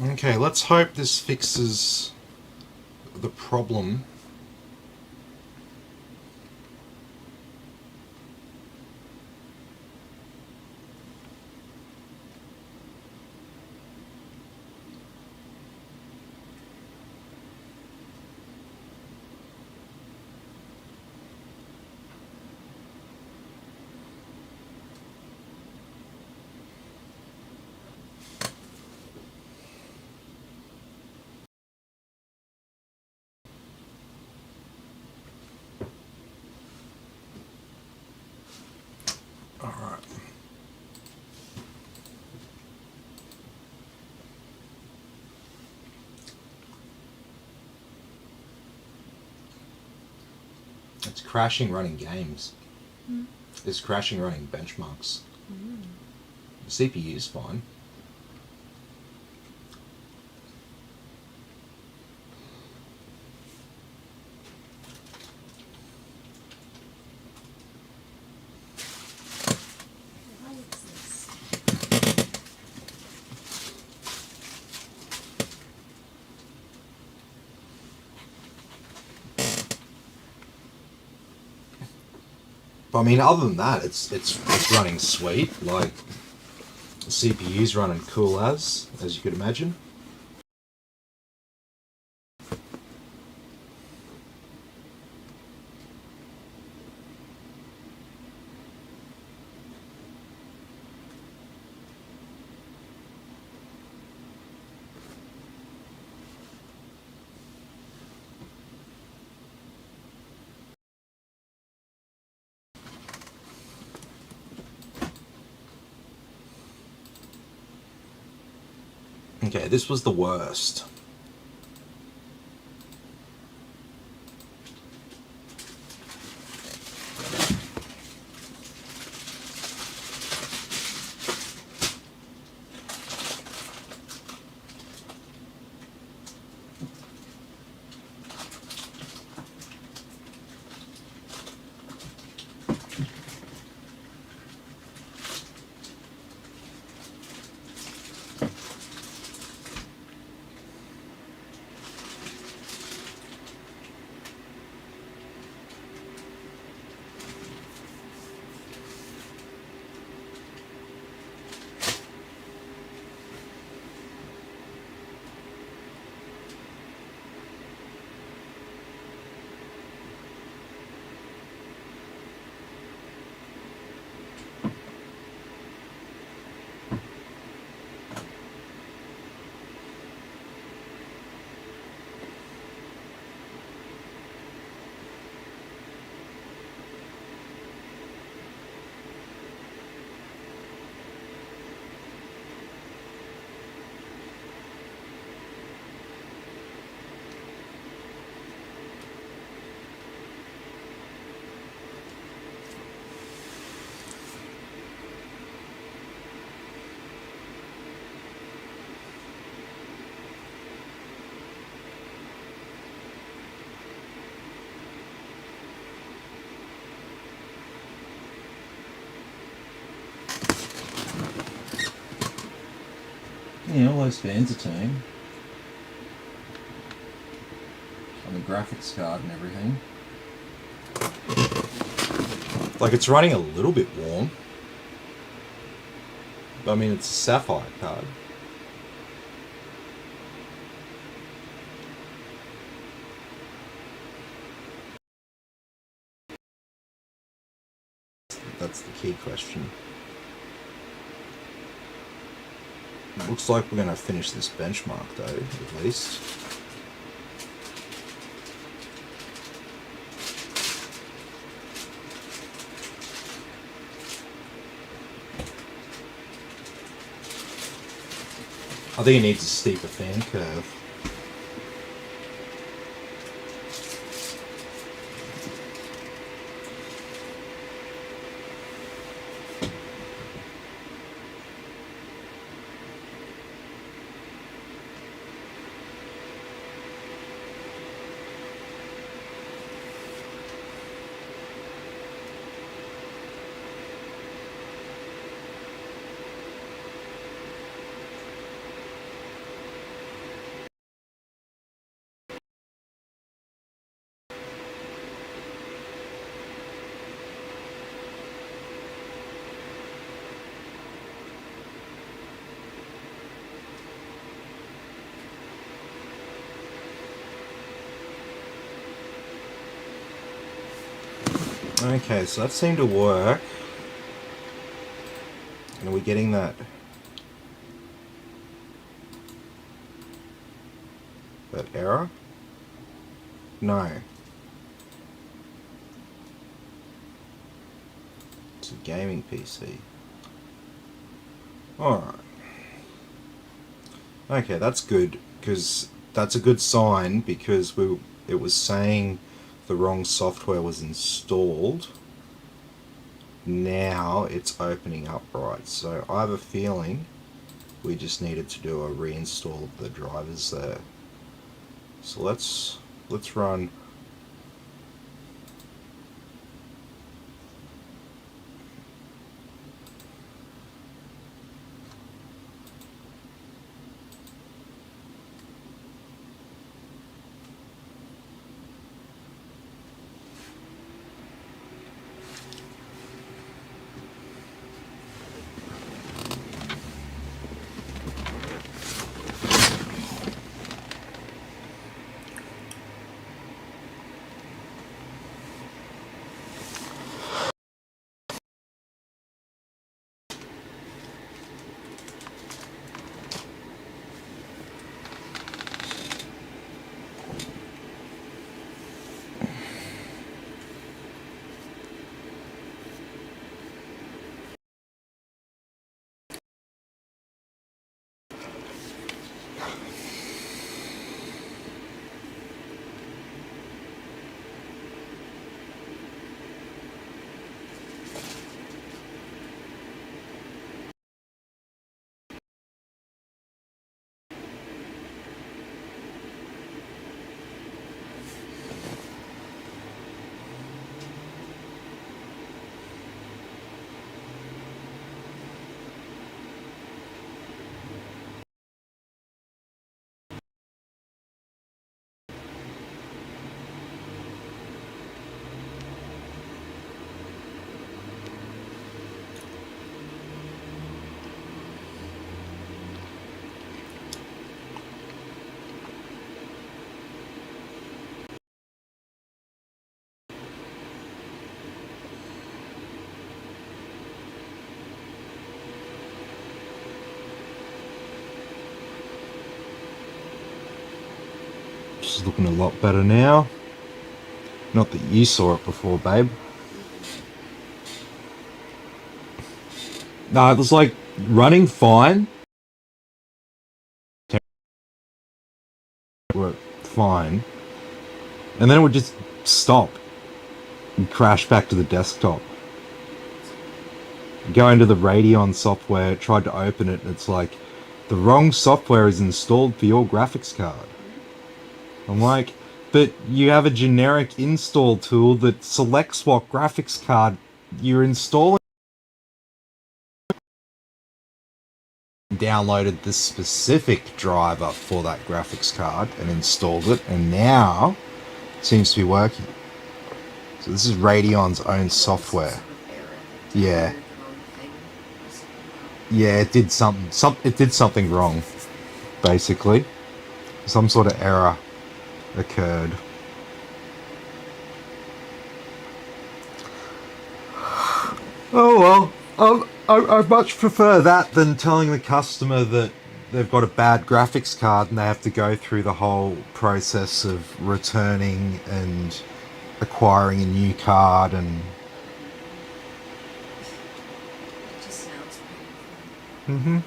Okay, let's hope this fixes the problem. Alright. It's crashing running games. It's crashing running benchmarks. The CPU is fine. Why is this? But I mean, other than that, it's running sweet. Like the CPU's running cool as you could imagine. Okay, this was the worst. Yeah, all those fans are turning. On the graphics card and everything. Like, it's running a little bit warm. But I mean, it's a Sapphire card. That's the key question. Looks like we're going to finish this benchmark, though, at least. I think it needs a steeper fan curve. Okay, so that seemed to work. And are we getting that error? No. It's a gaming PC. Alright. Okay, that's good, because that's a good sign, because it was saying the wrong software was installed. Now it's opening up right. So I have a feeling we just needed to do a reinstall of the drivers there. So let's run. This is looking a lot better now. Not that you saw it before, babe. No, it was like running fine. Work fine. And then it would just stop and crash back to the desktop. Go into the Radeon software, tried to open it, and it's like, the wrong software is installed for your graphics card. I'm like, but you have a generic install tool that selects what graphics card you're installing. Downloaded this specific driver for that graphics card and installed it, and now it seems to be working. So this is Radeon's own software. Yeah. Yeah, it did something wrong, basically. Some sort of error occurred. Oh well, I much prefer that than telling the customer that they've got a bad graphics card and they have to go through the whole process of returning and acquiring a new card and... It just sounds painful. Mm-hmm.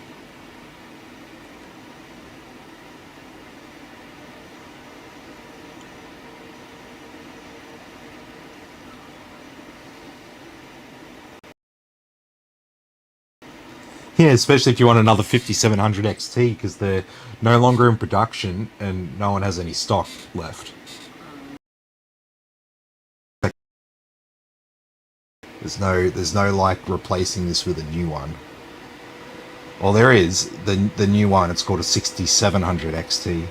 Yeah, especially if you want another 5700 XT, because they're no longer in production and no one has any stock left. There's no like replacing this with a new one. Well, there is the new one. It's called a 6700 XT.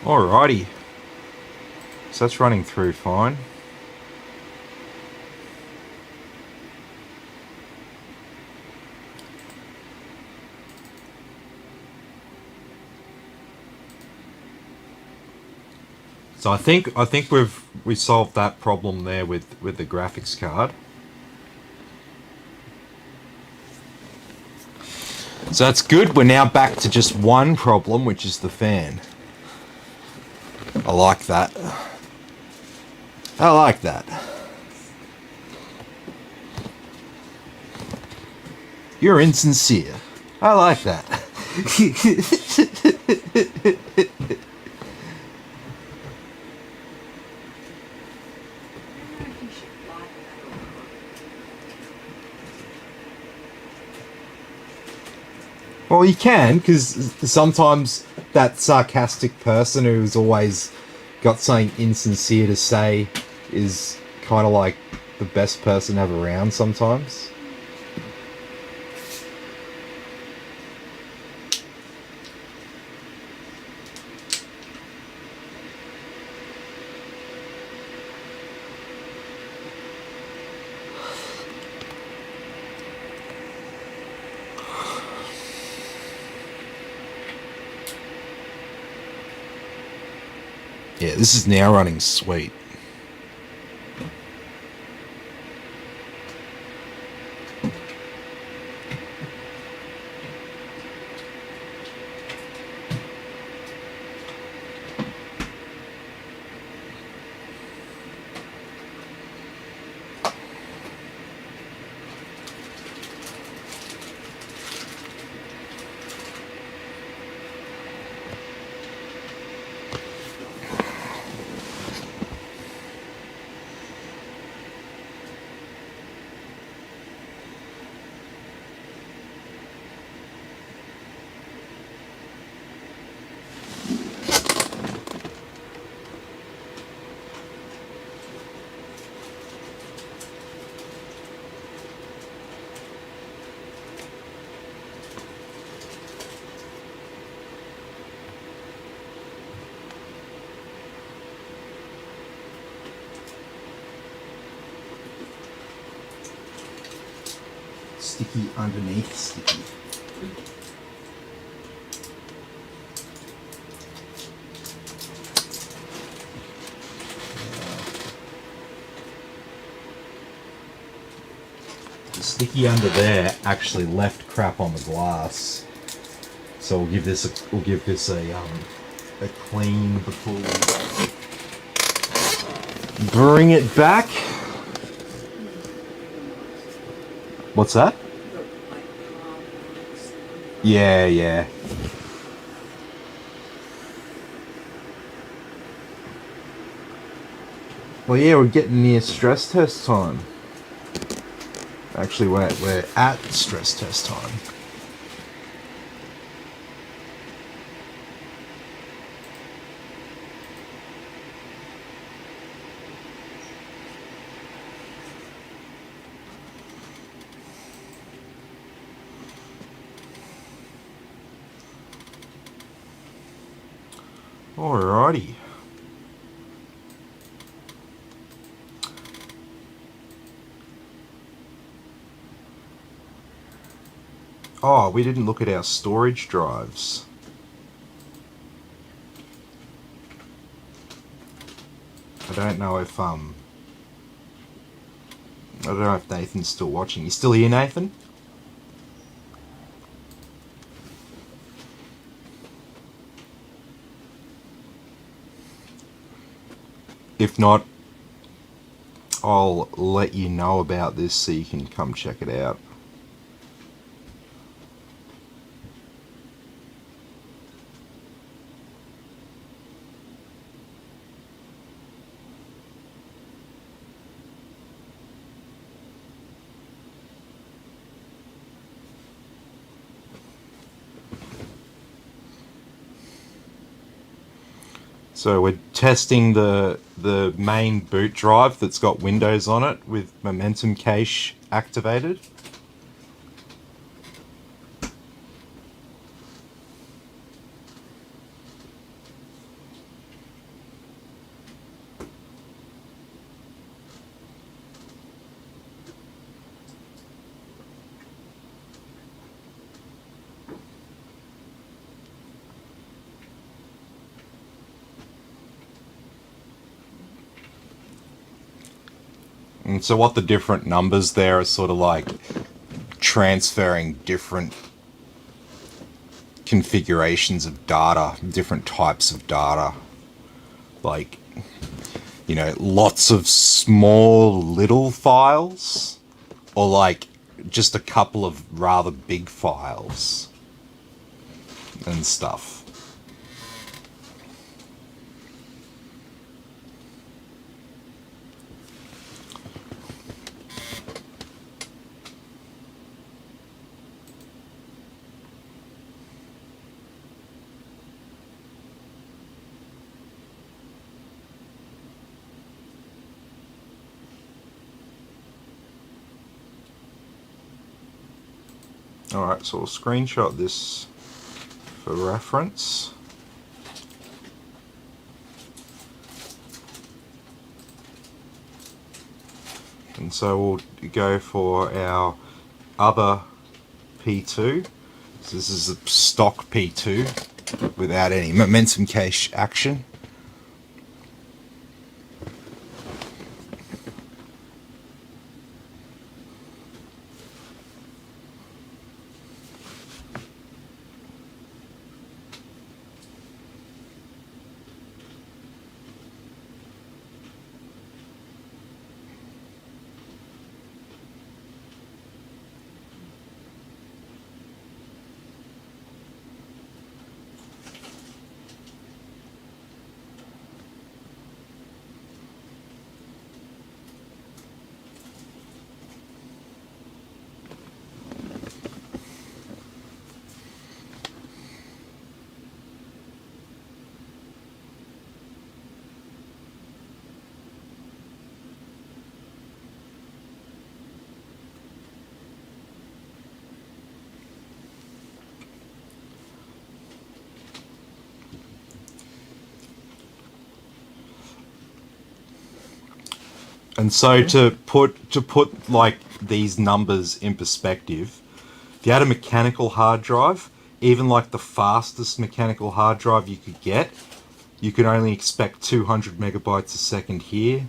Alrighty. So that's running through fine. So I think we solved that problem there with the graphics card. So that's good. We're now back to just one problem, which is the fan. I like that. I like that. You're insincere. I like that. Well, you can, because sometimes that sarcastic person who's always got something insincere to say is kind of like the best person to have around sometimes. Yeah, this is now running sweet. Sticky underneath sticky. The sticky under there actually left crap on the glass, so we'll give this a clean before we bring it back. What's that? Yeah, yeah. Well, yeah, we're getting near stress test time. Actually, we're at stress test time. Alrighty. Oh, we didn't look at our storage drives. I don't know if Nathan's still watching. You still here, Nathan? If not, I'll let you know about this so you can come check it out. So we're testing the main boot drive that's got Windows on it with Momentum Cache activated. And so what the different numbers there are sort of like transferring different configurations of data, different types of data. Like, you know, lots of small little files, or like just a couple of rather big files and stuff. Alright, so we'll screenshot this for reference. And so we'll go for our other P2. So this is a stock P2 without any momentum cache action. And so to put like these numbers in perspective, if you had a mechanical hard drive, even like the fastest mechanical hard drive you could get, you could only expect 200 megabytes a second here,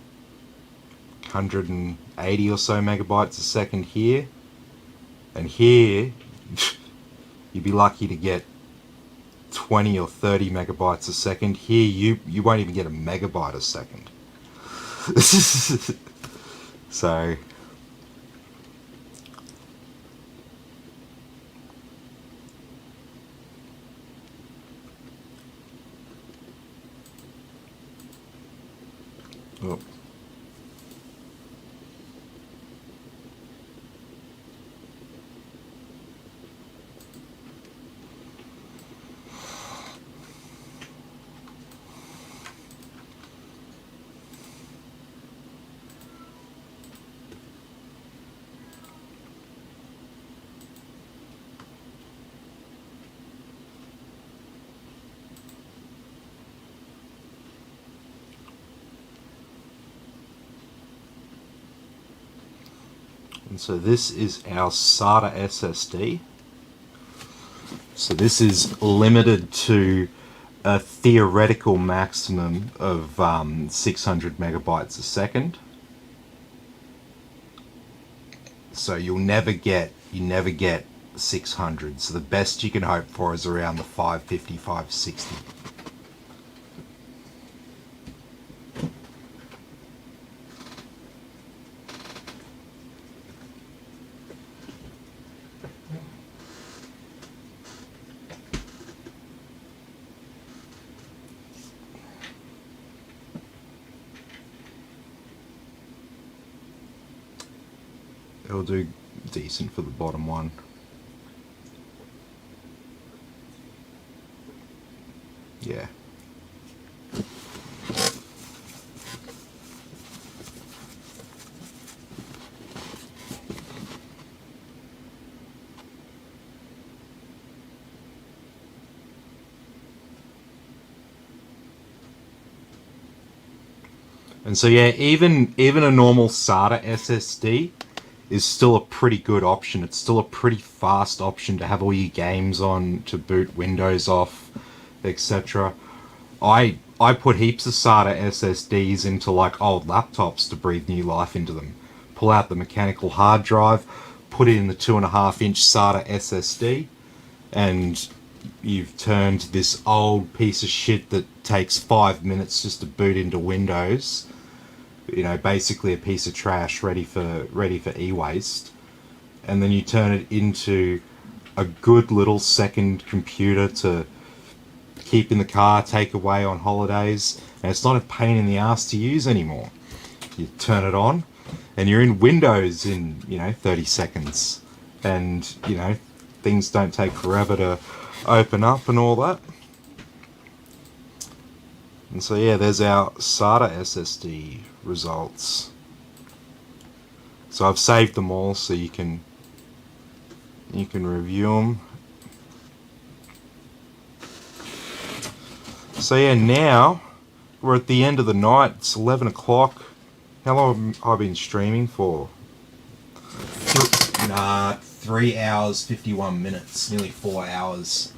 180 or so megabytes a second here, and here you'd be lucky to get 20 or 30 megabytes a second. Here you won't even get a megabyte a second. So oh. And so this is our SATA SSD. So this is limited to a theoretical maximum of 600 megabytes a second. So you never get 600. So the best you can hope for is around the 550, 560. It'll do decent for the bottom one. Yeah. And so yeah, even a normal SATA SSD is still a pretty good option. It's still a pretty fast option to have all your games on, to boot Windows off, etc. I put heaps of SATA SSDs into like old laptops to breathe new life into them. pull out the mechanical hard drive, put it in the 2.5-inch SATA SSD, and you've turned this old piece of shit that takes 5 minutes just to boot into Windows, you know, basically a piece of trash ready for e-waste, and then you turn it into a good little second computer to keep in the car, take away on holidays, and it's not a pain in the ass to use anymore. You turn it on and you're in Windows in, you know, 30 seconds, and, you know, things don't take forever to open up and all that. And so yeah, there's our SATA SSD results. So I've saved them all so you can review them. So yeah, now we're at the end of the night. It's 11 o'clock. How long have I been streaming for? 3 hours 51 minutes, nearly 4 hours.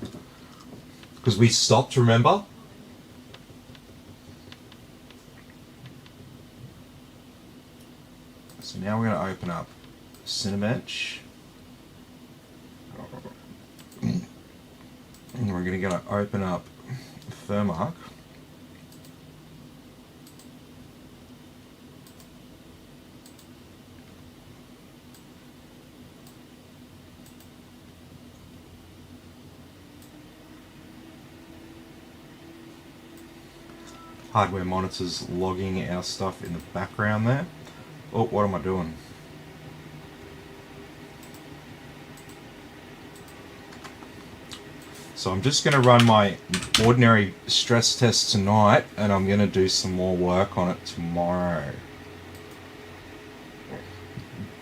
Because we stopped, remember? So now we're going to open up Cinebench. And we're going to open up Thermark. Hardware monitors logging our stuff in the background there. Oh, what am I doing? So I'm just going to run my ordinary stress test tonight, and I'm going to do some more work on it tomorrow.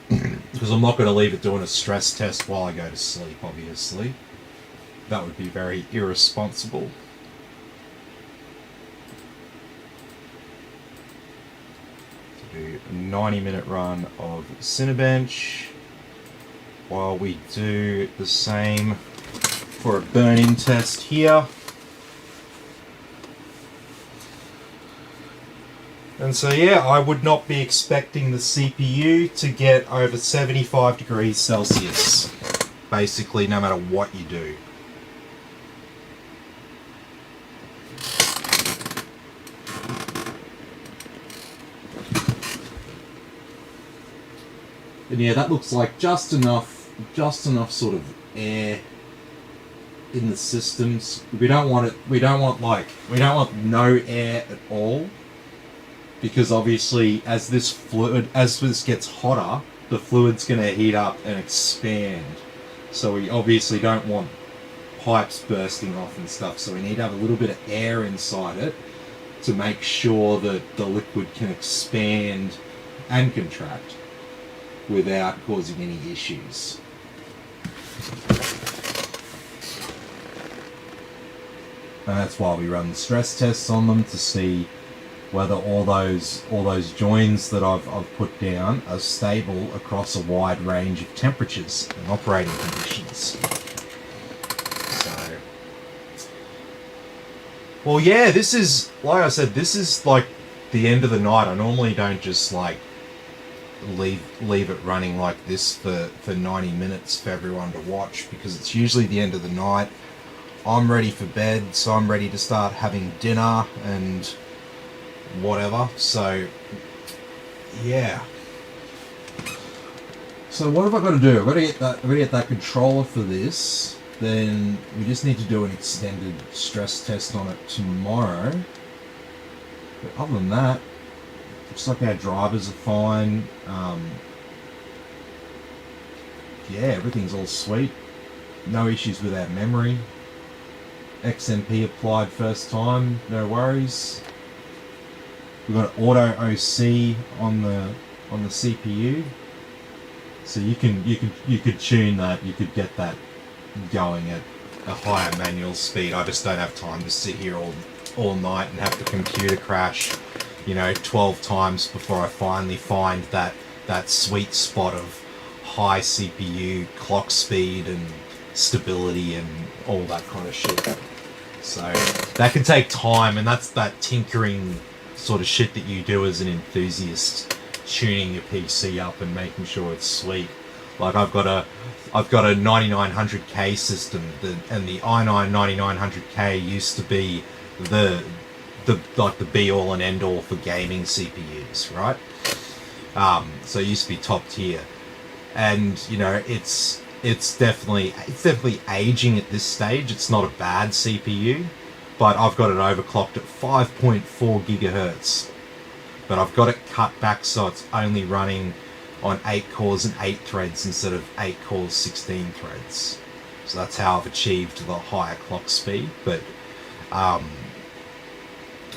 Because I'm not going to leave it doing a stress test while I go to sleep, obviously. That would be very irresponsible. Do a 90-minute run of Cinebench while we do the same for a burn-in test here. And so yeah, I would not be expecting the CPU to get over 75 degrees Celsius, basically, no matter what you do. And yeah, that looks like just enough sort of air in the systems. We don't want no air at all, because obviously as this gets hotter, the fluid's going to heat up and expand. So we obviously don't want pipes bursting off and stuff. So we need to have a little bit of air inside it to make sure that the liquid can expand and contract without causing any issues. And that's why we run the stress tests on them, to see whether all those joins that I've put down are stable across a wide range of temperatures and operating conditions. So, well, yeah, this is, like I said, this is like the end of the night. I normally don't just like leave it running like this for 90 minutes for everyone to watch, because it's usually the end of the night. I'm ready for bed, so I'm ready to start having dinner and whatever. So yeah. So what have I got to do? I've got to get that controller for this. Then we just need to do an extended stress test on it tomorrow. But other than that, looks like our drivers are fine. Yeah, everything's all sweet. No issues with our memory. XMP applied first time, no worries. We've got auto OC on the CPU, so you could tune that. You could get that going at a higher manual speed. I just don't have time to sit here all night and have the computer crash, 12 times before I finally find that sweet spot of high CPU clock speed and stability and all that kind of shit. So that can take time, and that's that tinkering sort of shit that you do as an enthusiast. tuning your PC up and making sure it's sweet. Like I've got a 9900K system, and the i9 9900K used to be the like the be all and end all for gaming CPUs, right? So it used to be top tier, and you know it's definitely aging at this stage. It's not a bad CPU, but I've got it overclocked at 5.4 gigahertz. But I've got it cut back so it's only running on 8 cores and 8 threads instead of 8 cores, 16 threads. So that's how I've achieved the higher clock speed. But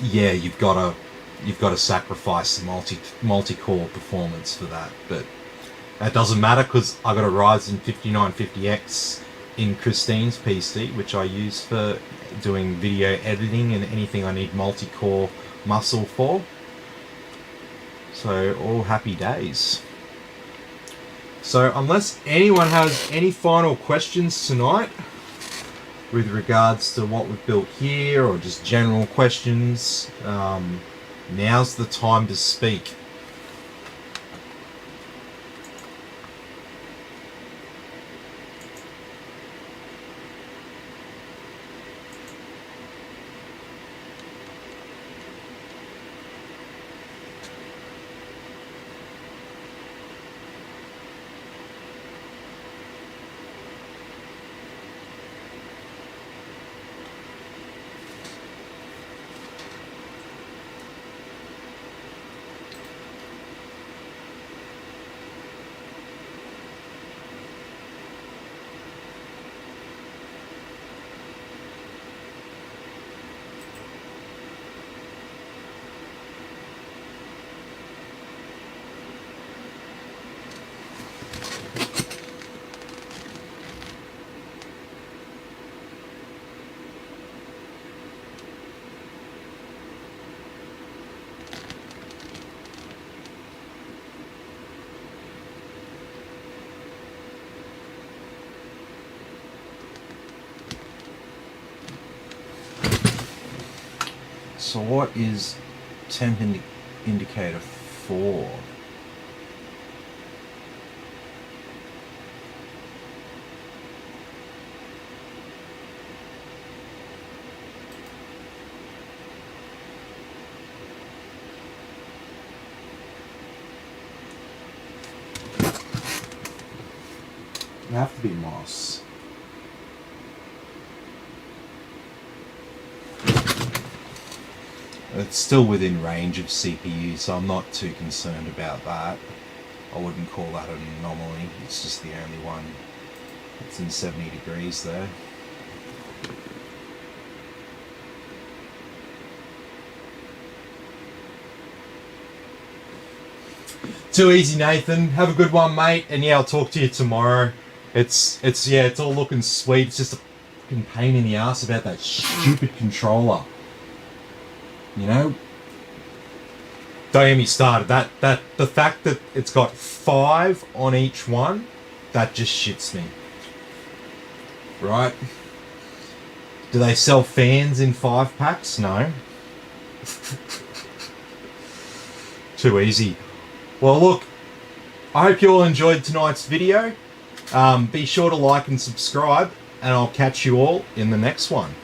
yeah, you've got to sacrifice the multi-core performance for that. But that doesn't matter because I got a Ryzen 5950X in Christine's PC, which I use for doing video editing and anything I need multi-core muscle for. So all happy days. So unless anyone has any final questions tonight with regards to what we've built here or just general questions, now's the time to speak. So what is temp indicator for? It have to be moss. It's still within range of CPU, so I'm not too concerned about that. I wouldn't call that an anomaly. It's just the only one that's in 70 degrees there. Too easy, Nathan. Have a good one, mate. And yeah, I'll talk to you tomorrow. It's all looking sweet. It's just a fucking pain in the ass about that stupid controller. You know? Don't get me started. The fact that it's got 5 on each one, that just shits me. Right? Do they sell fans in 5 packs? No. Too easy. Well, look, I hope you all enjoyed tonight's video. Be sure to like and subscribe, and I'll catch you all in the next one.